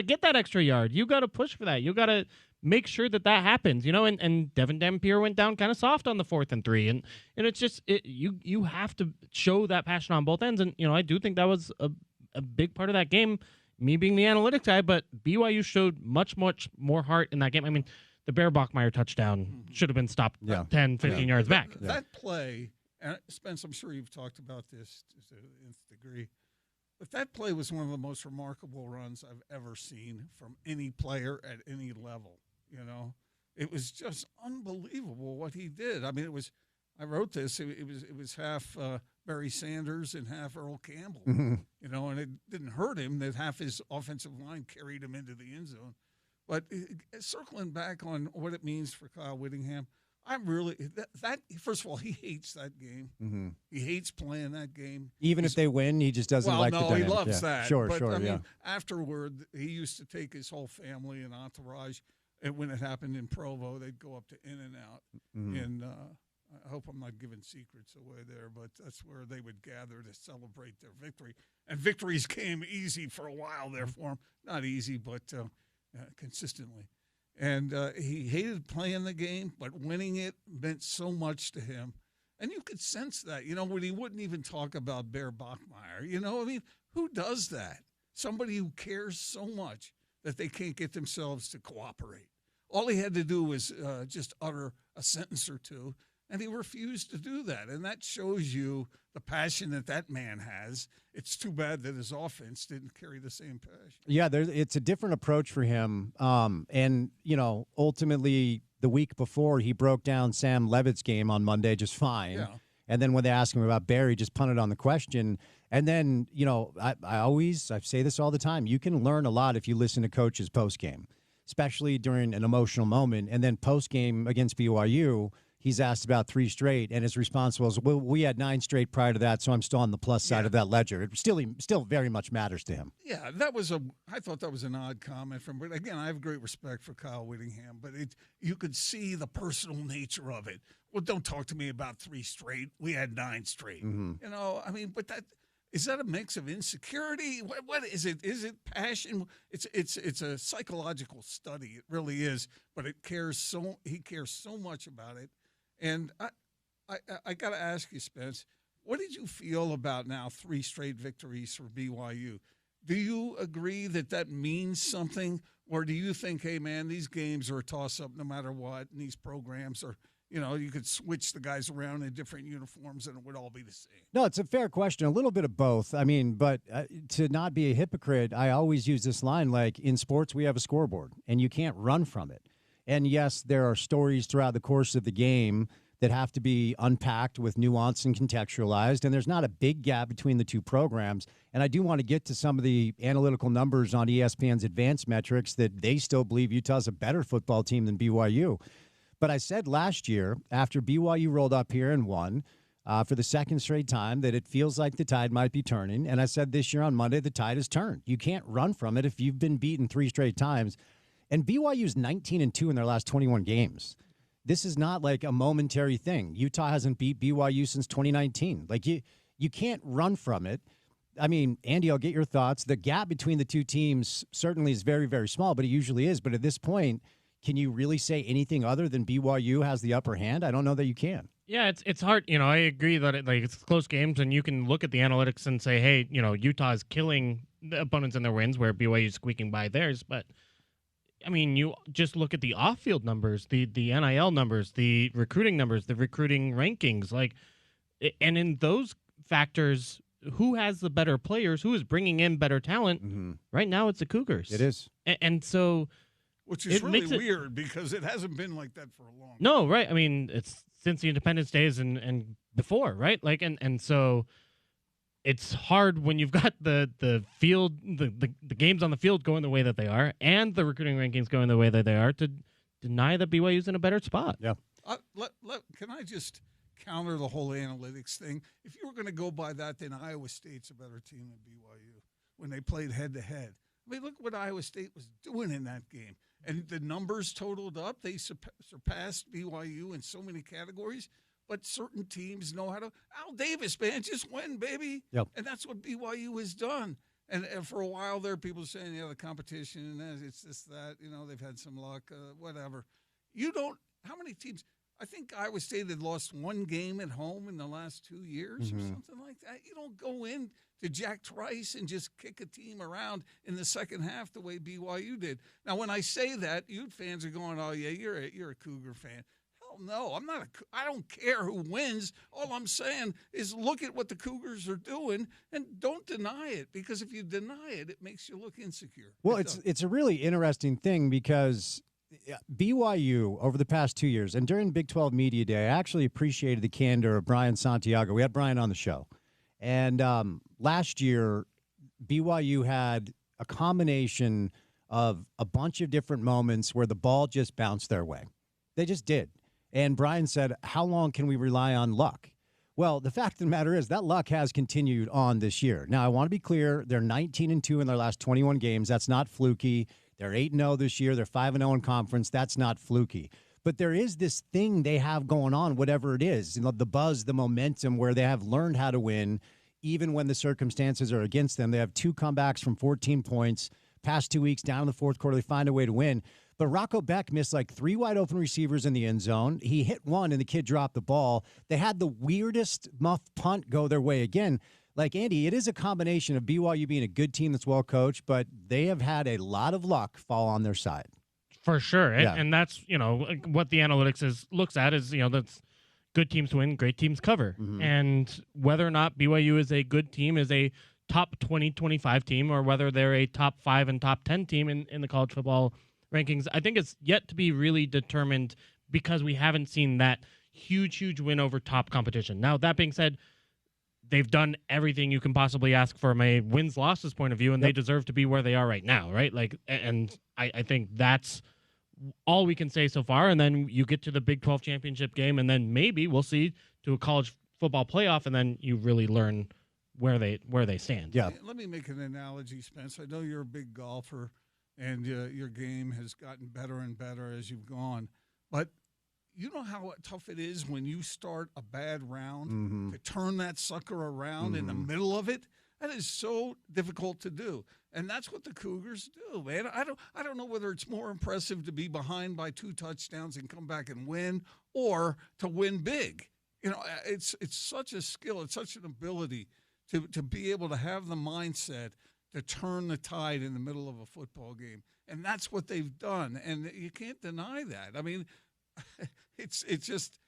get that extra yard. You gotta push for that. You gotta make sure that happens. And Devin Dampier went down kind of soft on the 4th and 3, and it's just you have to show that passion on both ends. And I do think that was a big part of that game. Me being the analytics guy, but BYU showed much more heart in that game. I mean, the Bear Bachmeier touchdown should have been stopped 10, 15 yards back. That play, and Spence, I'm sure you've talked about this to the nth degree, but that play was one of the most remarkable runs I've ever seen from any player at any level. It was just unbelievable what he did. I mean, I wrote this. It was half Barry Sanders and half Earl Campbell. And it didn't hurt him that half his offensive line carried him into the end zone. But circling back on what it means for Kyle Whittingham, I'm really first of all, he hates that game. He hates playing that game. Even if they win, he just doesn't like the dynamic. He loves that. Sure, but, sure, I mean, afterward, he used to take his whole family and entourage. And when it happened in Provo, they'd go up to In-N-Out. And I hope I'm not giving secrets away there, but that's where they would gather to celebrate their victory. And victories came easy for a while there for him. Not easy, but consistently. And he hated playing the game, but winning it meant so much to him. And you could sense that, when he wouldn't even talk about Bear Bachmeier. Who does that? Somebody who cares so much that they can't get themselves to cooperate. All he had to do was just utter a sentence or two, and he refused to do that. And that shows you the passion that man has. It's too bad that his offense didn't carry the same passion. Yeah, it's a different approach for him. And, ultimately the week before he broke down Sam Levitt's game on Monday just fine. Yeah. And then when they asked him about Barry, just punted on the question. And then, I say this all the time. You can learn a lot if you listen to coaches post-game, especially during an emotional moment. And then post-game against BYU, he's asked about 3 straight, and his response was, well, we had 9 straight prior to that, so I'm still on the plus side of that ledger. It still very much matters to him. Yeah, I thought that was an odd comment from, but again, I have great respect for Kyle Whittingham, but you could see the personal nature of it. Well, don't talk to me about 3 straight. We had 9 straight. Mm-hmm. But is that a mix of insecurity? What is it? Is it passion? It's a psychological study. It really is. But he cares so much about it. And I got to ask you, Spence, what did you feel about now 3 straight victories for BYU? Do you agree that means something, or do you think, hey man, these games are a toss-up no matter what, and these programs are? You could switch the guys around in different uniforms and it would all be the same. No, it's a fair question. A little bit of both. I mean, but to not be a hypocrite, I always use this line, like in sports, we have a scoreboard and you can't run from it. And yes, there are stories throughout the course of the game that have to be unpacked with nuance and contextualized. And there's not a big gap between the two programs. And I do want to get to some of the analytical numbers on ESPN's advanced metrics that they still believe Utah's a better football team than BYU. But I said last year, after BYU rolled up here and won for the second straight time, that it feels like the tide might be turning. And I said this year on Monday, the tide has turned. You can't run from it if you've been beaten 3 straight times. And BYU's 19-2 in their last 21 games. This is not like a momentary thing. Utah hasn't beat BYU since 2019. Like you can't run from it. I mean, Andy, I'll get your thoughts. The gap between the two teams certainly is very, very small, but it usually is. But at this point, can you really say anything other than BYU has the upper hand? I don't know that you can. Yeah, it's hard. I agree that it's close games, and you can look at the analytics and say, hey, Utah is killing the opponents in their wins, where BYU is squeaking by theirs. But I mean, you just look at the off-field numbers, the NIL numbers, the recruiting numbers, the recruiting rankings, and in those factors, who has the better players? Who is bringing in better talent? Mm-hmm. Right now, it's the Cougars. It is, and so. Which is really weird because it hasn't been like that for a long time. No, right. I mean, it's since the Independence days and before, right? And so it's hard when you've got the field, the games on the field going the way that they are, and the recruiting rankings going the way that they are, to deny that BYU's in a better spot. Yeah. Can I just counter the whole analytics thing? If you were going to go by that, then Iowa State's a better team than BYU when they played head-to-head. I mean, look what Iowa State was doing in that game. And the numbers totaled up. They surpassed BYU in so many categories. But certain teams know how to. Al Davis, man, just win, baby. Yep. And that's what BYU has done. And for a while there, people saying, the competition, and it's this, that. They've had some luck, whatever. How many teams? I think Iowa State had lost 1 game at home in the last 2 years or something like that. You don't go in to Jack Trice and just kick a team around in the second half the way BYU did. Now, when I say that, Ute fans are going, "Oh yeah, you're a Cougar fan." Hell no, I'm not. I don't care who wins. All I'm saying is look at what the Cougars are doing and don't deny it, because if you deny it, it makes you look insecure. Well, it's a really interesting thing because BYU over the past 2 years and during Big 12 Media Day, I actually appreciated the candor of Brian Santiago. We had Brian on the show. And last year, BYU had a combination of a bunch of different moments where the ball just bounced their way. They just did. And Brian said, how long can we rely on luck? Well, the fact of the matter is that luck has continued on this year. Now, I want to be clear. They're 19-2 in their last 21 games. That's not fluky. They're 8-0 this year. They're 5-0 in conference. That's not fluky. But there is this thing they have going on, whatever it is, the buzz, the momentum, where they have learned how to win, even when the circumstances are against them. They have 2 comebacks from 14 points. Past 2 weeks, down in the fourth quarter, they find a way to win. But Rocco Beck missed 3 wide open receivers in the end zone. He hit one, and the kid dropped the ball. They had the weirdest muff punt go their way again. Andy, it is a combination of BYU being a good team that's well coached, but they have had a lot of luck fall on their side. For sure. Yeah. And that's, what the analytics looks at is, that's good teams win, great teams cover. And whether or not BYU is a good team, is a top 20, 25 team, or whether they're a top 5 and top 10 team in the college football rankings, I think it's yet to be really determined because we haven't seen that huge win over top competition. Now, that being said, they've done everything you can possibly ask from a wins-losses point of view, and they deserve to be where they are right now, right? Like, and I think that's all we can say so far. And then you get to the Big 12 championship game, and then maybe we'll see to a college football playoff, and then you really learn where they stand. Yeah. Let me make an analogy, Spence. I know you're a big golfer, and your game has gotten better and better as you've gone. But you know how tough it is when you start a bad round to turn that sucker around in the middle of it? That is so difficult to do. And that's what the Cougars do, man. I don't know whether it's more impressive to be behind by 2 touchdowns and come back and win, or to win big. You know, it's such a skill, it's such an ability to be able to have the mindset to turn the tide in the middle of a football game. And that's what they've done. And you can't deny that. I mean, it's just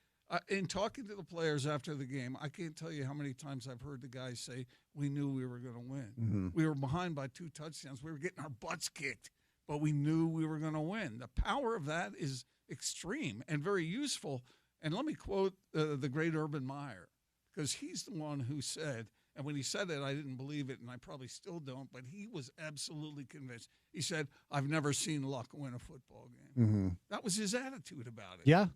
in talking to the players after the game, I can't tell you how many times I've heard the guys say, we knew we were going to win. We were behind by 2 touchdowns. We were getting our butts kicked, but we knew we were going to win. The power of that is extreme and very useful. And let me quote the great Urban Meyer, because he's the one who said, and when he said it, I didn't believe it, and I probably still don't, but he was absolutely convinced. He said, I've never seen luck win a football game. That was his attitude about it. Yeah.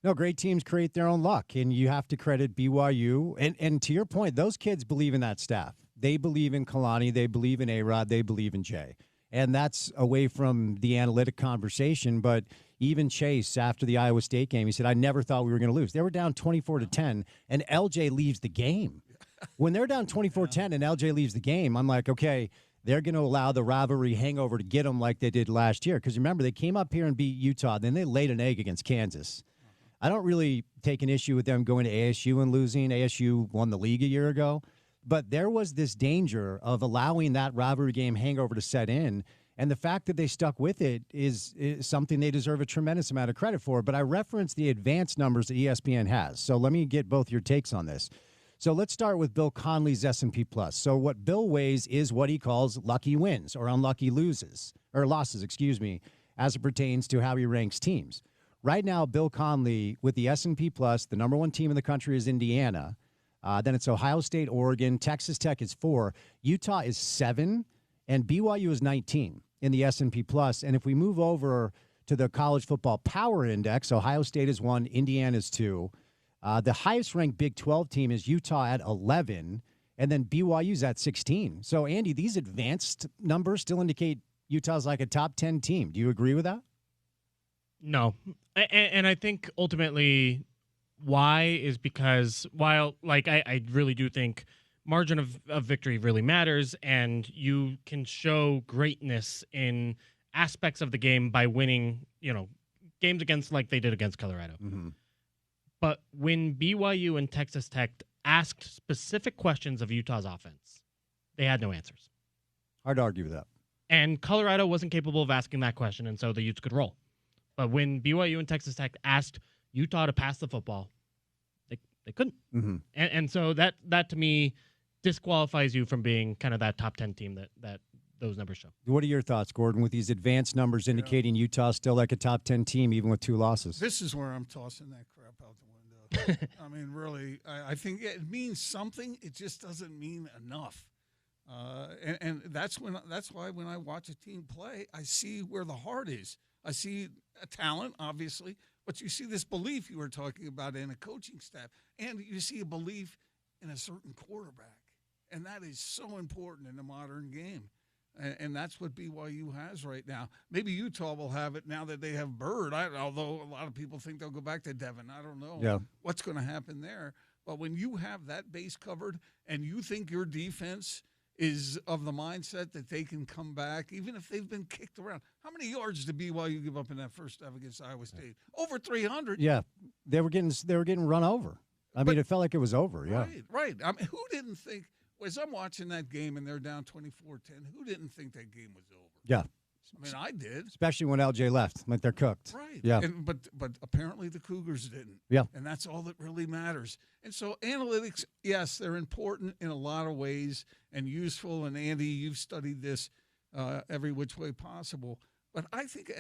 No, great teams create their own luck, and you have to credit BYU. And to your point, those kids believe in that staff. They believe in Kalani. They believe in A-Rod. They believe in Jay. And that's away from the analytic conversation, but even Chase, after the Iowa State game, he said, I never thought we were going to lose. They were down 24-10, and LJ leaves the game. When they're down 24-10 and LJ leaves the game, I'm like, okay, they're going to allow the rivalry hangover to get them like they did last year. Because remember, they came up here and beat Utah. Then they laid an egg against Kansas. I don't really take an issue with them going to ASU and losing. ASU won the league a year ago. But there was this danger of allowing that rivalry game hangover to set in. And the fact that they stuck with it is something they deserve a tremendous amount of credit for. But I referenced the advanced numbers that ESPN has. So let me get both your takes on this. So let's start with Bill Conley's S&P Plus. So what Bill weighs is what he calls lucky wins or unlucky losses, as it pertains to how he ranks teams. Right now, Bill Conley with the S&P Plus, the number 1 team in the country is Indiana. Then it's Ohio State, Oregon. Texas Tech is 4. Utah is 7. And BYU is 19 in the S&P Plus. And if we move over to the College Football Power Index, Ohio State is 1, Indiana is 2. The highest-ranked Big 12 team is Utah at 11, and then BYU's at 16. So, Andy, these advanced numbers still indicate Utah's like a top 10 team. Do you agree with that? No. And I think ultimately why is because while, like, I really do think margin of victory really matters, and you can show greatness in aspects of the game by winning, games against like they did against Colorado. But when BYU and Texas Tech asked specific questions of Utah's offense, they had no answers. Hard to argue with that. And Colorado wasn't capable of asking that question, and so the Utes could roll. But when BYU and Texas Tech asked Utah to pass the football, they couldn't. And so that to me disqualifies you from being kind of that top 10 team that those numbers show. What are your thoughts, Gordon, with these advanced numbers indicating Utah's still like a top 10 team even with 2 losses? This is where I'm tossing that crap out the window. I mean, really, I think it means something. It just doesn't mean enough. And that's why when I watch a team play, I see where the heart is. I see a talent, obviously, but you see this belief you were talking about in a coaching staff, and you see a belief in a certain quarterback. And that is so important in the modern game. And that's what BYU has right now. Maybe Utah will have it now that they have Bird, although a lot of people think they'll go back to Devin. I don't know what's going to happen there. But when you have that base covered and you think your defense is of the mindset that they can come back, even if they've been kicked around. How many yards did BYU give up in that first half against Iowa State? Over 300. Yeah, they were getting run over. I mean, it felt like it was over. Yeah, right. I mean, who didn't think? As I'm watching that game and they're down 24-10, who didn't think that game was over? Yeah. I mean, I did. Especially when LJ left. Like, they're cooked. Right. Yeah. But apparently the Cougars didn't. Yeah. And that's all that really matters. And so analytics, yes, they're important in a lot of ways and useful. And Andy, you've studied this every which way possible. But I think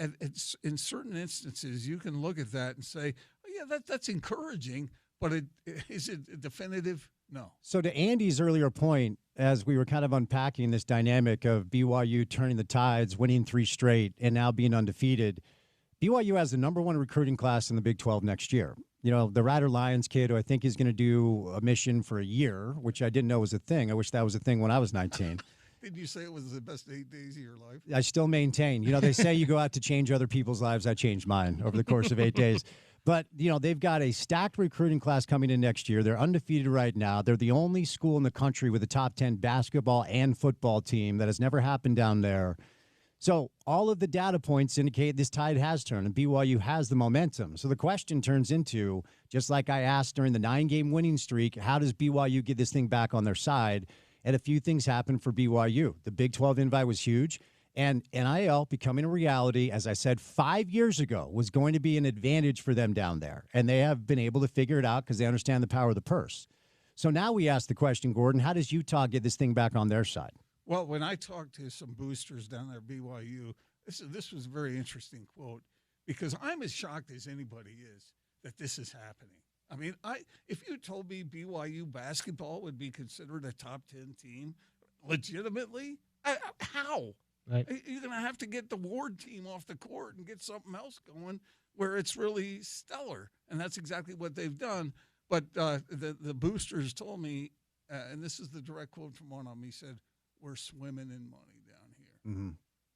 in certain instances, you can look at that and say, oh, yeah, that's encouraging. But is it definitive? No. So to Andy's earlier point, as we were kind of unpacking this dynamic of BYU turning the tides, winning 3 straight, and now being undefeated, BYU has the #1 recruiting class in the Big 12 next year. You know, the Ryder Lyons kid, who I think is going to do a mission for a year, which I didn't know was a thing. I wish that was a thing when I was 19. Did you say it was the best 8 days of your life? I still maintain. You know, they say you go out to change other people's lives. I changed mine over the course of 8 days. But, you know, they've got a stacked recruiting class coming in next year. They're undefeated right now. They're the only school in the country with a top 10 basketball and football team. That has never happened down there. So all of the data points indicate this tide has turned and BYU has the momentum. So the question turns into, just like I asked during the 9-game winning streak, how does BYU get this thing back on their side? And a few things happened for BYU. The Big 12 invite was huge. And NIL becoming a reality, as I said 5 years ago, was going to be an advantage for them down there. And they have been able to figure it out because they understand the power of the purse. So now we ask the question, Gordon, how does Utah get this thing back on their side? Well, when I talked to some boosters down there at BYU, this was a very interesting quote, because I'm as shocked as anybody is that this is happening. I mean, if you told me BYU basketball would be considered a top 10 team legitimately, how? Right. You're going to have to get the Ward team off the court and get something else going where it's really stellar. And that's exactly what they've done. But the boosters told me, and this is the direct quote from one of them, he said, "We're swimming in money down here." Mm-hmm.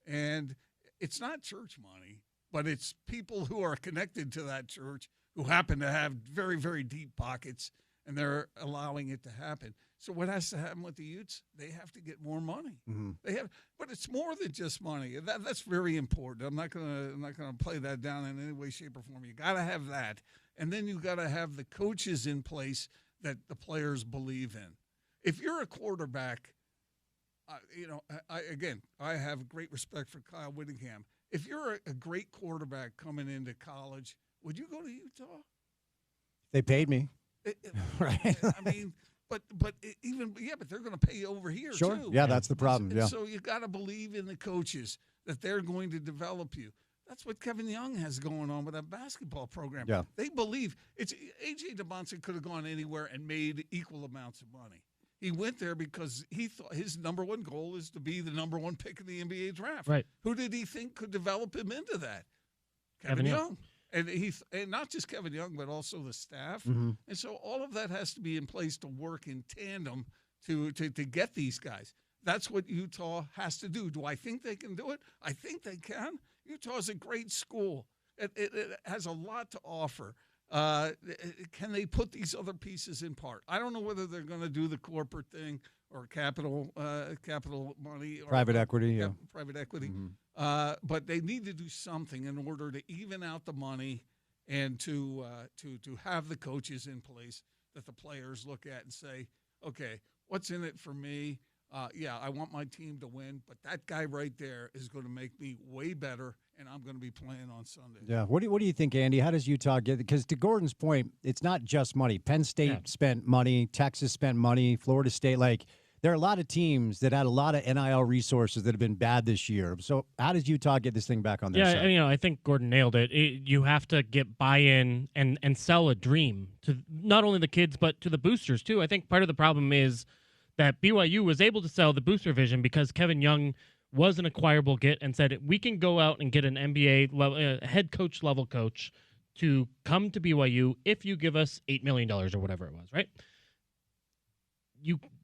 And it's not church money, but it's people who are connected to that church who happen to have very, very deep pockets, and they're allowing it to happen. So what has to happen with the Utes? They have to get more money. Mm-hmm. But it's more than just money. That's very important. I'm not gonna play that down in any way, shape, or form. You got to have that, and then you got to have the coaches in place that the players believe in. If you're a quarterback, I have great respect for Kyle Whittingham. If you're a great quarterback coming into college, would you go to Utah? They paid me. Right. I mean. But they're going to pay you over here, sure. too. Yeah, that's the problem. And yeah. so you got to believe in the coaches that they're going to develop you. That's what Kevin Young has going on with that basketball program. Yeah. They believe A.J. DeBonson could have gone anywhere and made equal amounts of money. He went there because he thought his #1 goal is to be the #1 pick in the NBA draft. Right. Who did he think could develop him into that? Kevin Young. And and not just Kevin Young, but also the staff. Mm-hmm. And so all of that has to be in place to work in tandem to get these guys. That's what Utah has to do. Do I think they can do it? I think they can. Utah is a great school. It has a lot to offer. Can they put these other pieces in part? I don't know whether they're going to do the corporate thing or capital money. Or Private equity, yeah. Private equity. Mm-hmm. But they need to do something in order to even out the money and to have the coaches in place that the players look at and say, okay, what's in it for me? I want my team to win, but that guy right there is going to make me way better, and I'm going to be playing on Sunday. Yeah. What do you think, Andy? How does Utah get? Because to Gordon's point, it's not just money. Penn State spent money. Texas spent money. Florida State. Like, there are a lot of teams that had a lot of NIL resources that have been bad this year. So how does Utah get this thing back on their side? I think Gordon nailed it. You have to get buy-in and sell a dream to not only the kids but to the boosters too. I think part of the problem is that BYU was able to sell the booster vision because Kevin Young was an acquirable get and said, we can go out and get an NBA level, head coach level coach to come to BYU if you give us $8 million or whatever it was, right?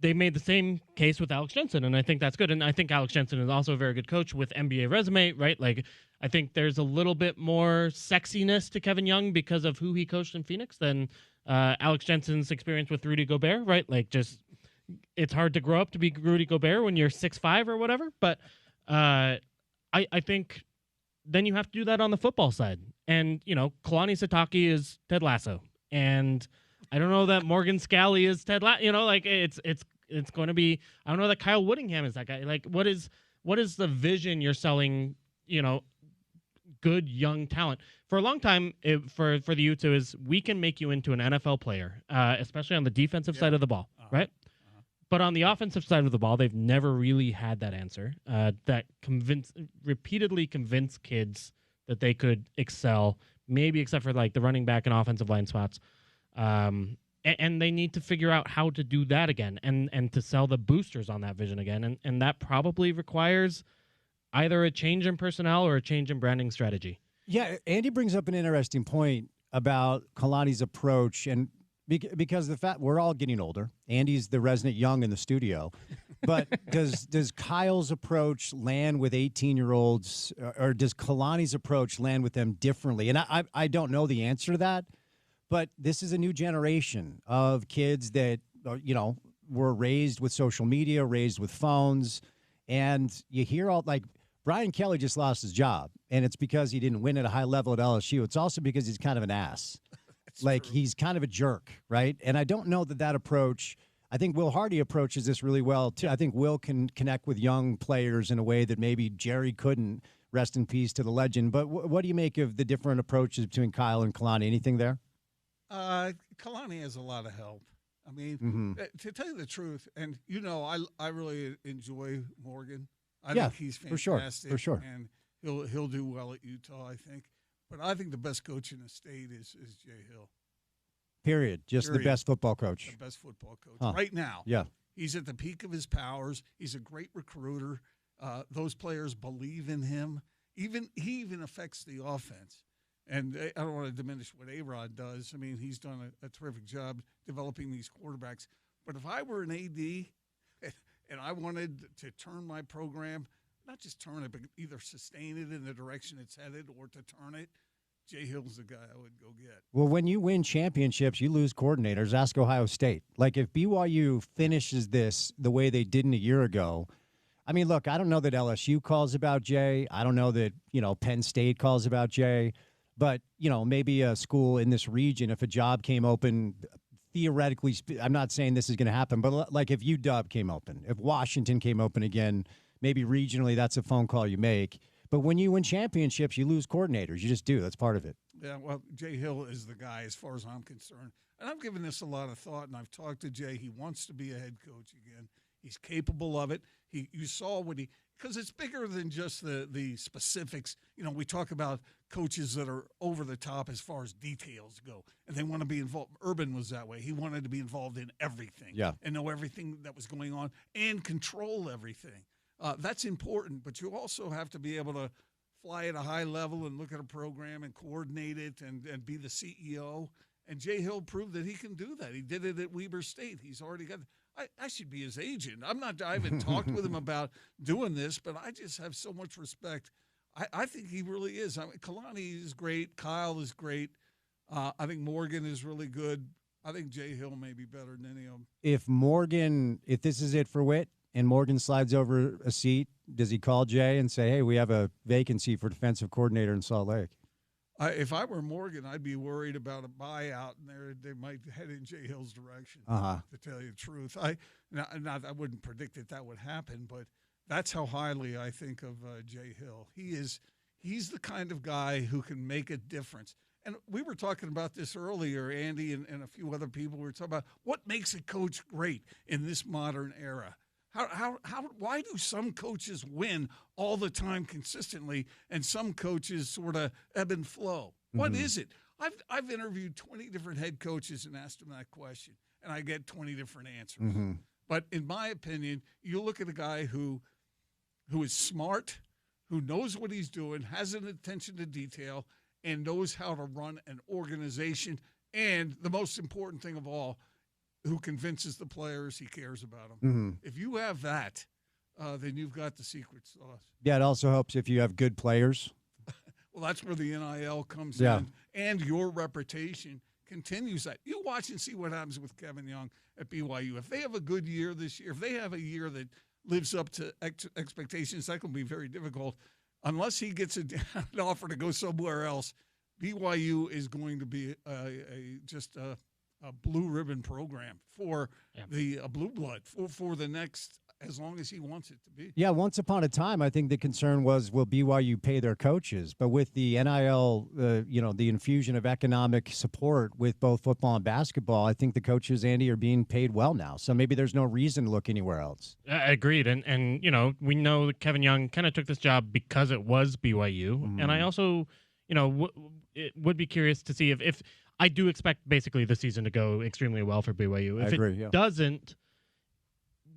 They made the same case with Alex Jensen, and I think that's good. And I think Alex Jensen is also a very good coach with NBA resume, right? Like, I think there's a little bit more sexiness to Kevin Young because of who he coached in Phoenix than Alex Jensen's experience with Rudy Gobert, right? Like, just it's hard to grow up to be Rudy Gobert when you're 6'5" or whatever. But I think then you have to do that on the football side. And, Kalani Sitake is Ted Lasso. And I don't know that Morgan Scalley is Ted Lasso. It's going to be – I don't know that Kyle Whittingham is that guy. Like, what is the vision you're selling good young talent. For a long time, for the Utes, it was, we can make you into an NFL player, especially on the defensive side of the ball, right? But on the offensive side of the ball, they've never really had that answer that repeatedly convince kids that they could excel, maybe except for like the running back and offensive line spots. And they need to figure out how to do that again and to sell the boosters on that vision again. And that probably requires either a change in personnel or a change in branding strategy. Yeah, Andy brings up an interesting point about Kalani's approach, and because the fact we're all getting older. Andy's the resident young in the studio. But does Kyle's approach land with 18-year-olds, or does Kalani's approach land with them differently? And I don't know the answer to that, but this is a new generation of kids that, were raised with social media, raised with phones, and you hear all like Brian Kelly just lost his job, and it's because he didn't win at a high level at LSU. It's also because he's kind of an ass. Like, he's kind of a jerk, right? And I don't know that approach – I think Will Hardy approaches this really well, too. I think Will can connect with young players in a way that maybe Jerry couldn't. Rest in peace to the legend. But what do you make of the different approaches between Kyle and Kalani? Anything there? Kalani has a lot of help. I mean, to tell you the truth, and I really enjoy Morgan. I think he's fantastic. For sure. And he'll do well at Utah, I think. But I think the best coach in the state is Jay Hill. Period. The best football coach. The best football coach right now. Yeah. He's at the peak of his powers. He's a great recruiter. Those players believe in him. He even affects the offense. And I don't want to diminish what A-Rod does. I mean, he's done a terrific job developing these quarterbacks. But if I were an AD and I wanted to turn my program, not just turn it, but either sustain it in the direction it's headed or to turn it, Jay Hill's the guy I would go get. Well, when you win championships, you lose coordinators. Ask Ohio State. Like, if BYU finishes this the way they didn't a year ago, I mean, look, I don't know that LSU calls about Jay. I don't know that, Penn State calls about Jay. But, maybe a school in this region, if a job came open, theoretically, I'm not saying this is going to happen, but like if UW came open, if Washington came open again, maybe regionally that's a phone call you make. But when you win championships, you lose coordinators. You just do. That's part of it. Yeah, well, Jay Hill is the guy as far as I'm concerned. And I've given this a lot of thought, and I've talked to Jay. He wants to be a head coach again. He's capable of it. You saw because it's bigger than just the specifics. We talk about coaches that are over the top as far as details go, and they want to be involved. Urban was that way. He wanted to be involved in everything and know everything that was going on and control everything. That's important, but you also have to be able to fly at a high level and look at a program and coordinate it and be the CEO. And Jay Hill proved that he can do that. He did it at Weber State. He's already got I should be his agent. I haven't talked with him about doing this, but I just have so much respect. I think he really is. I mean, Kalani is great. Kyle is great. I think Morgan is really good. I think Jay Hill may be better than any of them. If this is it for Witt and Morgan slides over a seat, does he call Jay and say, hey, we have a vacancy for defensive coordinator in Salt Lake? If I were Morgan, I'd be worried about a buyout, and they might head in Jay Hill's direction, to tell you the truth. I wouldn't predict that would happen, but that's how highly I think of Jay Hill. He's the kind of guy who can make a difference. And we were talking about this earlier, Andy and a few other people were talking about what makes a coach great in this modern era. Why do some coaches win all the time consistently and some coaches sort of ebb and flow? What is it? I've interviewed 20 different head coaches and asked them that question, and I get 20 different answers. But in my opinion, you look at a guy who is smart, who knows what he's doing, has an attention to detail, and knows how to run an organization, and the most important thing of all, who convinces the players he cares about them. If you have that, then you've got the secret sauce. Yeah, it also helps if you have good players. Well, that's where the NIL comes in, and your reputation continues that. You watch and see what happens with Kevin Young at BYU. If they have a good year this year, if they have a year that lives up to expectations, that can be very difficult. Unless he gets an offer to go somewhere else, BYU is going to be just a blue ribbon program for the blue blood for the next as long as he wants it to be. Yeah, once upon a time, I think the concern was, will BYU pay their coaches? But with the NIL, the infusion of economic support with both football and basketball, I think the coaches, Andy, are being paid well now. So maybe there's no reason to look anywhere else. Agreed. And we know that Kevin Young kind of took this job because it was BYU. And I also, it would be curious to see if I do expect basically the season to go extremely well for BYU. If it doesn't,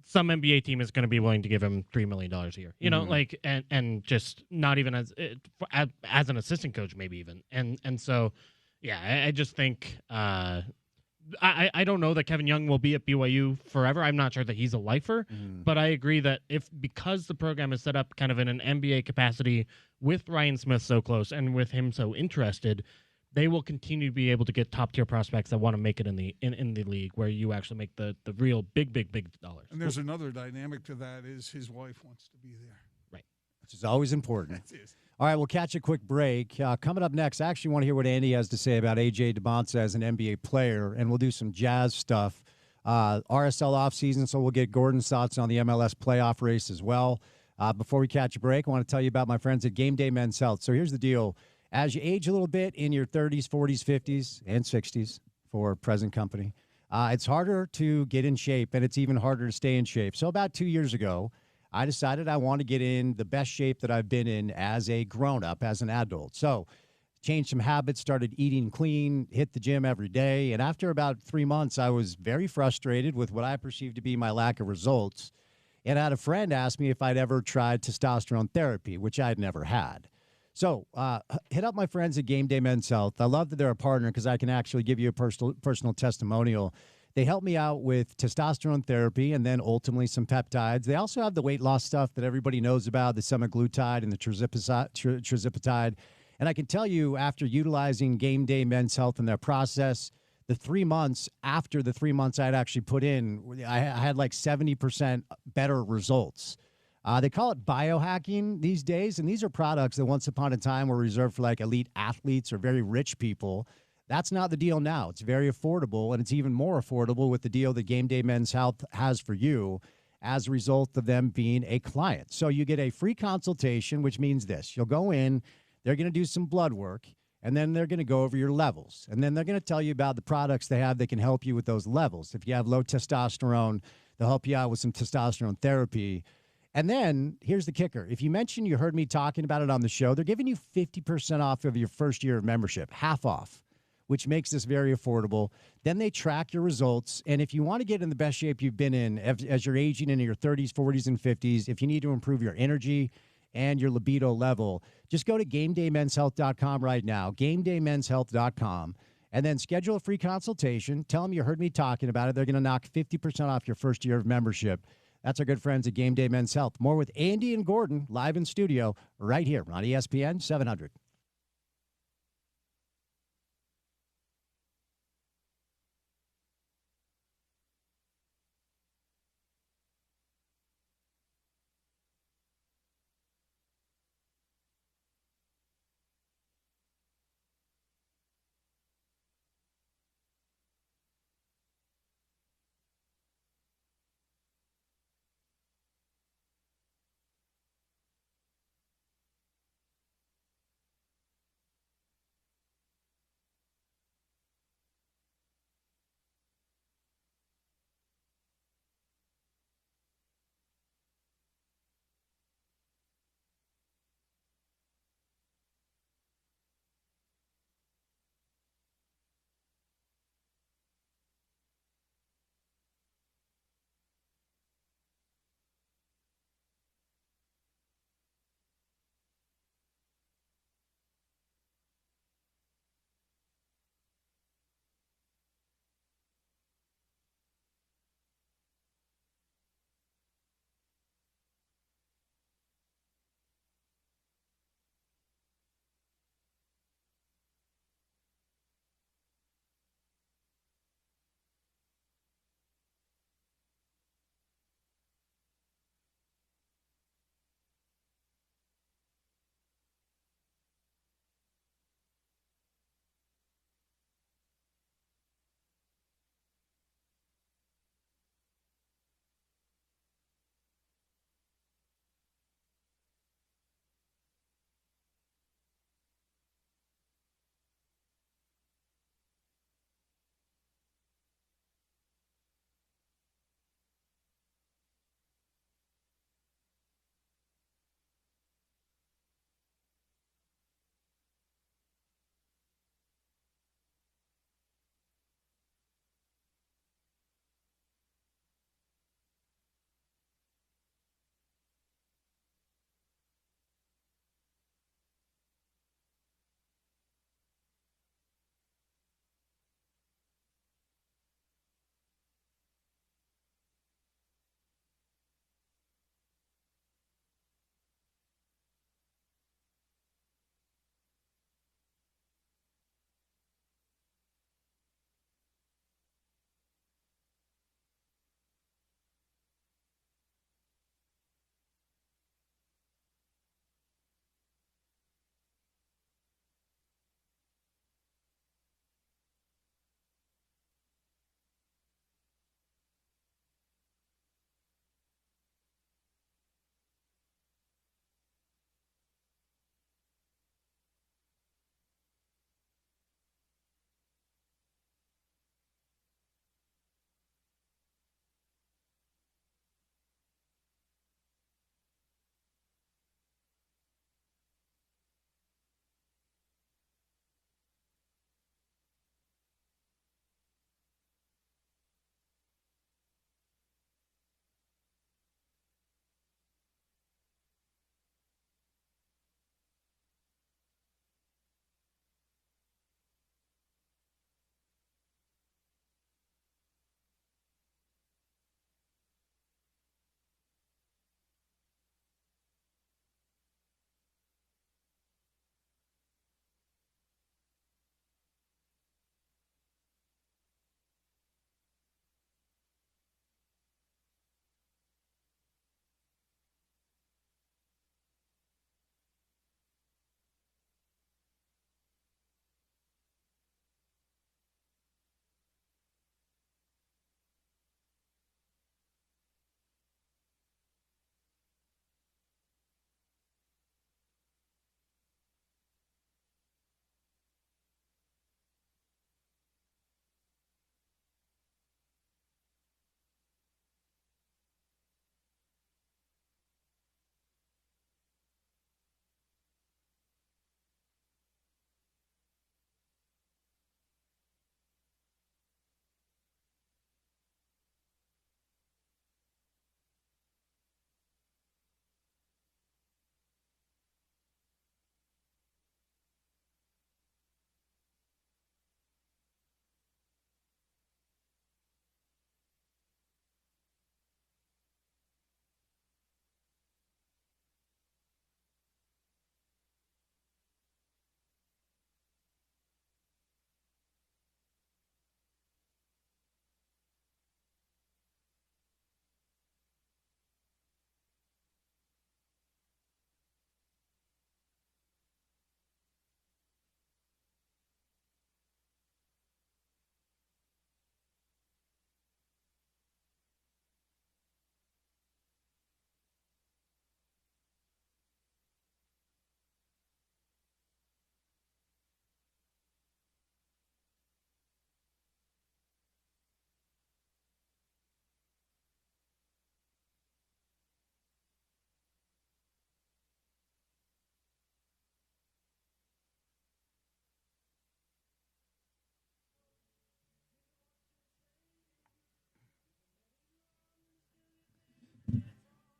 some NBA team is going to be willing to give him $3 million a year, and just not even as an assistant coach, maybe even. And so, yeah, I just think I don't know that Kevin Young will be at BYU forever. I'm not sure that he's a lifer, but I agree that because the program is set up kind of in an NBA capacity with Ryan Smith so close and with him so interested, they will continue to be able to get top tier prospects that want to make it in the league where you actually make the real big dollars. And there's another dynamic to that is his wife wants to be there. Right. Which is always important. That is. All right, we'll catch a quick break. Coming up next, I actually want to hear what Andy has to say about A.J. DeBonsa as an NBA player, and we'll do some Jazz stuff. RSL offseason, so we'll get Gordon's thoughts on the MLS playoff race as well. Before we catch a break, I want to tell you about my friends at Game Day Men's Health. So here's the deal. As you age a little bit in your 30s, 40s, 50s, and 60s for present company, it's harder to get in shape, and it's even harder to stay in shape. So about 2 years ago, I decided I want to get in the best shape that I've been in as a grown-up, as an adult. So changed some habits, started eating clean, hit the gym every day. And after about 3 months, I was very frustrated with what I perceived to be my lack of results. And I had a friend ask me if I'd ever tried testosterone therapy, which I'd never had. So hit up my friends at Game Day Men's Health. I love that they're a partner because I can actually give you a personal testimonial. They help me out with testosterone therapy and then ultimately some peptides. They also have the weight loss stuff that everybody knows about, the semaglutide and the tirzepatide. And I can tell you, after utilizing Game Day Men's Health in their process, the 3 months after the 3 months I'd actually put in, I had like 70% better results. They call it biohacking these days, and these are products that once upon a time were reserved for like elite athletes or very rich people. That's not the deal now. It's very affordable, and it's even more affordable with the deal that Game Day Men's Health has for you as a result of them being a client. So you get a free consultation, which means this. You'll go in, they're going to do some blood work, and then they're going to go over your levels. And then they're going to tell you about the products they have that can help you with those levels. If you have low testosterone, they'll help you out with some testosterone therapy. And then here's the kicker. If you mention you heard me talking about it on the show, they're giving you 50% off of your first year of membership, half off, which makes this very affordable. Then they track your results. And if you want to get in the best shape you've been in as you're aging into your 30s, 40s, and 50s, if you need to improve your energy and your libido level, just go to GameDayMen'sHealth.com right now, GameDayMen'sHealth.com, and then schedule a free consultation. Tell them you heard me talking about it. They're going to knock 50% off your first year of membership. That's our good friends at Game Day Men's Health. More with Andy and Gordon live in studio right here on ESPN 700.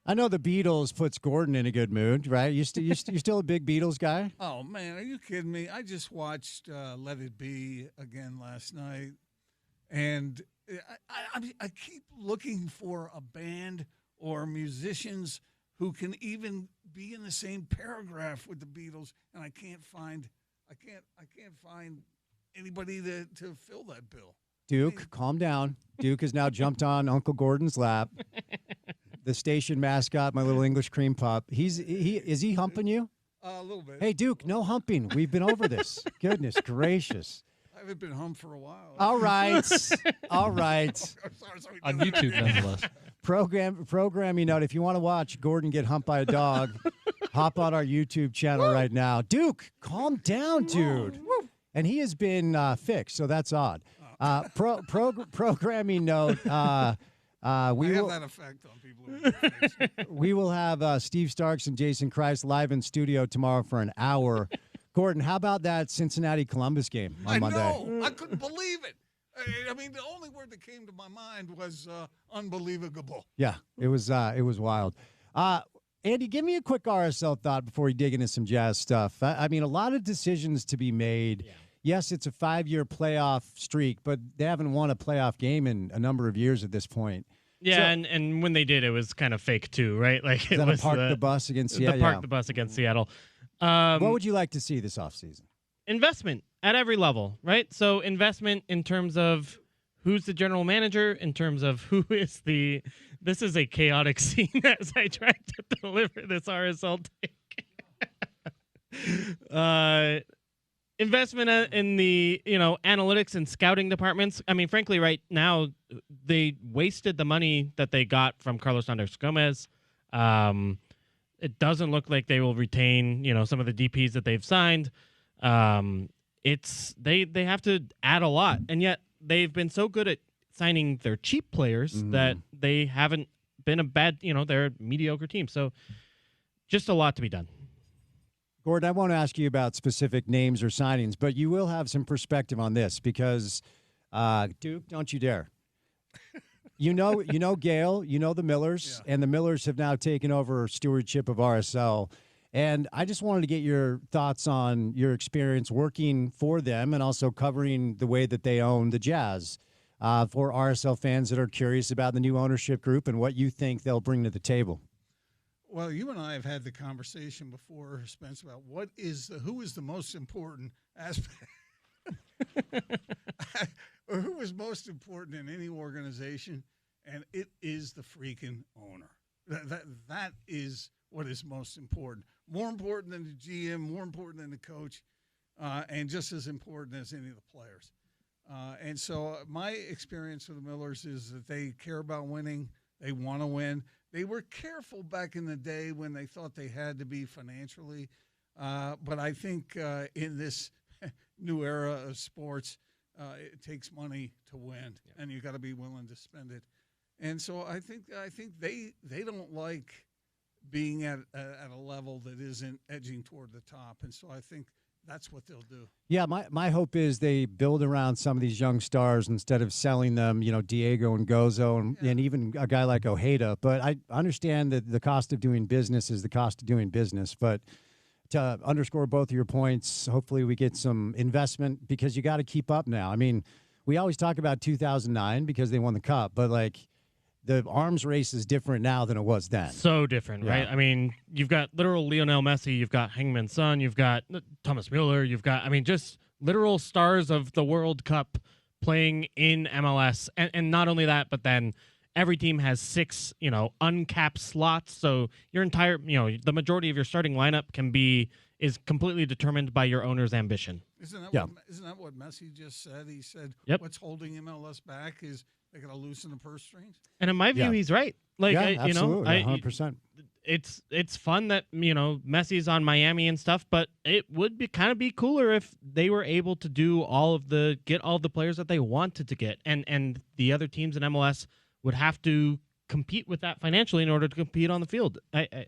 I know the Beatles puts Gordon in a good mood, right? You're still a big Beatles guy? Oh, man, are you kidding me? I just watched Let It Be again last night, and I keep looking for a band or musicians who can even be in the same paragraph with the Beatles, and I can't find anybody to fill that bill. Duke, calm down. Duke has now jumped on Uncle Gordon's lap. The station mascot, my little English cream pup. Is he humping you? A little bit. Hey, Duke, no humping. We've been over this. Goodness gracious. I haven't been humped for a while. All right. All right. Sorry. On YouTube, nonetheless. Programming note, if you want to watch Gordon get humped by a dog, hop on our YouTube channel right now. Duke, calm down, dude. And he has been fixed, so that's odd. Programming note, we have will that effect on people. we will have Steve Starks and Jason Christ live in studio tomorrow for an hour. Gordon, how about that Cincinnati-Columbus game on Monday? I know. I couldn't believe it. I mean, the only word that came to my mind was unbelievable. Yeah, it was wild. Andy, give me a quick RSL thought before we dig into some Jazz stuff. I mean, a lot of decisions to be made. Yeah. Yes, it's a 5-year playoff streak, but they haven't won a playoff game in a number of years at this point. Yeah, so, and when they did, it was kind of fake too, right? Like it was park the bus against Seattle. Park the bus against Seattle. What would you like to see this offseason? Investment at every level, right? So investment in terms of who's the general manager, in terms of who is the. This is a chaotic scene as I try to deliver this RSL take. Investment in the analytics and scouting departments. I mean, frankly, right now they wasted the money that they got from Carlos Andres Gomez. It doesn't look like they will retain some of the DPs that they've signed. It's they have to add a lot, and yet they've been so good at signing their cheap players that they haven't been a bad. They're a mediocre team. So just a lot to be done. Gordon, I won't ask you about specific names or signings, but you will have some perspective on this because, Duke, don't you dare. You know Gale, the Millers, and the Millers have now taken over stewardship of RSL. And I just wanted to get your thoughts on your experience working for them and also covering the way that they own the Jazz for RSL fans that are curious about the new ownership group and what you think they'll bring to the table. Well, you and I have had the conversation before, Spence, about who is the most important aspect, or who is most important in any organization, and it is the freaking owner. That is what is most important. More important than the GM, more important than the coach, and just as important as any of the players. And so my experience with the Millers is that they care about winning. They want to win. They were careful back in the day when they thought they had to be financially. But I think in this new era of sports, it takes money to win, and you got to be willing to spend it. And so I think they don't like being at a level that isn't edging toward the top. And so I think that's what they'll do. Yeah, my hope is they build around some of these young stars instead of selling them, Diego and Gozo and even a guy like Ojeda. But I understand that the cost of doing business is the cost of doing business. But to underscore both of your points, hopefully we get some investment because you got to keep up now. I mean, we always talk about 2009 because they won the Cup, but the arms race is different now than it was then. So different, right? I mean, you've got literal Lionel Messi, you've got Hangman Son, you've got Thomas Mueller, you've got, just literal stars of the World Cup playing in MLS. And not only that, but then every team has 6, uncapped slots. So your entire, the majority of your starting lineup is completely determined by your owner's ambition. Isn't that what Messi just said? He said, what's holding MLS back is they got to loosen the purse strings. And in my view, he's right. Absolutely, 100%. It's fun that Messi's on Miami and stuff, but it would be cooler if they were able to get all of the players that they wanted to get, and the other teams in MLS would have to compete with that financially in order to compete on the field. I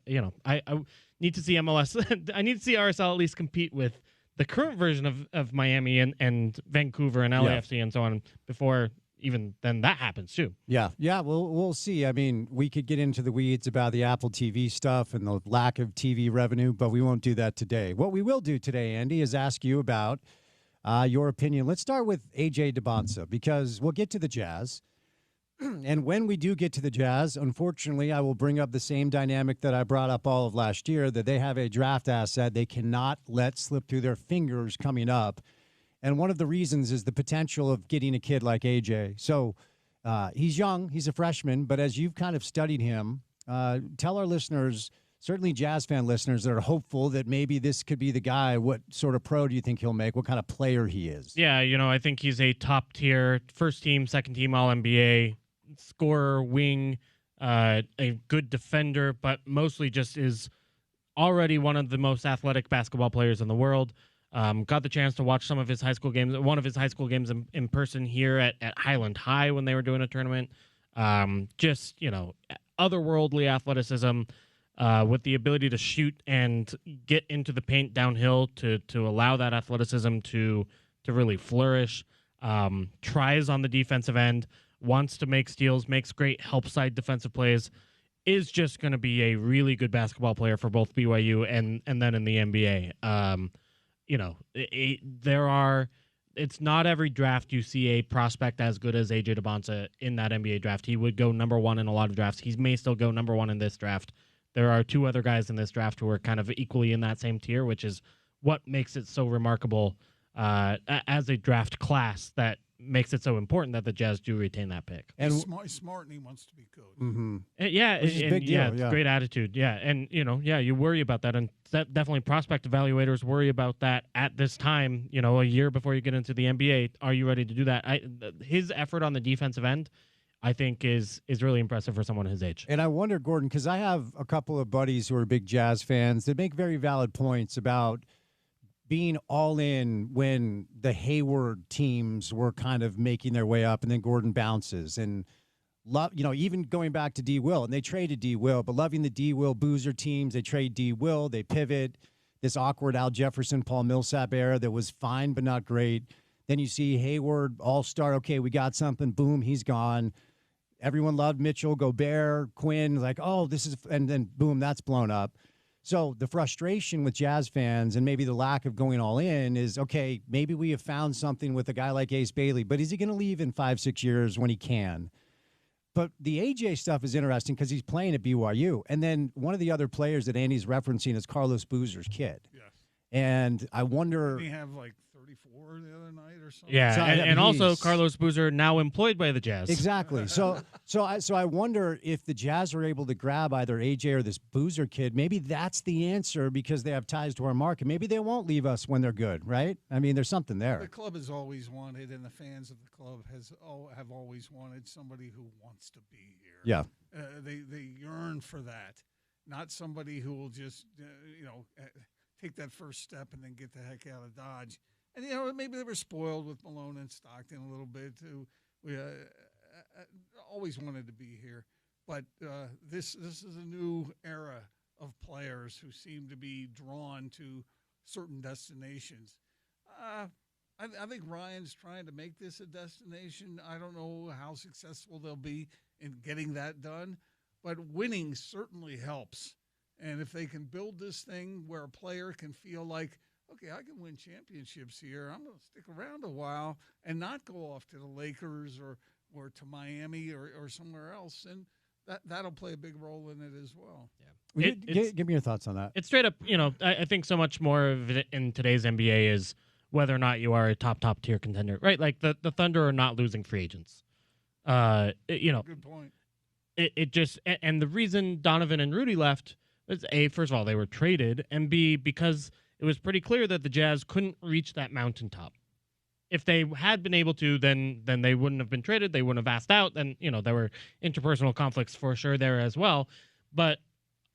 need to see MLS. I need to see RSL at least compete with the current version of Miami and Vancouver and LAFC and so on before even then that happens too. Yeah. We'll see. I mean, we could get into the weeds about the Apple TV stuff and the lack of TV revenue, but we won't do that today. What we will do today, Andy, is ask you about your opinion. Let's start with AJ DeBonsa, because we'll get to the Jazz. And when we do get to the Jazz, unfortunately, I will bring up the same dynamic that I brought up all of last year, that they have a draft asset they cannot let slip through their fingers coming up. And one of the reasons is the potential of getting a kid like AJ. So he's young, he's a freshman, but as you've kind of studied him, tell our listeners, certainly Jazz fan listeners that are hopeful that maybe this could be the guy, what sort of pro do you think he'll make? What kind of player he is? Yeah, I think he's a top tier, first team, second team All-NBA scorer, wing, a good defender, but mostly just is already one of the most athletic basketball players in the world. Got the chance to watch some of his high school games, one of his high school games in person here at Highland High when they were doing a tournament. Just, otherworldly athleticism with the ability to shoot and get into the paint downhill to allow that athleticism to really flourish. Tries on the defensive end, wants to make steals, makes great help side defensive plays, is just going to be a really good basketball player for both BYU and then in the NBA. It's not every draft you see a prospect as good as AJ DeBonsa in that NBA draft. He would go number one in a lot of drafts. He may still go number one in this draft. There are two other guys in this draft who are kind of equally in that same tier, which is what makes it so remarkable as a draft class that makes it so important that the Jazz do retain that pick. And he's smart, and he wants to be coached. Mm-hmm. It's great attitude. Yeah, and you worry about that, and definitely prospect evaluators worry about that at this time. A year before you get into the NBA, are you ready to do that? His effort on the defensive end, I think, is really impressive for someone his age. And I wonder, Gordon, because I have a couple of buddies who are big Jazz fans that make very valid points about being all in when the Hayward teams were kind of making their way up, and then Gordon bounces, and even going back to D. Will, and they traded D. Will, but loving the D. Will Boozer teams, they trade D. Will, they pivot, this awkward Al Jefferson, Paul Millsap era that was fine but not great. Then you see Hayward, all-star, okay, we got something, boom, he's gone. Everyone loved Mitchell, Gobert, Quinn, like, oh, this is, and then boom, that's blown up. So the frustration with Jazz fans and maybe the lack of going all in is, okay, maybe we have found something with a guy like Ace Bailey, but is he going to leave in 5-6 years when he can? But the AJ stuff is interesting because he's playing at BYU. And then one of the other players that Andy's referencing is Carlos Boozer's kid. Yes. And I wonder. Did he have like 34 the other night or something? Yeah, So, and also Carlos Boozer now employed by the Jazz. Exactly. So I wonder if the Jazz are able to grab either AJ or this Boozer kid. Maybe that's the answer because they have ties to our market. Maybe they won't leave us when they're good, right? I mean, there's something there. The club has always wanted, and the fans of the club have always wanted somebody who wants to be here. Yeah. They yearn for that, not somebody who will just take that first step and then get the heck out of Dodge. And, maybe they were spoiled with Malone and Stockton a little bit, too. We always wanted to be here. But this is a new era of players who seem to be drawn to certain destinations. I think Ryan's trying to make this a destination. I don't know how successful they'll be in getting that done. But winning certainly helps. And if they can build this thing where a player can feel like, okay, I can win championships here, I'm going to stick around a while and not go off to the Lakers or to Miami or somewhere else, and that'll play a big role in it as well. Yeah. Give me your thoughts on that. It's straight up, I think so much more of it in today's NBA is whether or not you are a top tier contender, right? Like the Thunder are not losing free agents. Good point. It just, and the reason Donovan and Rudy left was A, first of all, they were traded, and B, because it was pretty clear that the Jazz couldn't reach that mountaintop. If they had been able to, then they wouldn't have been traded. They wouldn't have asked out. Then, there were interpersonal conflicts for sure there as well. But,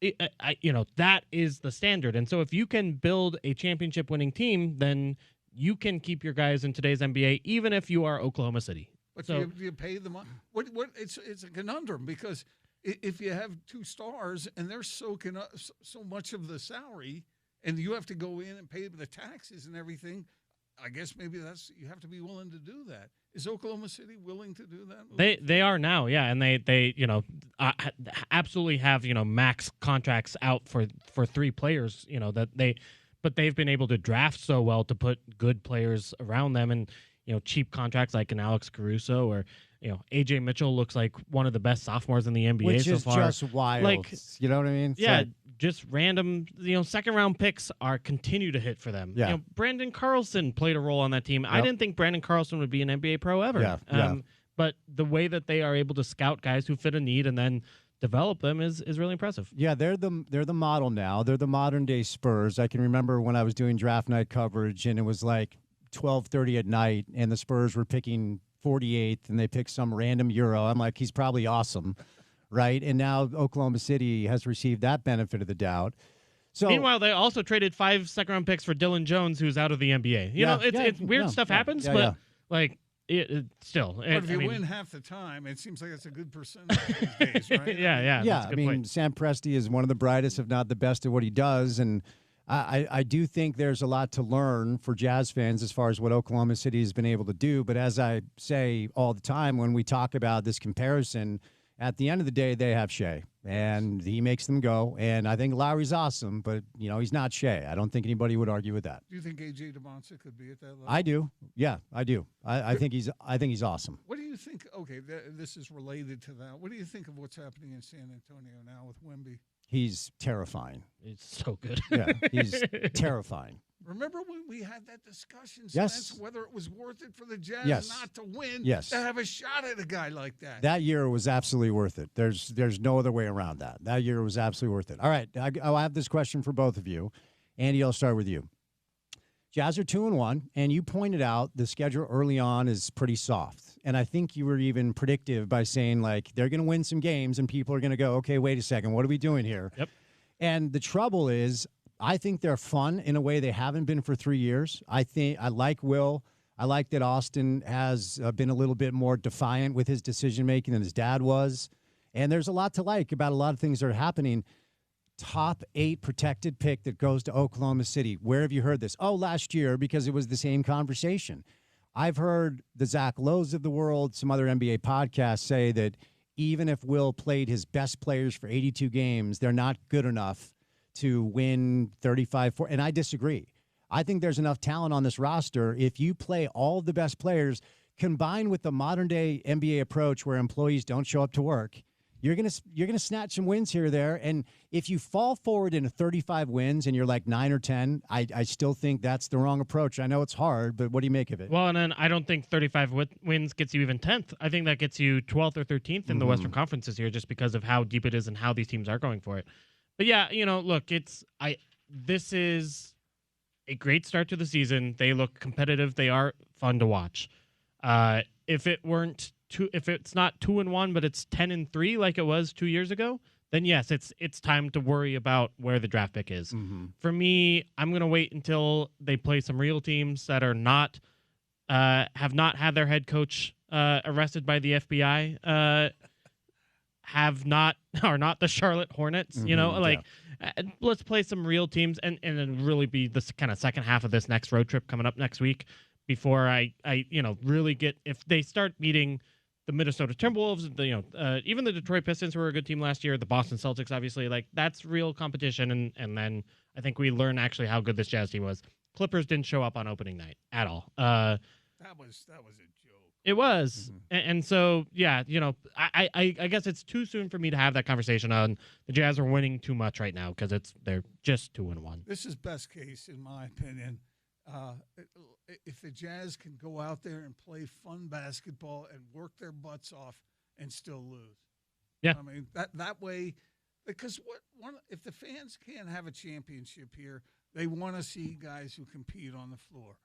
that is the standard. And so if you can build a championship-winning team, then you can keep your guys in today's NBA, even if you are Oklahoma City. But do you pay them? What? It's a conundrum because if you have two stars and they're soaking up so much of the salary, and you have to go in and pay the taxes and everything, I guess maybe you have to be willing to do that. Is Oklahoma City willing to do that? They are now, yeah, and they absolutely have max contracts out for 3 players. But they've been able to draft so well to put good players around them, and cheap contracts like an Alex Caruso or AJ Mitchell looks like one of the best sophomores in the NBA Which so is far. just wild. Like, you know what I mean? It's yeah, like, just random, second round picks continue to hit for them. Yeah. Brandon Carlson played a role on that team. I Yep. didn't think Brandon Carlson would be an NBA pro ever. Yeah. But the way that they are able to scout guys who fit a need and then develop them is really impressive. Yeah, they're the model now. They're the modern day Spurs. I can remember when I was doing draft night coverage, and it was like 12:30 at night, and the Spurs were picking 48th, and they picked some random Euro. I'm like, he's probably awesome, right? And now Oklahoma City has received that benefit of the doubt. So Meanwhile, they also traded 5 second-round picks for Dylan Jones, who's out of the NBA. It's weird stuff happens, but like it still. But if you win half the time, it seems like it's a good percentage these days, right? Yeah. That's a good point. Sam Presti is one of the brightest, if not the best, at what he does, and I do think there's a lot to learn for Jazz fans as far as what Oklahoma City has been able to do. But as I say all the time when we talk about this comparison, at the end of the day, they have Shea, and he makes them go. And I think Lowry's awesome, but he's not Shea. I don't think anybody would argue with that. Do you think A.J. DeMonsa could be at that level? I do. Yeah, I do. I think he's awesome. What do you think? Okay, this is related to that. What do you think of what's happening in San Antonio now with Wemby? He's terrifying. It's so good. Yeah, he's terrifying. Remember when we had that discussion, Yes. Spence, whether it was worth it for the Jazz Yes. not to win, Yes. to have a shot at a guy like that? That year was absolutely worth it. There's no other way around that. That year was absolutely worth it. All right, I'll have this question for both of you. Andy, I'll start with you. Jazz are 2-1, and you pointed out the schedule early on is pretty soft. And I think you were even predictive by saying, like, they're going to win some games, and people are going to go, okay, wait a second, what are we doing here? Yep. And the trouble is, I think they're fun in a way they haven't been for 3 years. I like Will. I like that Austin has been a little bit more defiant with his decision-making than his dad was. And there's a lot to like about a lot of things that are happening. Top 8 protected pick that goes to Oklahoma City. Where have you heard this? Oh, last year, because it was the same conversation. I've heard the Zach Lowe's of the world, some other NBA podcasts say that even if Will played his best players for 82 games, they're not good enough to win 35-4. And I disagree. I think there's enough talent on this roster. If you play all of the best players, combined with the modern-day NBA approach where employees don't show up to work, you're gonna snatch some wins here or there. And if you fall forward into 35 wins and you're like 9 or 10, I still think that's the wrong approach. I know it's hard, but what do you make of it? Well, and then I don't think 35 wins gets you even 10th. I think that gets you 12th or 13th in the Western Conference this year, just because of how deep it is and how these teams are going for it. But yeah, look, this is a great start to the season. They look competitive. They are fun to watch. If it's not 2-1, but it's 10-3 like it was 2 years ago, then yes, it's time to worry about where the draft pick is. Mm-hmm. For me, I'm going to wait until they play some real teams that are not have not had their head coach arrested by the FBI, are not the Charlotte Hornets. Let's play some real teams and then really be this kind of second half of this next road trip coming up next week before I really get, if they start beating the Minnesota Timberwolves, even the Detroit Pistons, who were a good team last year, the Boston Celtics, obviously, like that's real competition. And then I think we learn actually how good this Jazz team was. Clippers didn't show up on opening night at all. That was a joke. It was. And so, yeah, I guess it's too soon for me to have that conversation on the Jazz are winning too much right now because they're just 2-1. This is best case, in my opinion. If the Jazz can go out there and play fun basketball and work their butts off and still lose. Yeah. I mean, that way, because if the fans can't have a championship here, they want to see guys who compete on the floor.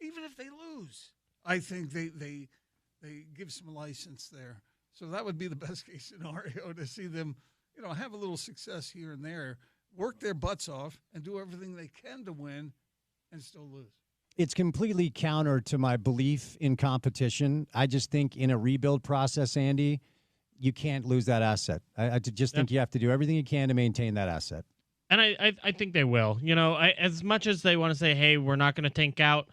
Even if they lose, I think they give some license there. So that would be the best case scenario, to see them, have a little success here and there, work their butts off, and do everything they can to win and still lose. It's completely counter to my belief in competition. I just think in a rebuild process, Andy, you can't lose that asset. I just think you have to do everything you can to maintain that asset. And I think they will. As much as they want to say, hey, we're not going to tank out,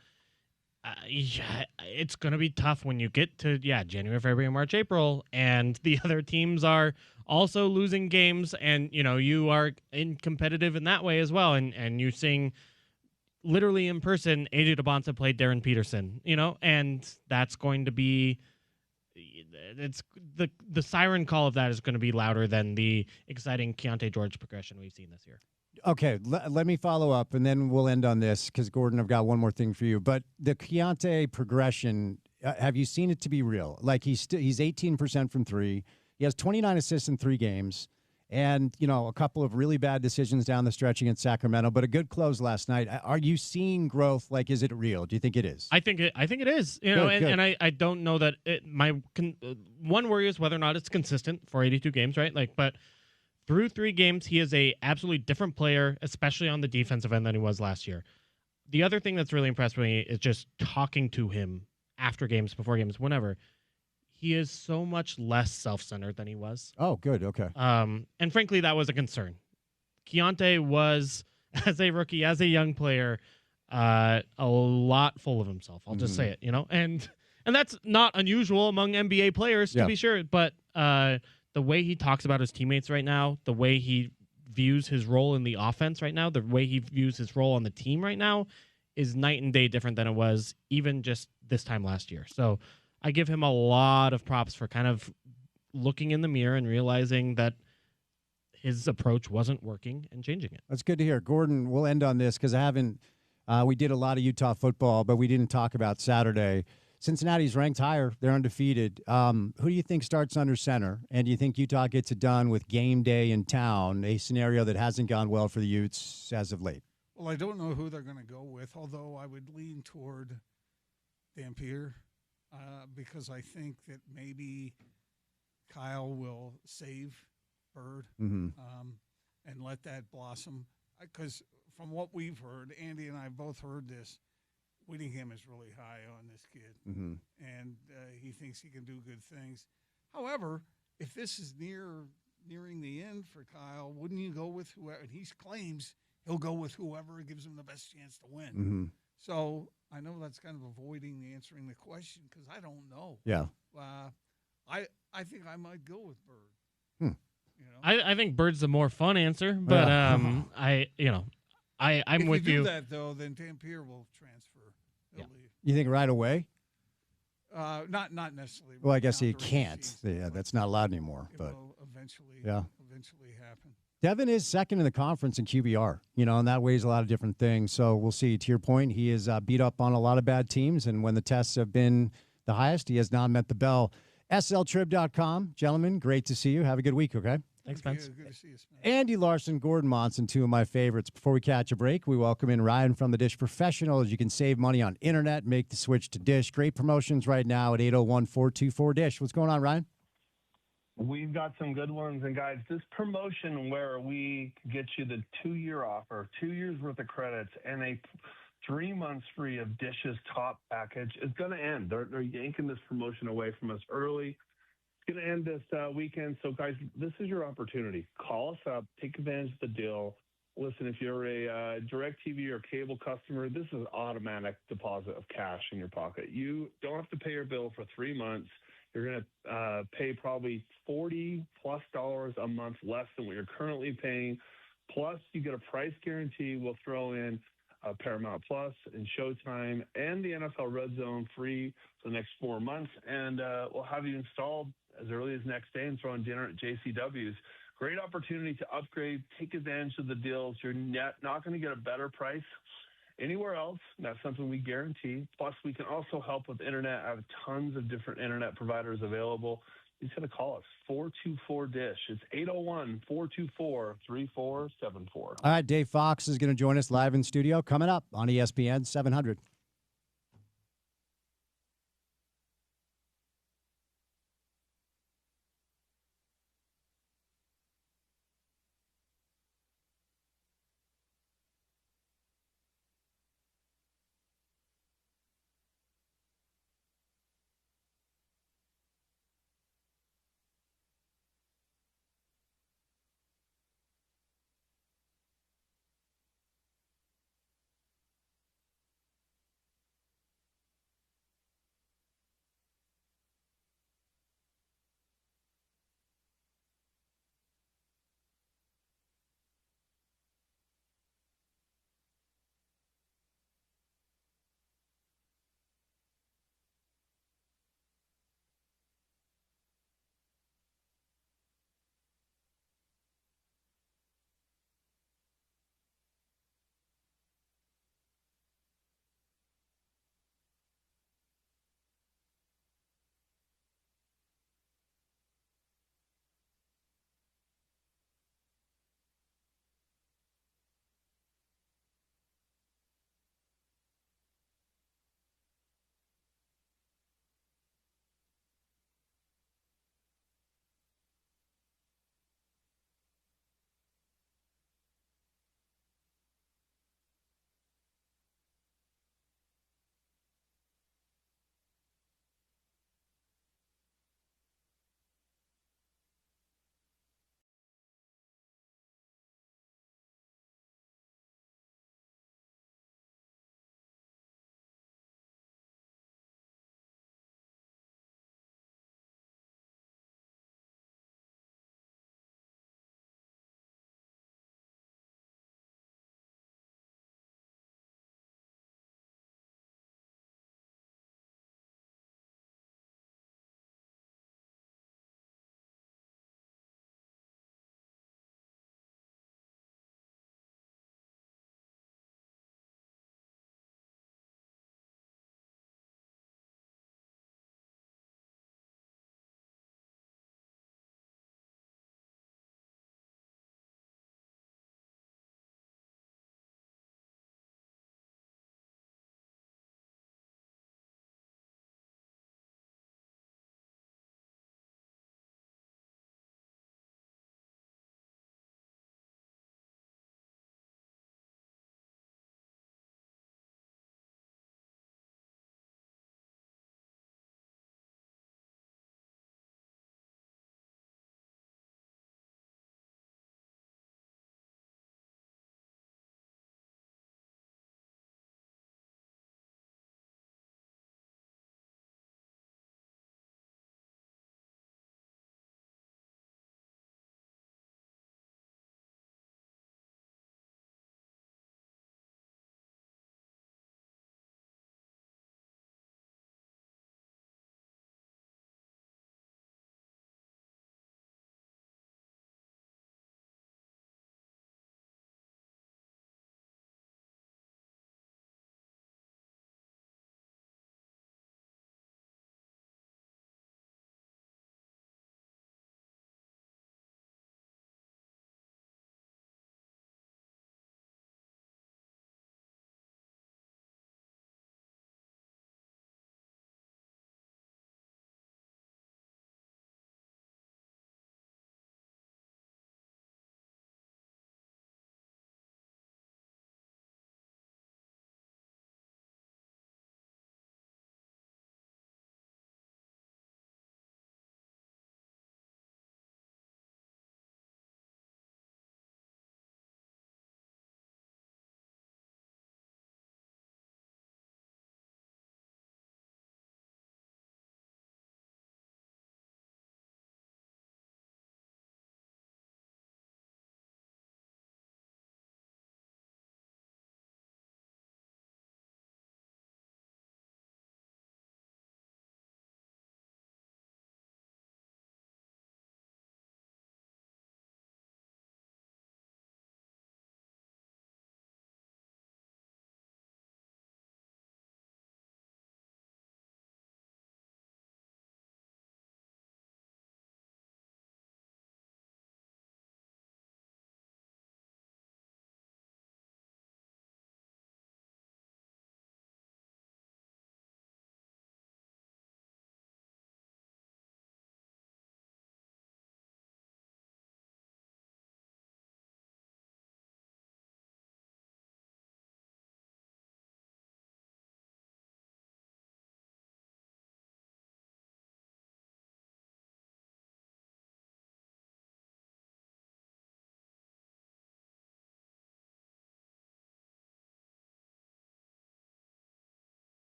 Yeah, it's going to be tough when you get to January, February, March, April, and the other teams are also losing games, and you are competitive in that way as well, and you're seeing literally in person AJ DeBonta played Darren Peterson, and that's going to be it's the siren call of that is going to be louder than the exciting Keontae George progression we've seen this year. Okay, let me follow up, and then we'll end on this because, Gordon, I've got one more thing for you. But the Keontae progression, have you seen it to be real? Like, he's 18% from three. He has 29 assists in 3 games and, a couple of really bad decisions down the stretch against Sacramento, but a good close last night. Are you seeing growth? Like, is it real? Do you think it is? I think it is. Good. And I don't know that one worry is whether or not it's consistent for 82 games, right? But through 3 games, he is a absolutely different player, especially on the defensive end than he was last year. The other thing that's really impressed me is just talking to him after games, before games, whenever. He is so much less self-centered than he was. Oh, good. Okay. And frankly, that was a concern. Keontae was, as a rookie, as a young player, a lot full of himself. I'll just say it, and that's not unusual among NBA players, to be sure. But the way he talks about his teammates right now, the way he views his role in the offense right now, the way he views his role on the team right now is night and day different than it was even just this time last year. So I give him a lot of props for kind of looking in the mirror and realizing that his approach wasn't working and changing it. That's good to hear. Gordon, we'll end on this because we did a lot of Utah football, but we didn't talk about Saturday. Cincinnati's ranked higher. They're undefeated. Who do you think starts under center? And do you think Utah gets it done with game day in town, a scenario that hasn't gone well for the Utes as of late? Well, I don't know who they're going to go with, although I would lean toward Dampier because I think that maybe Kyle will save Bird and let that blossom. Because from what we've heard, Andy and I both heard this, Whittingham is really high on this kid, and he thinks he can do good things. However, if this is nearing the end for Kyle, wouldn't you go with whoever? And he claims he'll go with whoever gives him the best chance to win. So I know that's kind of avoiding answering the question because I don't know. Yeah. I think I might go with Bird. I think Bird's the more fun answer, but I'm if with you you. Do that though, then Dampier will transfer. He'll leave. You think right away? Not necessarily. Well, I guess he Not during the can't. season, Yeah, but that's not allowed anymore. it But will eventually happen. Devin is second in the conference in QBR, and that weighs a lot of different things. So we'll see. To your point, he is beat up on a lot of bad teams, and when the tests have been the highest, he has not met the bell. sltrib.com. Gentlemen, great to see you. Have a good week, okay? Thanks, Spence. Good to see you, Spence. Andy Larson, Gordon Monson, 2 of my favorites. Before we catch a break, we welcome in Ryan from the Dish Professionals. You can save money on internet, make the switch to Dish. Great promotions right now at 801-424-DISH. What's going on, Ryan? We've got some good ones. And, guys, this promotion where we get you the 2-year offer, 2 years worth of credits, and a 3 months free of Dish's top package is going to end. They're yanking this promotion away from us early. It's going to end this weekend. So, guys, this is your opportunity. Call us up. Take advantage of the deal. Listen, if you're a DirecTV or cable customer, this is automatic deposit of cash in your pocket. You don't have to pay your bill for 3 months. You're going to pay probably $40+ a month less than what you're currently paying. Plus, you get a price guarantee. We'll throw in Paramount Plus and Showtime and the NFL Red Zone free for the next 4 months. And we'll have you installed as early as next day and throw in dinner at JCW's. Great opportunity to upgrade, take advantage of the deals. You're not going to get a better price anywhere else. That's something we guarantee. Plus, we can also help with internet. I have tons of different internet providers available. You just got to call us, 424-DISH. It's 801-424-3474. All right, Dave Fox is going to join us live in studio coming up on ESPN 700.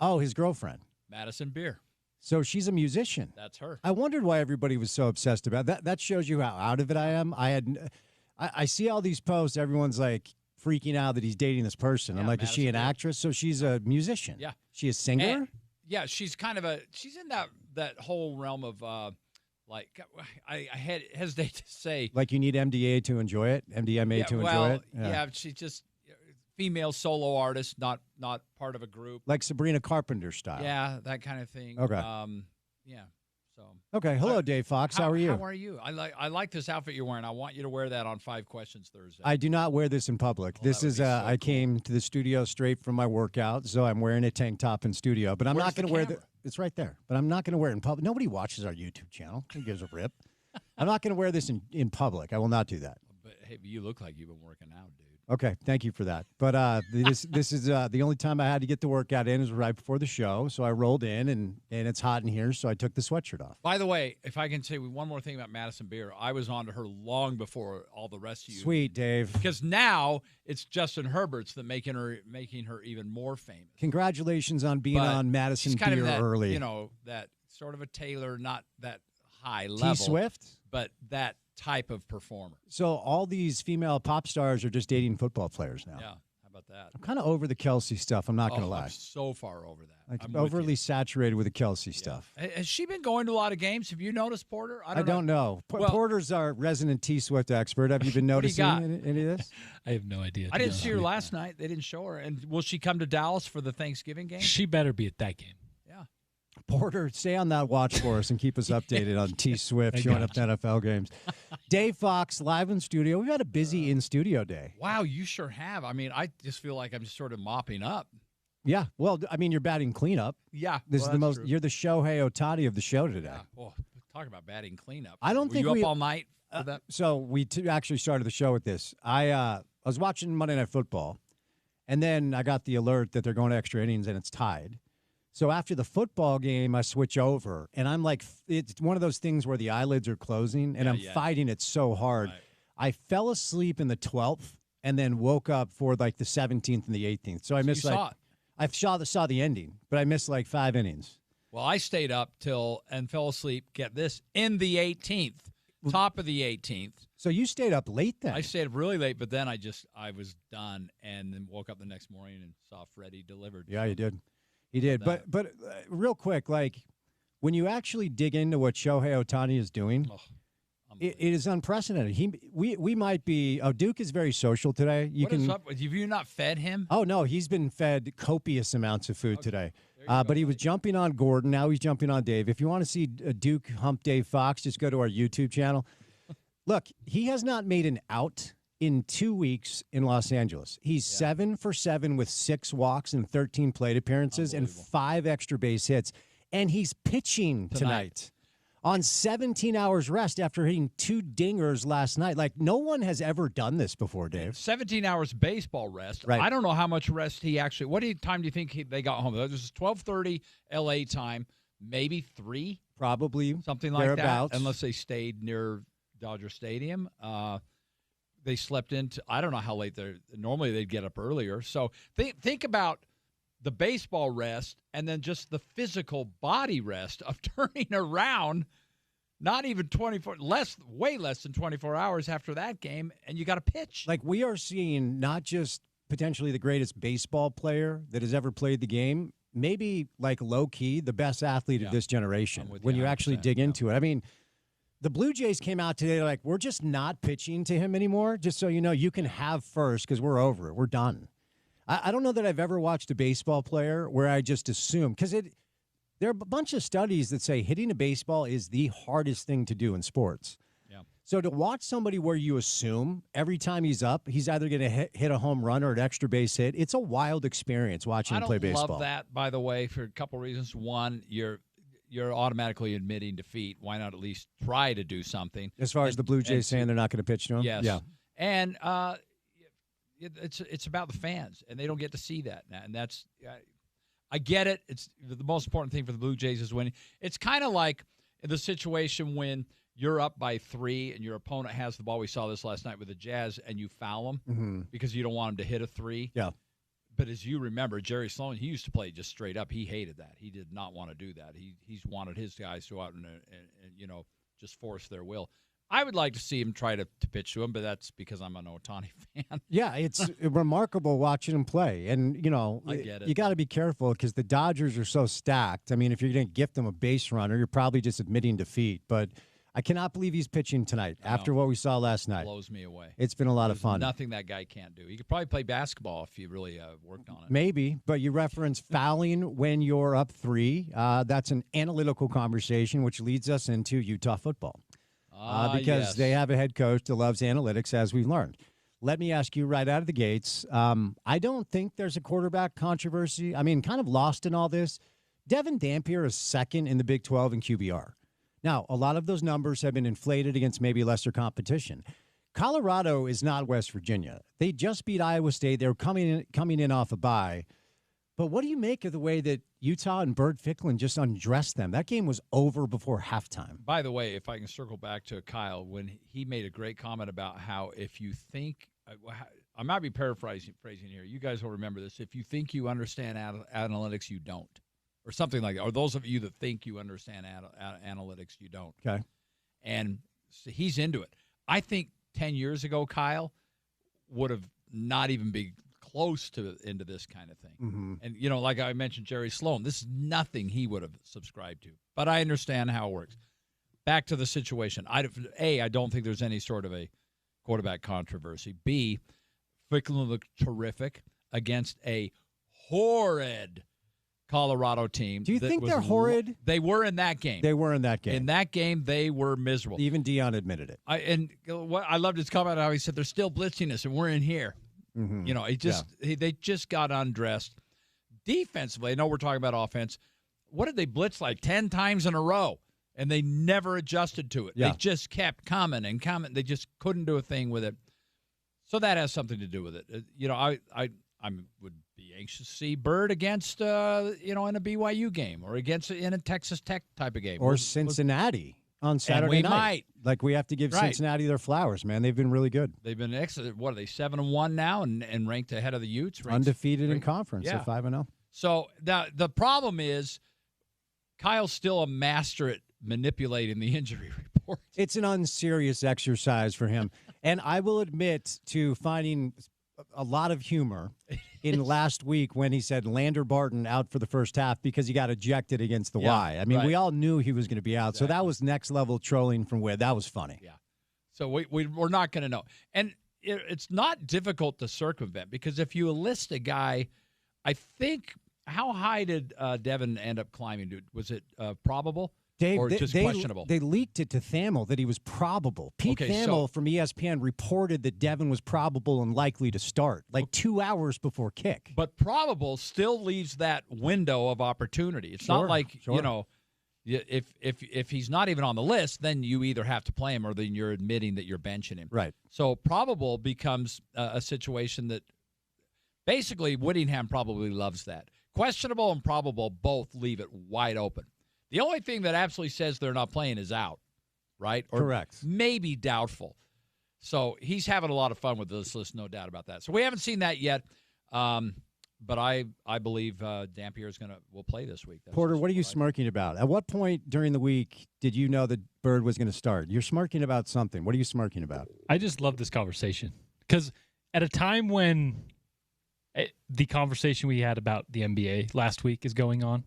Oh, his girlfriend. Madison Beer. So she's a musician. That's her. I wondered why everybody was so obsessed about that. That shows you how out of it I am. I see all these posts. Everyone's like freaking out that he's dating this person. I'm like, is she an actress? So she's a musician. Yeah. She a singer? And, yeah, she's kind of she's in that whole realm of like I hesitate to say. Like you need MDA to enjoy it? MDMA to enjoy it? Yeah, she's just female solo artist, not part of a group. Like Sabrina Carpenter style. Yeah, that kind of thing. Okay. Yeah. So. Okay. Hello, Dave Fox. How are you? How are you? I like this outfit you're wearing. I want you to wear that on 5 Questions Thursday. I do not wear this in public. This is I came to the studio straight from my workout, so I'm wearing a tank top in studio. But I'm not going to wear it's right there. But I'm not going to wear it in public. Nobody watches our YouTube channel. Who gives a rip? I'm not going to wear this in public. I will not do that. But hey, you look like you've been working out, dude. Okay, thank you for that. But this is the only time I had to get the workout in is right before the show. So I rolled in, and it's hot in here, so I took the sweatshirt off. By the way, if I can say one more thing about Madison Beer, I was on to her long before all the rest of you. Sweet, Dave. Because now it's Justin Herbert's that making her even more famous. Congratulations on being on Madison she's kind Beer of that, early. You know, that sort of a Taylor, not that high level. T-Swift? But that type of performer. So all these female pop stars are just dating football players now. Yeah, how about that? I'm kind of over the Kelsey stuff. I'm not going to lie. I'm so far over that. I'm overly saturated with the Kelsey stuff. Has she been going to a lot of games? Have you noticed, Porter? I don't know. Porter's our resident T-Swift expert. Have you been noticing any of this? I have no idea. I didn't see her last night. They didn't show her. And will she come to Dallas for the Thanksgiving game? She better be at that game. Yeah. Porter, stay on that watch for us and keep us updated on T-Swift showing up to NFL games. Dave Fox, live in studio. We've had a busy in-studio day. Wow, you sure have. I mean, I just feel like I'm just sort of mopping up. Yeah, well, I mean, you're batting cleanup. Yeah. This is the most. You're the Shohei Ohtani of the show today. Yeah. Well, talk about batting cleanup. I don't think you up all night for that? So we actually started the show with this. I was watching Monday Night Football, and then I got the alert that they're going to extra innings and it's tied. So after the football game, I switch over, and I'm like, it's one of those things where the eyelids are closing, and I'm fighting it so hard. Right. I fell asleep in the 12th and then woke up for like the 17th and the 18th. So I missed saw it. I saw the ending, but I missed like 5 innings. Well, I stayed up and fell asleep, get this, in the 18th, top of the 18th. So you stayed up late then? I stayed up really late, but then I was done and then woke up the next morning and saw Freddie delivered. Yeah, you did. He did. But real quick, like when you actually dig into what Shohei Ohtani is doing, it is unprecedented. We might be. Oh, Duke is very social today. Is up? Have you not fed him? Oh no, he's been fed copious amounts of food today. But he was jumping on Gordon. Now he's jumping on Dave. If you want to see Duke hump Dave Fox, just go to our YouTube channel. Look, he has not made an out in 2 weeks in Los Angeles. He's 7 for 7 with 6 walks and 13 plate appearances and 5 extra base hits. And he's pitching tonight on 17 hours rest after hitting 2 dingers last night. Like, no one has ever done this before, Dave. 17 hours baseball rest. Right. I don't know how much rest he actually – what time do you think they got home? This is 12:30 L.A. time, maybe 3? Probably. Something like that, unless they stayed near Dodger Stadium. They slept into, I don't know how late normally they'd get up earlier. So think about the baseball rest and then just the physical body rest of turning around, not even way less than 24 hours after that game, and you got to pitch. Like, we are seeing not just potentially the greatest baseball player that has ever played the game, maybe like low-key the best athlete of this generation when you actually dig into it. I mean, the Blue Jays came out today like, we're just not pitching to him anymore, just so you know, you can have first because we're over it. We're done. I don't know that I've ever watched a baseball player where I just assume, because there are a bunch of studies that say hitting a baseball is the hardest thing to do in sports. Yeah. So to watch somebody where you assume every time he's up, he's either going to hit a home run or an extra base hit, it's a wild experience watching him play baseball. I don't love that, by the way, for a couple reasons. One, you're automatically admitting defeat. Why not at least try to do something? As far as the Blue Jays saying they're not going to pitch to him? Yes. Yeah. And it's about the fans, and they don't get to see that now. And that's I get it. It's the most important thing for the Blue Jays is winning. It's kind of like the situation when you're up by 3 and your opponent has the ball. We saw this last night with the Jazz, and you foul them because you don't want them to hit a 3. Yeah. But as you remember, Jerry Sloan, he used to play just straight up. He hated that. He did not want to do that. He's wanted his guys to go out and just force their will. I would like to see him try to pitch to him, but that's because I'm an Ohtani fan. Yeah, it's remarkable watching him play. And, I get it. You got to be careful because the Dodgers are so stacked. I mean, if you're going to gift them a base runner, you're probably just admitting defeat. But I cannot believe he's pitching tonight after what we saw last night. Blows me away. It's been a lot of fun. Nothing that guy can't do. He could probably play basketball if he really worked on it. Maybe, but you reference fouling when you're up 3. That's an analytical conversation, which leads us into Utah football. Because they have a head coach that loves analytics, as we've learned. Let me ask you right out of the gates. I don't think there's a quarterback controversy. I mean, kind of lost in all this. Devin Dampier is second in the Big 12 in QBR. Now, a lot of those numbers have been inflated against maybe lesser competition. Colorado is not West Virginia. They just beat Iowa State. They're coming in off a bye. But what do you make of the way that Utah and Bird Ficklin just undressed them? That game was over before halftime. By the way, if I can circle back to Kyle, when he made a great comment about how if you think I might be paraphrasing here. You guys will remember this. If you think you understand analytics, you don't. Or something like that. Or those of you that think you understand analytics, you don't. Okay. And so he's into it. I think 10 years ago, Kyle would have not even been close to into this kind of thing. Mm-hmm. And, like I mentioned, Jerry Sloan, this is nothing he would have subscribed to. But I understand how it works. Back to the situation. I don't think there's any sort of a quarterback controversy. B, Ficklin looked terrific against a horrid Colorado team. Do you think they're horrid? They were in that game. They were in that game. In that game, they were miserable. Even Dion admitted it. I loved his comment how he said, they're still blitzing us, and we're in here. Mm-hmm. They just got undressed. Defensively, I know we're talking about offense. What did they blitz like 10 times in a row? And they never adjusted to it. Yeah. They just kept coming and coming. They just couldn't do a thing with it. So that has something to do with it. I would be anxious to see Bird against, in a BYU game or in a Texas Tech type of game. Or Cincinnati on Saturday night. Might. Like, we have to give Cincinnati their flowers, man. They've been really good. They've been excellent. What are they, 7-1 now and ranked ahead of the Utes? Undefeated in conference. They're 5-0. So the problem is Kyle's still a master at manipulating the injury report. It's an unserious exercise for him. And I will admit to finding a lot of humor in last week when he said Lander Barton out for the first half because he got ejected against the Y. I mean, we all knew he was going to be out. Exactly. So that was next level trolling from Wade. That was funny. Yeah. So we're not going to know. And it's not difficult to circumvent because if you enlist a guy, I think, how high did Devin end up climbing? Was it probable? Dave, or just questionable? They leaked it to Thamel that he was probable. Pete Thamel from ESPN reported that Devin was probable and likely to start, 2 hours before kick. But probable still leaves that window of opportunity. It's not like, if he's not even on the list, then you either have to play him or then you're admitting that you're benching him. Right. So probable becomes a situation that basically Whittingham probably loves that. Questionable and probable both leave it wide open. The only thing that absolutely says they're not playing is out, right? Or correct. Maybe doubtful. So he's having a lot of fun with this list, no doubt about that. So we haven't seen that yet, but I believe Dampier will play this week. Porter, what are you smirking about? At what point during the week did you know that Bird was going to start? You're smirking about something. What are you smirking about? I just love this conversation because at a time when the conversation we had about the NBA last week is going on,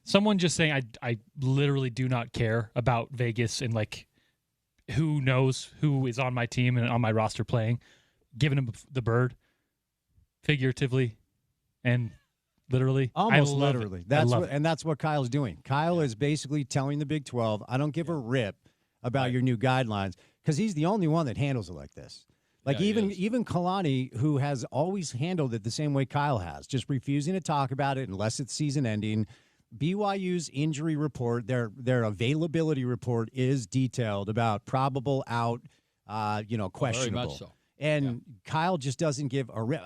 someone just saying, I literally do not care about Vegas and who knows who is on my team and on my roster playing, giving him the bird figuratively and literally. Almost literally. That's what Kyle's doing. Kyle is basically telling the Big 12, I don't give a rip about your new guidelines because he's the only one that handles it like this. Even Kalani, who has always handled it the same way Kyle has, just refusing to talk about it unless it's season ending. BYU's injury report, their availability report is detailed about probable out, questionable. Very much so. And Kyle just doesn't give a rip.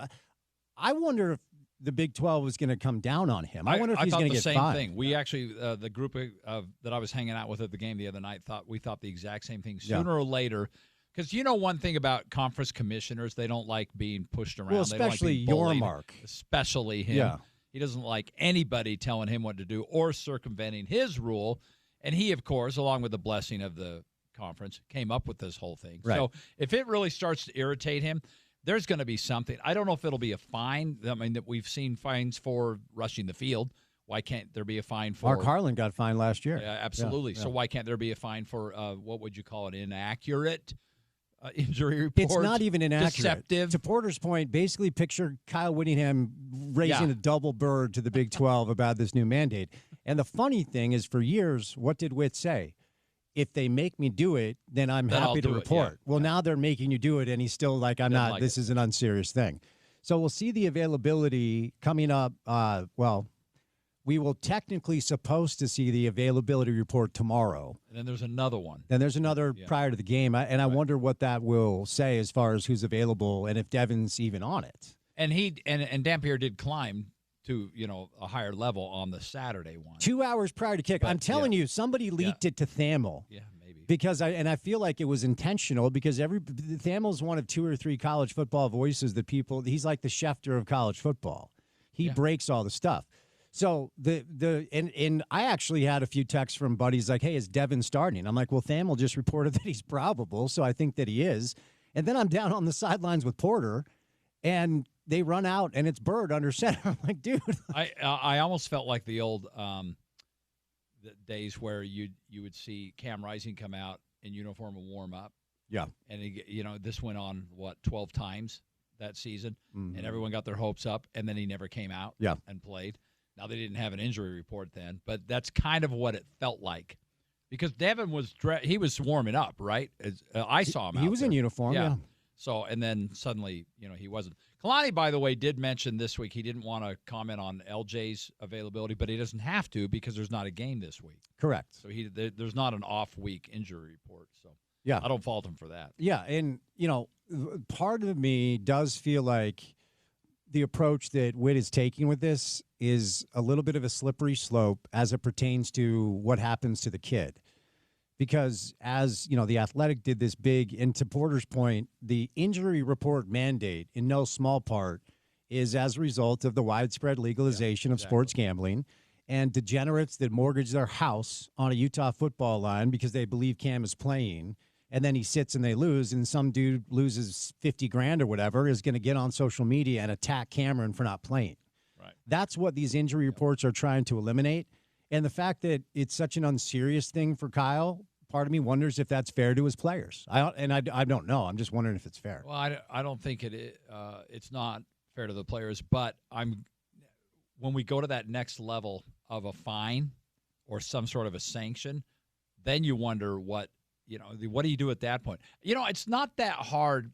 I wonder if the Big 12 is going to come down on him. I wonder if he's going to get fined. I thought the same thing. We actually, the group that I was hanging out with at the game the other night, thought the exact same thing. Sooner or later, Because you know one thing about conference commissioners, they don't like being pushed around. Well, They don't like especially being your bullied, Mark. especially him. Yeah. He doesn't like anybody telling him what to do or circumventing his rule. And he, of course, along with the blessing of the conference, came up with this whole thing. Right. So if it really starts to irritate him, there's going to be something. I don't know if it'll be a fine. I mean, that we've seen fines for rushing the field. Why can't there be a fine for Mark Harlan got fined last year. Yeah, absolutely. Yeah, So yeah. why can't there be a fine for what would you call it? Inaccurate injury report? It's not even inaccurate. Deceptive. To Porter's point, basically picture Kyle Whittingham raising Yeah. a double bird to the Big 12 about this new mandate. And the funny thing is, for years, what did Witt say? If they make me do it, then I'm Then I'll happy to do it, report. yeah. Well, now they're making you do it, and he's still like, I'm Doesn't not. like This it. is an unserious thing. So we'll see the availability coming up. We will technically supposed to see the availability report tomorrow. And then there's another one. Then there's another Yeah. prior to the game, I wonder what that will say as far as who's available and if Devin's even on it. And he and Dampier did climb to a higher level on the Saturday one. 2 hours prior to kick. But, I'm telling you, somebody leaked it to Thamel. Yeah, maybe. Because I feel like it was intentional because Thamel's one of 2 or 3 college football voices that he's like the Schefter of college football. He breaks all the stuff. So and I actually had a few texts from buddies like, hey, is Devin starting? I'm like, well, Thamel just reported that he's probable, so I think that he is. And then I'm down on the sidelines with Porter, and they run out, and it's Bird under center. I'm like, dude. I almost felt like the old the days where you would see Cam Rising come out in uniform and warm up. Yeah. And this went on 12 times that season, and everyone got their hopes up, and then he never came out and played. Now, they didn't have an injury report then, but that's kind of what it felt like. Because Devin he was warming up, right? I saw him out He was there. in uniform, yeah. So, and then suddenly, he wasn't. Kalani, by the way, did mention this week he didn't want to comment on LJ's availability, but he doesn't have to because there's not a game this week. Correct. So there's not an off-week injury report. So yeah, I don't fault him for that. Yeah, and, part of me does feel like the approach that Witt is taking with this is a little bit of a slippery slope as it pertains to what happens to the kid. Because as, the Athletic did this big, and to Porter's point, the injury report mandate in no small part is as a result of the widespread legalization of sports gambling and degenerates that mortgage their house on a Utah football line because they believe Cam is playing. And then he sits and they lose, and some dude loses $50,000 or whatever is going to get on social media and attack Cameron for not playing. Right. That's what these injury reports are trying to eliminate. And the fact that it's such an unserious thing for Kyle, part of me wonders if that's fair to his players. I don't know. I'm just wondering if it's fair. Well, I don't think it's not fair to the players, but when we go to that next level of a fine or some sort of a sanction, then you wonder what do you do at that point? It's not that hard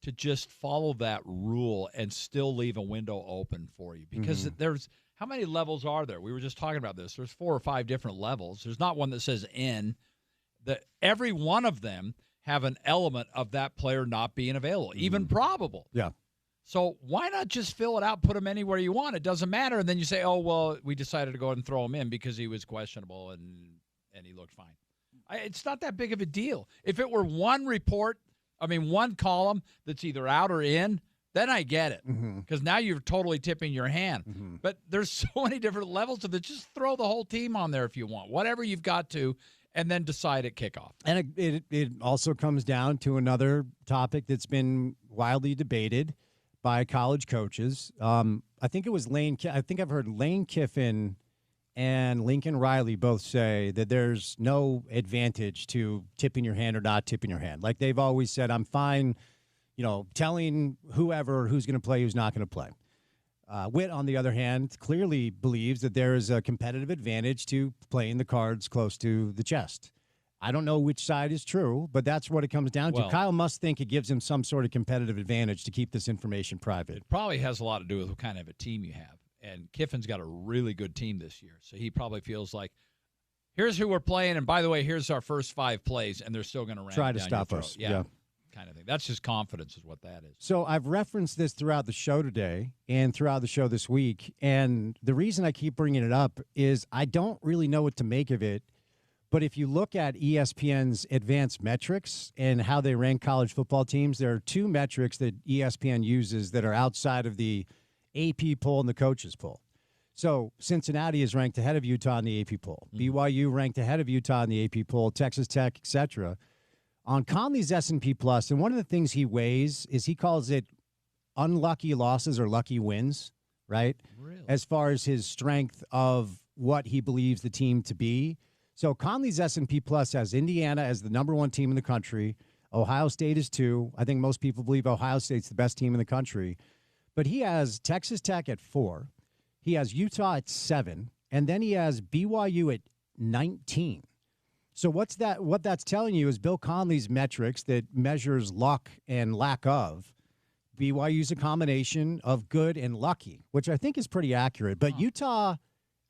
to just follow that rule and still leave a window open for you because there's how many levels are there? We were just talking about this. There's 4 or 5 different levels. There's not one that says in. Every one of them have an element of that player not being available, even probable. Yeah. So why not just fill it out, put him anywhere you want? It doesn't matter. And then you say, oh, well, we decided to go ahead and throw him in because he was questionable and he looked fine. It's not that big of a deal. If it were one column that's either out or in, then I get it because now you're totally tipping your hand. But there's so many different levels of it. Just throw the whole team on there if you want, whatever you've got to, and then decide at kickoff. And it also comes down to another topic that's been widely debated by college coaches. I think it was I think I've heard Lane Kiffin and Lincoln Riley both say that there's no advantage to tipping your hand or not tipping your hand. Like they've always said, I'm fine, telling whoever who's going to play, who's not going to play. Witt, on the other hand, clearly believes that there is a competitive advantage to playing the cards close to the chest. I don't know which side is true, but that's what it comes down to. Kyle must think it gives him some sort of competitive advantage to keep this information private. It probably has a lot to do with what kind of a team you have. And Kiffin's got a really good team this year. So he probably feels like, here's who we're playing, and by the way, here's our first 5 plays, and they're still going to try to stop us. Yeah, kind of thing. That's just confidence is what that is. So I've referenced this throughout the show today and throughout the show this week, and the reason I keep bringing it up is I don't really know what to make of it, But if you look at ESPN's advanced metrics and how they rank college football teams, there are two metrics that ESPN uses that are outside of the AP poll and the coaches poll. So Cincinnati is ranked ahead of Utah in the AP poll. BYU ranked ahead of Utah in the AP poll, Texas Tech, etc. On Conley's S&P Plus, and one of the things he weighs is he calls it unlucky losses or lucky wins, right? Really? As far as his strength of what he believes the team to be. So Conley's S&P Plus has Indiana as the number one team in the country. Ohio State is 2. I think most people believe Ohio State's the best team in the country. But he has Texas Tech at 4. He has Utah at 7. And then he has BYU at 19. So what that's telling you is Bill Conley's metrics that measures luck and lack of. BYU's a combination of good and lucky, which I think is pretty accurate. But Utah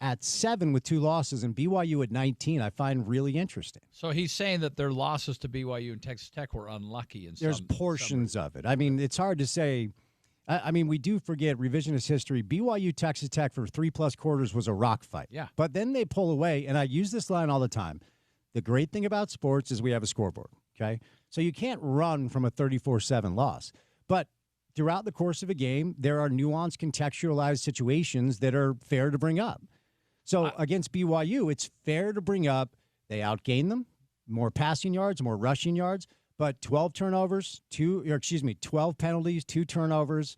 at 7 with 2 losses and BYU at 19, I find really interesting. So he's saying that their losses to BYU and Texas Tech were unlucky. There's portions of it. I mean, it's hard to say. I mean, we do forget revisionist history. BYU Texas Tech for 3+ quarters was a rock fight. Yeah. But then they pull away, and I use this line all the time. The great thing about sports is we have a scoreboard, okay? So you can't run from a 34-7 loss. But throughout the course of a game, there are nuanced, contextualized situations that are fair to bring up. So against BYU, it's fair to bring up they outgained them, more passing yards, more rushing yards, but 12 turnovers, 12 penalties, 2 turnovers,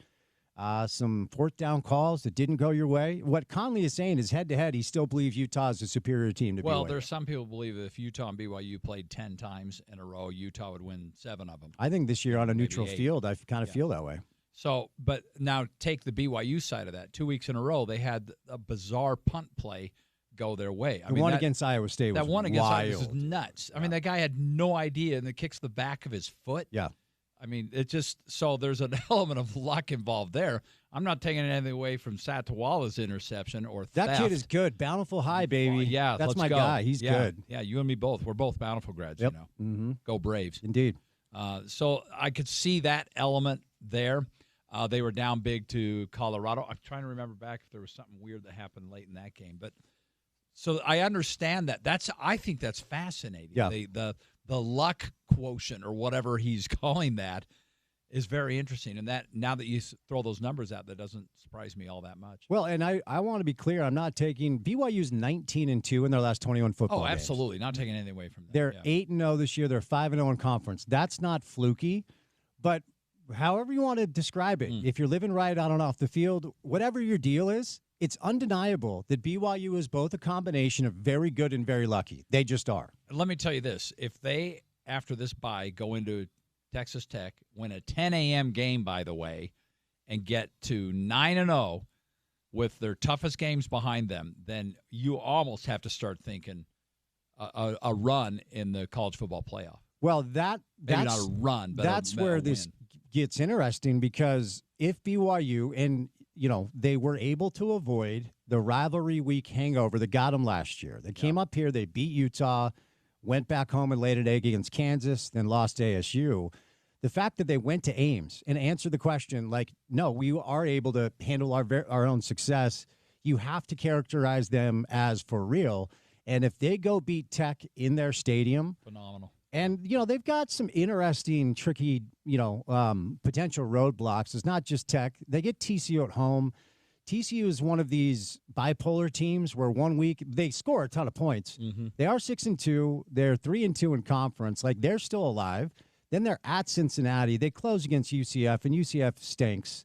some fourth down calls that didn't go your way. What Conley is saying is head-to-head, he still believes Utah is a superior team to BYU. Well, there's some people believe that if Utah and BYU played 10 times in a row, Utah would win 7 of them. I think this year on a neutral 8. field, I kind of feel that way. So, but now take the BYU side of that. 2 weeks in a row, they had a bizarre punt play go their way. The one against Iowa State was that one against wild. Iowa was nuts. I mean, that guy had no idea, and it kicks the back of his foot. Yeah. I mean, it just so there's an element of luck involved there. I'm not taking anything away from Satawala's interception or theft. That kid is good. Bountiful High, baby. Yeah, that's let's my go. guy. He's good. Yeah, you and me both. We're both Bountiful grads. Yep. You know, Go Braves. Indeed. So I could see that element there. They were down big to Colorado. I'm trying to remember back if there was something weird that happened late in that game, but so I understand that. I think that's fascinating. Yeah. The luck quotient or whatever he's calling that is very interesting. And that now that you throw those numbers out, that doesn't surprise me all that much. Well, and I want to be clear. I'm not taking BYU's 19-2 in their last 21 football games. Absolutely. Not taking anything away from that. They're 8-0 this year. They're 5-0 in conference. That's not fluky, but however you want to describe it, if you're living right on and off the field, whatever your deal is, it's undeniable that BYU is both a combination of very good and very lucky. They just are. Let me tell you this. If they, after this bye, go into Texas Tech, win a 10 a.m. game, by the way, and get to 9-0 with their toughest games behind them, then you almost have to start thinking a run in the college football playoff. Well, that's maybe not a run, but that's where this gets interesting, because if BYU and they were able to avoid the rivalry week hangover that got them last year. They came up here, they beat Utah, went back home and laid an egg against Kansas, then lost to ASU. The fact that they went to Ames and answered the question, like, no, we are able to handle our own success. You have to characterize them as for real. And if they go beat Tech in their stadium, phenomenal. And, they've got some interesting, tricky, potential roadblocks. It's not just Tech. They get TCU at home. TCU is one of these bipolar teams where 1 week they score a ton of points. They are 6-2. They're 3-2 in conference. Like, they're still alive. Then they're at Cincinnati. They close against UCF, and UCF stinks.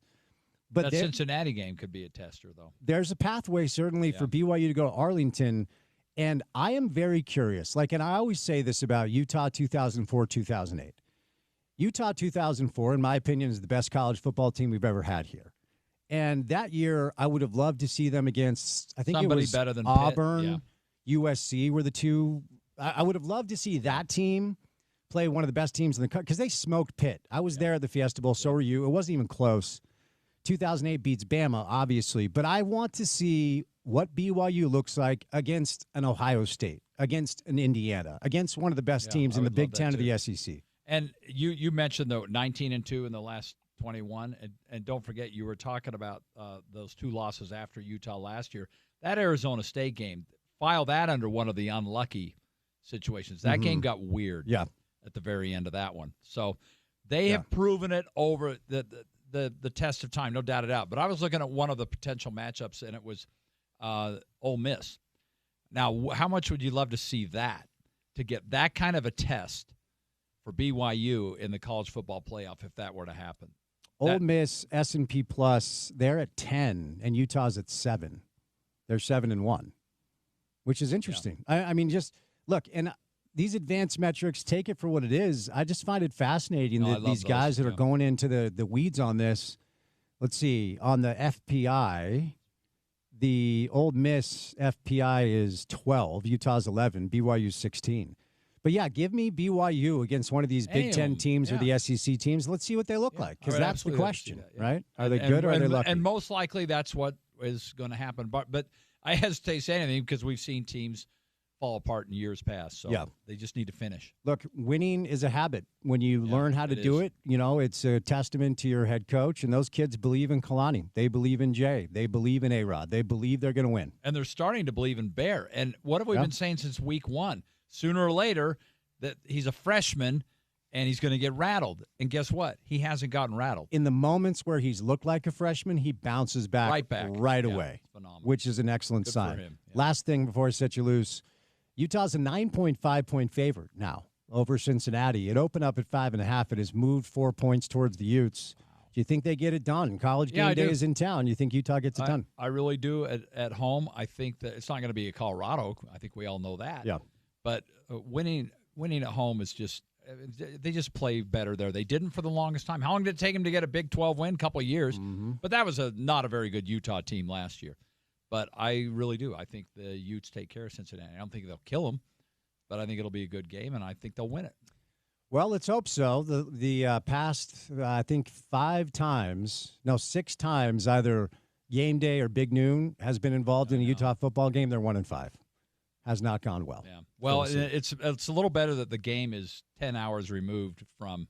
But that Cincinnati game could be a tester, though. There's a pathway, certainly, for BYU to go to Arlington. And I am very curious. And I always say this about Utah 2004, 2008. Utah 2004, in my opinion, is the best college football team we've ever had here. And that year, I would have loved to see them against, I think somebody it was better than Auburn, USC were the two. I would have loved to see that team play one of the best teams in the country, because they smoked Pitt. I was there at the Fiesta Bowl. So were you. It wasn't even close. 2008 beats Bama, obviously. But I want to see what BYU looks like against an Ohio State, against an Indiana, against one of the best teams in the Big Ten of the SEC. And you mentioned, though, 19-2 in the last 21. And don't forget, you were talking about those 2 losses after Utah last year. That Arizona State game, file that under one of the unlucky situations. That game got weird at the very end of that one. So they have proven it over the test of time, no doubt it out. But I was looking at one of the potential matchups, and it was Ole Miss. Now, how much would you love to see that, to get that kind of a test for BYU in the college football playoff if that were to happen? Ole Miss, S&P Plus, they're at 10, and Utah's at 7. They're 7-1, which is interesting. I mean, just look, and these advanced metrics, take it for what it is. I just find it fascinating that these guys that are going into the weeds on this. Let's see, on the FPI, the Ole Miss FPI is 12, Utah's 11, BYU's 16. But, yeah, give me BYU against one of these Big Ten teams or the SEC teams. Let's see what they look like, because that's the question, right? Are they good or are they lucky? And most likely that's what is going to happen. But I hesitate to say anything because we've seen teams fall apart in years past. So they just need to finish. Look, winning is a habit. When you learn how to do it, you know, it's a testament to your head coach. And those kids believe in Kalani. They believe in Jay. They believe in A-Rod. They believe they're going to win. And they're starting to believe in Bear. And what have we been saying since week one? Sooner or later, that he's a freshman and he's going to get rattled. And guess what? He hasn't gotten rattled. In the moments where he's looked like a freshman, he bounces back right away, phenomenal. Which is an excellent sign. For him. Yeah. Last thing before I set you loose, Utah's a 9.5-point favorite now over Cincinnati. It opened up at 5.5. It has moved 4 points towards the Utes. Do you think they get it done? College game day is in town. You think Utah gets it done? I really do. At home, I think that it's not going to be a Colorado. I think we all know that. Yeah. But winning at home is just they just play better there. They didn't for the longest time. How long did it take them to get a Big 12 win? A couple of years. But that was not a very good Utah team last year. But I really do. I think the Utes take care of Cincinnati. I don't think they'll kill them, but I think it'll be a good game, and I think they'll win it. Well, let's hope so. The past, I think 6 times, either game day or big noon has been involved in a Utah football game. They're 1-5. Has not gone well. Yeah. Well, it's a little better that the game is 10 hours removed from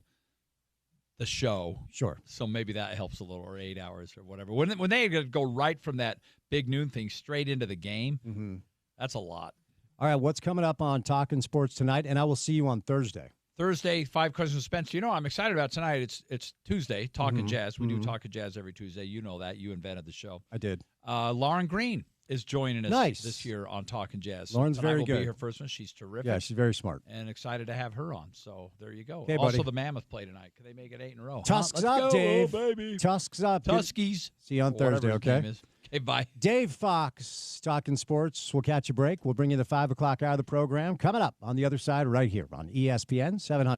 the show. Sure. So maybe that helps a little, or 8 hours or whatever. When they go right from that big noon thing straight into the game, that's a lot. All right, what's coming up on Talking Sports tonight? And I will see you on Thursday. Thursday, 5 Questions with Spence. You know, I'm excited about tonight. It's Tuesday, Talking Jazz. We do Talking Jazz every Tuesday. You know that. You invented the show. I did. Lauren Green is joining us this year on Talking Jazz. Lauren's very good. Will be her first one. She's terrific. Yeah, she's very smart. And excited to have her on. So there you go. Okay, also, buddy. the Mammoth play tonight. Could they make it 8 in a row? Tusks Let's up, go, Dave. Baby. Tusks up. Tuskies. See you on Thursday, okay? Okay, bye. Dave Fox, Talking Sports. We'll catch a break. We'll bring you the 5 o'clock hour of the program. Coming up on the other side right here on ESPN 700.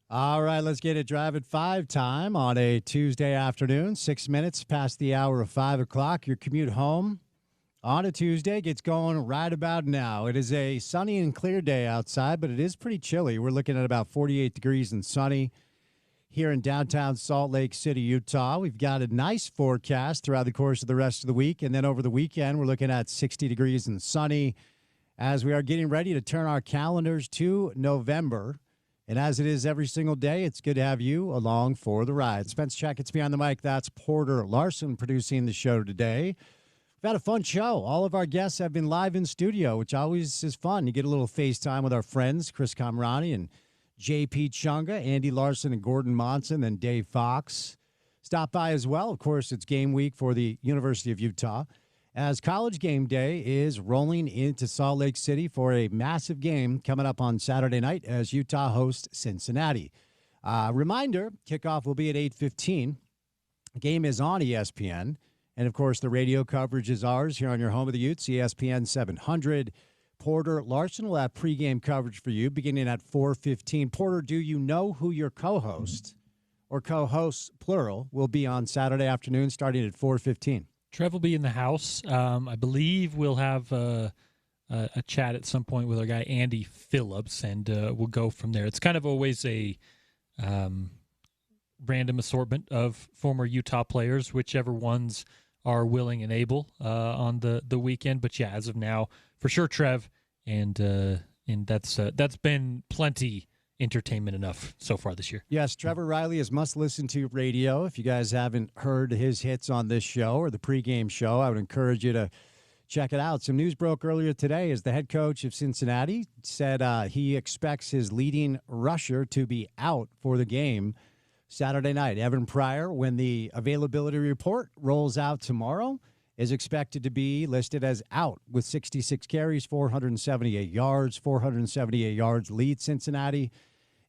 All right, let's get it. Drive at 5 time on a Tuesday afternoon, 6 minutes past the hour of 5 o'clock. Your commute home on a Tuesday gets going right about now. It is a sunny and clear day outside, but it is pretty chilly. We're looking at about 48 degrees and sunny here in downtown Salt Lake City, Utah. We've got a nice forecast throughout the course of the rest of the week. And then over the weekend, we're looking at 60 degrees and sunny as we are getting ready to turn our calendars to November. And as it is every single day, it's good to have you along for the ride. Spence Checketts behind the mic. That's Porter Larson producing the show today. We've had a fun show. All of our guests have been live in studio, which always is fun. You get a little FaceTime with our friends, Chris Kamrani and JP Chunga, Andy Larson and Gordon Monson, and Dave Fox. Stop by as well. Of course, it's game week for the University of Utah, as College Game Day is rolling into Salt Lake City for a massive game coming up on Saturday night as Utah hosts Cincinnati. Reminder, kickoff will be at 8:15. The game is on ESPN. And, of course, the radio coverage is ours here on your home of the Utes, ESPN 700. Porter Larson will have pregame coverage for you beginning at 4:15. Porter, do you know who your co-host or co-hosts, plural, will be on Saturday afternoon starting at 4:15? Trev will be in the house. I believe we'll have a chat at some point with our guy Andy Phillips, and we'll go from there. It's kind of always a random assortment of former Utah players, whichever ones are willing and able on the weekend. But yeah, as of now, for sure, Trev, and that's been plenty entertainment enough so far this year. Yes, Trevor Riley is must-listen-to radio. If you guys haven't heard his hits on this show or the pregame show, I would encourage you to check it out. Some news broke earlier today as the head coach of Cincinnati said he expects his leading rusher to be out for the game Saturday night. Evan Pryor, when the availability report rolls out tomorrow, is expected to be listed as out with 66 carries, 478 yards. 478 yards lead Cincinnati.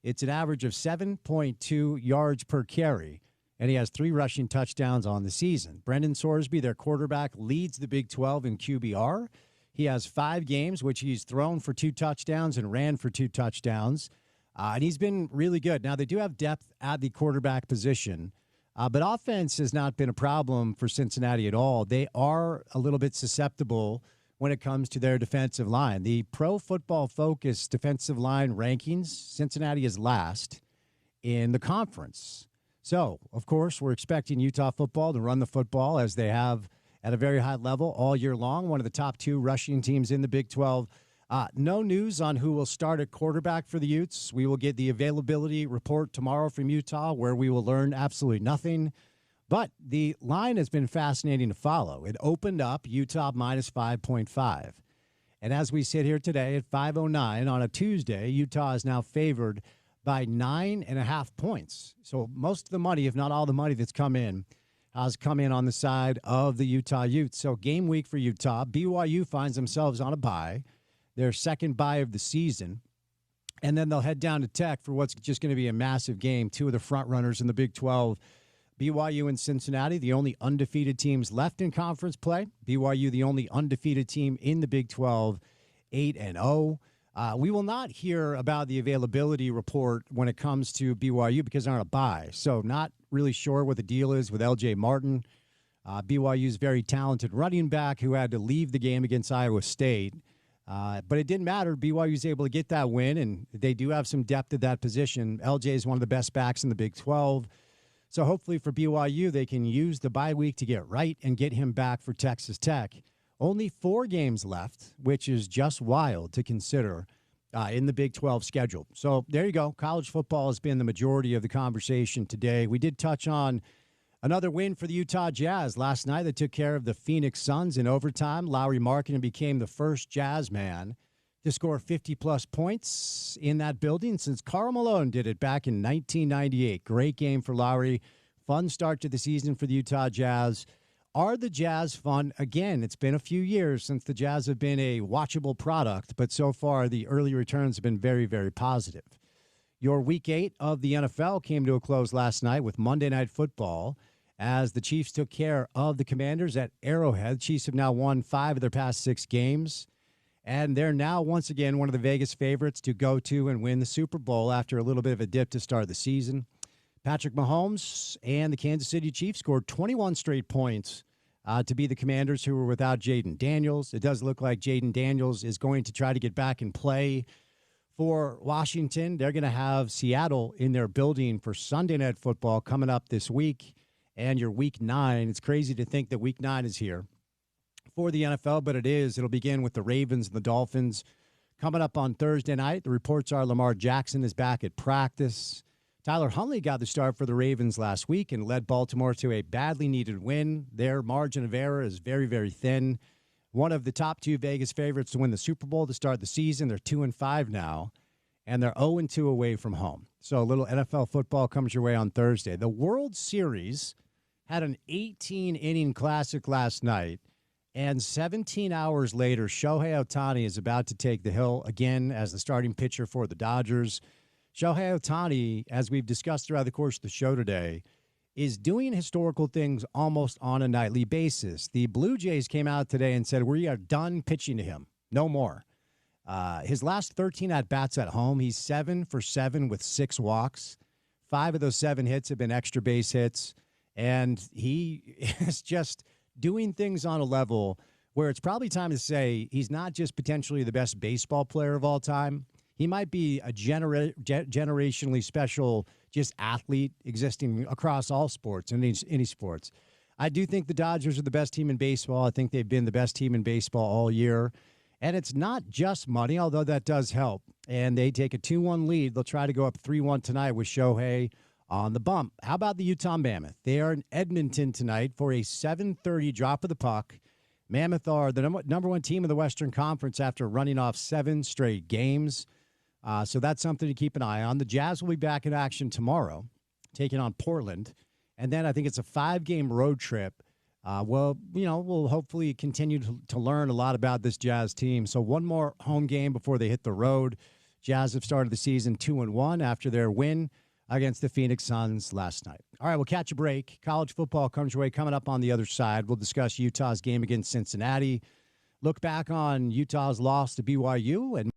It's an average of 7.2 yards per carry, and he has 3 rushing touchdowns on the season. Brendan Sorsby, their quarterback, leads the Big 12 in QBR. He has 5 games, which he's thrown for 2 touchdowns and ran for 2 touchdowns. And he's been really good. Now, they do have depth at the quarterback position, but offense has not been a problem for Cincinnati at all. They are a little bit susceptible when it comes to their defensive line. The Pro Football Focus defensive line rankings, Cincinnati is last in the conference. So, of course, we're expecting Utah football to run the football as they have at a very high level all year long. One of the top 2 rushing teams in the Big 12. No news on who will start at quarterback for the Utes. We will get the availability report tomorrow from Utah, where we will learn absolutely nothing. But the line has been fascinating to follow. It opened up Utah minus 5.5. And as we sit here today at 5:09 on a Tuesday, Utah is now favored by 9.5 points. So most of the money, if not all the money that's come in, has come in on the side of the Utah Utes. So game week for Utah. BYU finds themselves on a bye, their second bye of the season. And then they'll head down to Tech for what's just going to be a massive game. 2 of the front runners in the Big 12, BYU and Cincinnati, the only undefeated teams left in conference play. BYU, the only undefeated team in the Big 12, 8-0. We will not hear about the availability report when it comes to BYU because they're on a bye. So not really sure what the deal is with LJ Martin. BYU's very talented running back who had to leave the game against Iowa State. But it didn't matter. BYU's able to get that win, and they do have some depth at that position. LJ is one of the best backs in the Big 12. So hopefully for BYU, they can use the bye week to get right and get him back for Texas Tech. Only 4 games left, which is just wild to consider in the Big 12 schedule. So there you go. College football has been the majority of the conversation today. We did touch on another win for the Utah Jazz last night. They took care of the Phoenix Suns in overtime. Lauri Markkanen became the first Jazz man to score 50-plus points in that building since Karl Malone did it back in 1998. Great game for Lauri. Fun start to the season for the Utah Jazz. Are the Jazz fun? Again, it's been a few years since the Jazz have been a watchable product, but so far the early returns have been very, very positive. Your Week 8 of the NFL came to a close last night with Monday Night Football as the Chiefs took care of the Commanders at Arrowhead. Chiefs have now won 5 of their past 6 games. And they're now, once again, one of the Vegas favorites to go to and win the Super Bowl after a little bit of a dip to start the season. Patrick Mahomes and the Kansas City Chiefs scored 21 straight points to be the Commanders, who were without Jaden Daniels. It does look like Jaden Daniels is going to try to get back and play for Washington. They're going to have Seattle in their building for Sunday Night Football coming up this week and your Week 9. It's crazy to think that Week 9 is here for the NFL, but it is. It'll begin with the Ravens and the Dolphins coming up on Thursday night. The reports are Lamar Jackson is back at practice. Tyler Huntley got the start for the Ravens last week and led Baltimore to a badly needed win. Their margin of error is very, very thin. One of the top 2 Vegas favorites to win the Super Bowl to start the season. They're 2-5 now, and they're 0-2 away from home. So a little NFL football comes your way on Thursday. The World Series had an 18-inning classic last night. And 17 hours later, Shohei Ohtani is about to take the hill again as the starting pitcher for the Dodgers. Shohei Ohtani, as we've discussed throughout the course of the show today, is doing historical things almost on a nightly basis. The Blue Jays came out today and said, we are done pitching to him. No more. His last 13 at-bats at home, he's 7 for 7 with 6 walks. 5 of those 7 hits have been extra base hits. And he is just doing things on a level where it's probably time to say he's not just potentially the best baseball player of all time. He might be a generationally special just athlete existing across all sports and any sports. I do think the Dodgers are the best team in baseball. I think they've been the best team in baseball all year. And it's not just money, although that does help. And they take a 2-1 lead. They'll try to go up 3-1 tonight with Shohei on the bump. How about the Utah Mammoth? They are in Edmonton tonight for a 7:30 drop of the puck. Mammoth are the number 1 team in the Western Conference after running off 7 straight games. So that's something to keep an eye on. The Jazz will be back in action tomorrow, taking on Portland. And then I think it's a 5-game road trip. We'll hopefully continue to learn a lot about this Jazz team. So one more home game before they hit the road. Jazz have started the season 2-1 after their win against the Phoenix Suns last night. All right, we'll catch a break. College football comes your way coming up on the other side. We'll discuss Utah's game against Cincinnati, look back on Utah's loss to BYU, and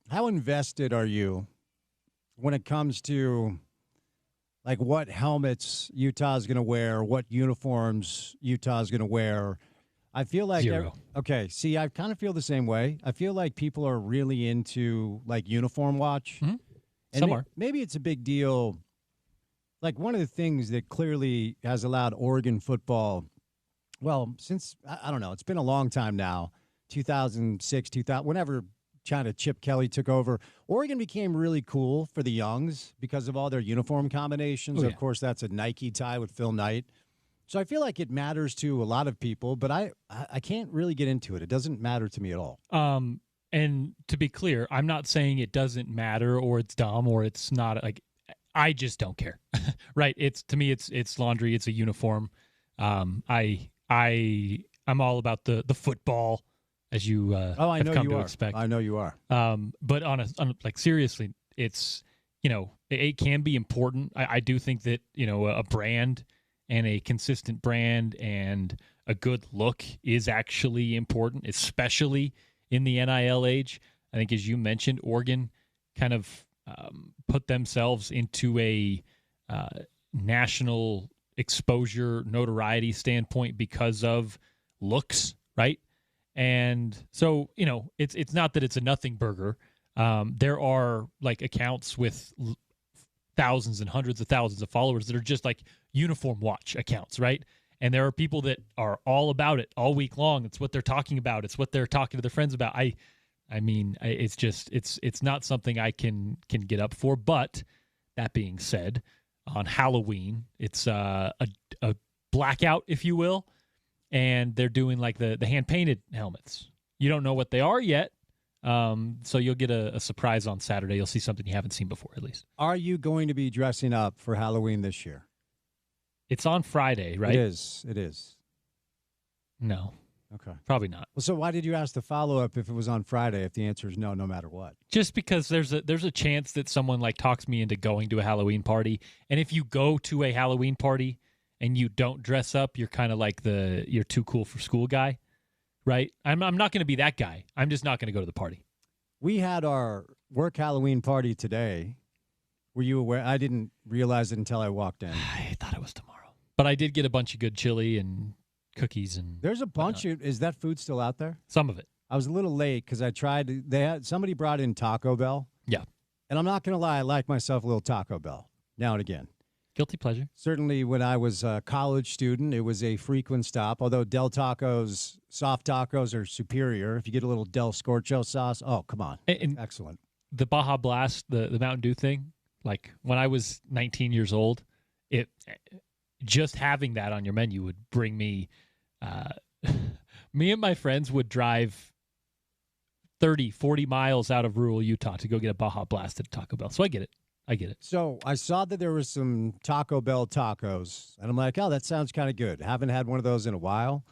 how invested are you when it comes to like what helmets Utah's going to wear, what uniforms Utah's going to wear? I feel like Zero. Okay, see, I kind of feel the same way. I feel like people are really into like uniform watch. Mhm. And Some are. maybe it's a big deal. Like one of the things that clearly has allowed Oregon football, well, since I don't know, it's been a long time now, 2006, 2000, whenever China Chip Kelly took over, Oregon became really cool for the youngs because of all their uniform combinations. Oh, yeah. Of course, that's a Nike tie with Phil Knight. So I feel like it matters to a lot of people, but I can't really get into it. It doesn't matter to me at all. And to be clear, I'm not saying it doesn't matter or it's dumb or it's not. Like, I just don't care. Right? To me, it's laundry. It's a uniform. I'm all about the football, as you I have know come you to are. expect. I know you are. But like seriously, it's it can be important. I do think that a brand and a consistent brand and a good look is actually important, especially in the NIL age. I think, as you mentioned, Oregon kind of put themselves into a national exposure notoriety standpoint because of looks, right? And so, it's not that it's a nothing burger. There are like accounts with thousands and hundreds of thousands of followers that are just like uniform watch accounts, right? And there are people that are all about it all week long. It's what they're talking about. It's what they're talking to their friends about. I mean, it's not something I can get up for. But that being said, on Halloween, it's a blackout, if you will, and they're doing like the hand painted helmets. You don't know what they are yet. So you'll get a surprise on Saturday. You'll see something you haven't seen before, at least. Are you going to be dressing up for Halloween this year? It's on Friday, right? It is. No. Okay. Probably not. Well, so why did you ask the follow-up if it was on Friday, if the answer is no matter what? Just because there's a chance that someone like talks me into going to a Halloween party. And if you go to a Halloween party and you don't dress up, you're kind of like you're too cool for school guy. Right? I'm not going to be that guy. I'm just not going to go to the party. We had our work Halloween party today. Were you aware? I didn't realize it until I walked in. I thought it was tomorrow. But I did get a bunch of good chili and cookies and there's a bunch whatnot. is that food still out there? Some of it. I was a little late because I tried. Somebody brought in Taco Bell. Yeah. And I'm not going to lie, I like myself a little Taco Bell now and again. Guilty pleasure. Certainly when I was a college student, it was a frequent stop, although Del Taco's soft tacos are superior. If you get a little Del Scorcho sauce, oh, come on. And excellent. The Baja Blast, the Mountain Dew thing, like when I was 19 years old, it just having that on your menu would bring me me and my friends would drive 30, 40 miles out of rural Utah to go get a Baja Blast at Taco Bell. So I get it. So I saw that there was some Taco Bell tacos, and I'm like, oh, that sounds kind of good. Haven't had one of those in a while.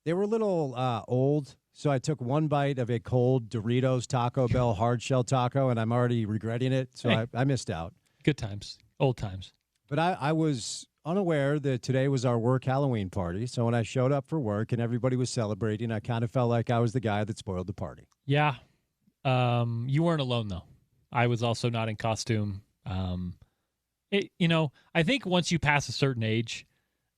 They were a little old, so I took one bite of a cold Doritos Taco Bell hard shell taco, and I'm already regretting it, so Hey. I missed out. Good times. Old times. But I was unaware that today was our work Halloween party, so when I showed up for work and everybody was celebrating, I kind of felt like I was the guy that spoiled the party. Yeah. You weren't alone, though. I was also not in costume. I think once you pass a certain age,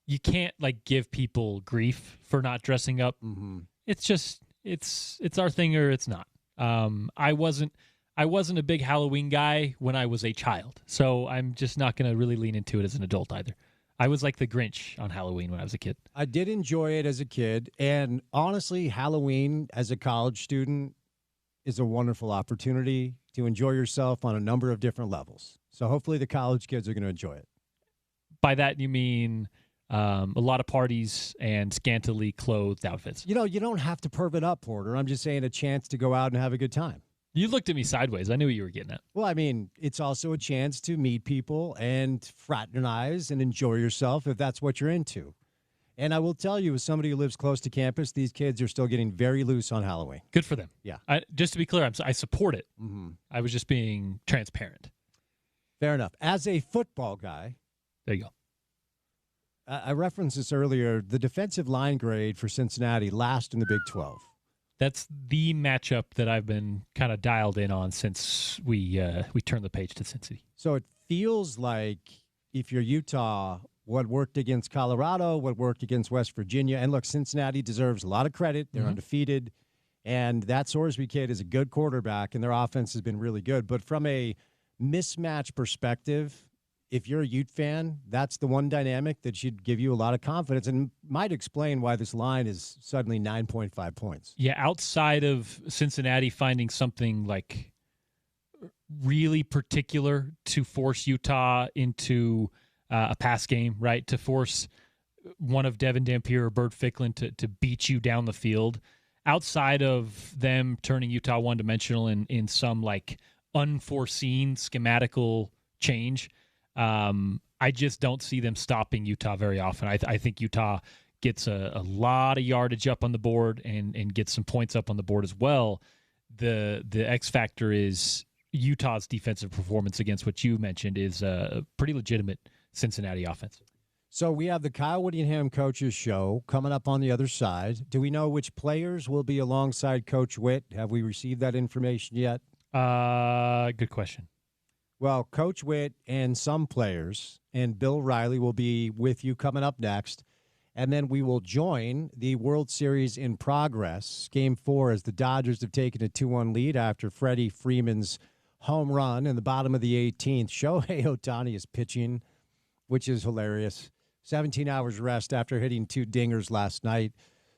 you can't like give people grief for not dressing up. Mm-hmm. It's just it's our thing or it's not. I wasn't a big Halloween guy when I was a child, so I'm just not going to really lean into it as an adult either. I was like the Grinch on Halloween when I was a kid. I did enjoy it as a kid, and honestly, Halloween as a college student is a wonderful opportunity to enjoy yourself on a number of different levels. So hopefully the college kids are going to enjoy it. By that, you mean a lot of parties and scantily clothed outfits. You don't have to perv it up, Porter. I'm just saying a chance to go out and have a good time. You looked at me sideways. I knew what you were getting at. Well, I mean, it's also a chance to meet people and fraternize and enjoy yourself if that's what you're into. And I will tell you, as somebody who lives close to campus, these kids are still getting very loose on Halloween. Good for them. Yeah. Just to be clear, I support it. Mm-hmm. I was just being transparent. Fair enough. As a football guy, there you go. I referenced this earlier. The defensive line grade for Cincinnati last in the Big 12. That's the matchup that I've been kind of dialed in on since we turned the page to Cincy. So it feels like if you're Utah, what worked against Colorado, what worked against West Virginia, and look, Cincinnati deserves a lot of credit. They're undefeated, and that Sorsby kid is a good quarterback, and their offense has been really good. But from a mismatch perspective, if you're a Ute fan, that's the one dynamic that should give you a lot of confidence and might explain why this line is suddenly 9.5 points. Yeah, outside of Cincinnati finding something like really particular to force Utah into a pass game, right? To force one of Devin Dampier or Bert Ficklin to beat you down the field. Outside of them turning Utah one-dimensional in some like unforeseen schematical change, I just don't see them stopping Utah very often. I think Utah gets a lot of yardage up on the board and gets some points up on the board as well. The X factor is Utah's defensive performance against what you mentioned is a pretty legitimate Cincinnati offense. So we have the Kyle Whittingham Coaches Show coming up on the other side. Do we know which players will be alongside Coach Witt? Have we received that information yet? Good question. Well, Coach Witt and some players and Bill Riley will be with you coming up next. And then we will join the World Series in progress, Game 4, as the Dodgers have taken a 2-1 lead after Freddie Freeman's home run in the bottom of the 18th. Shohei Ohtani is pitching, which is hilarious. 17 hours rest after hitting 2 dingers last night.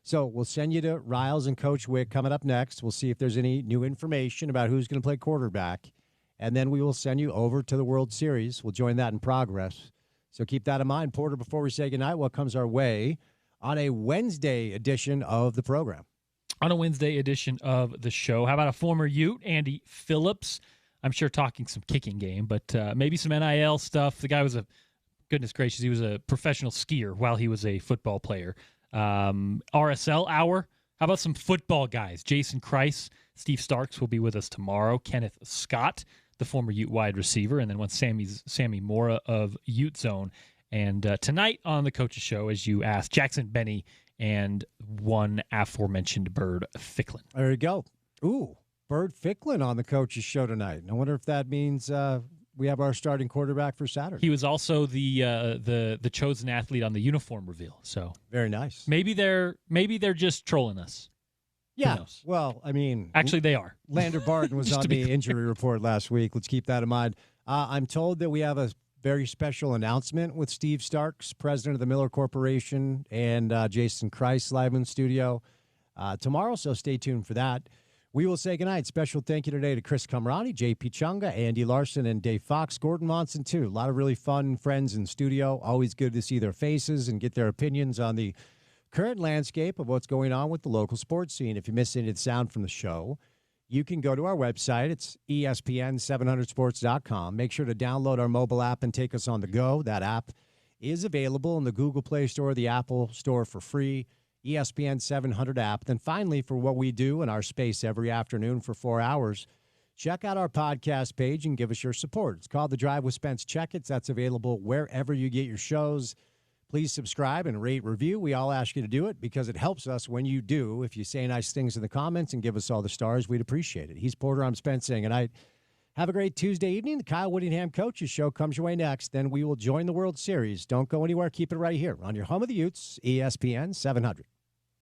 So we'll send you to Riles and Coach Witt coming up next. We'll see if there's any new information about who's going to play quarterback. And then we will send you over to the World Series. We'll join that in progress. So keep that in mind. Porter, before we say goodnight, what comes our way on a Wednesday edition of the program? On a Wednesday edition of the show, how about a former Ute, Andy Phillips? I'm sure talking some kicking game, but maybe some NIL stuff. The guy was goodness gracious, he was a professional skier while he was a football player. RSL Hour. How about some football guys? Jason Kreis, Steve Starks will be with us tomorrow. Kenneth Scott, the former Ute wide receiver, and then Sammy Mora of Ute Zone. And tonight on the Coaches Show, as you asked, Jackson Benny and one aforementioned Bird Ficklin. There you go. Ooh, Bird Ficklin on the Coaches Show tonight. I wonder if that means we have our starting quarterback for Saturday. He was also the chosen athlete on the uniform reveal. So very nice. Maybe they're just trolling us. Yeah. Well, I mean, actually, they are. Lander Barton was on the injury report last week. Let's keep that in mind. I'm told that we have a very special announcement with Steve Starks, president of the Miller Corporation, and Jason Kreis live in studio tomorrow. So stay tuned for that. We will say goodnight. Special thank you today to Chris Kamrani, JP Chunga, Andy Larson, and Dave Fox. Gordon Monson, too. A lot of really fun friends in studio. Always good to see their faces and get their opinions on the current landscape of what's going on with the local sports scene. If you miss any of the sound from the show, you can go to our website. It's ESPN700sports.com. Make sure to download our mobile app and take us on the go. That app is available in the Google Play Store, the Apple Store for free. ESPN 700 app. Then finally, for what we do in our space every afternoon for 4 hours, check out our podcast page and give us your support. It's called The Drive with Spence Checketts. That's available wherever you get your shows. Please subscribe and rate, review. We all ask you to do it because it helps us when you do. If you say nice things in the comments and give us all the stars, we'd appreciate it. He's Porter. I'm Spence saying goodnight. Have a great Tuesday evening. The Kyle Whittingham Coaches Show comes your way next. Then we will join the World Series. Don't go anywhere. Keep it right here on your home of the Utes, ESPN 700.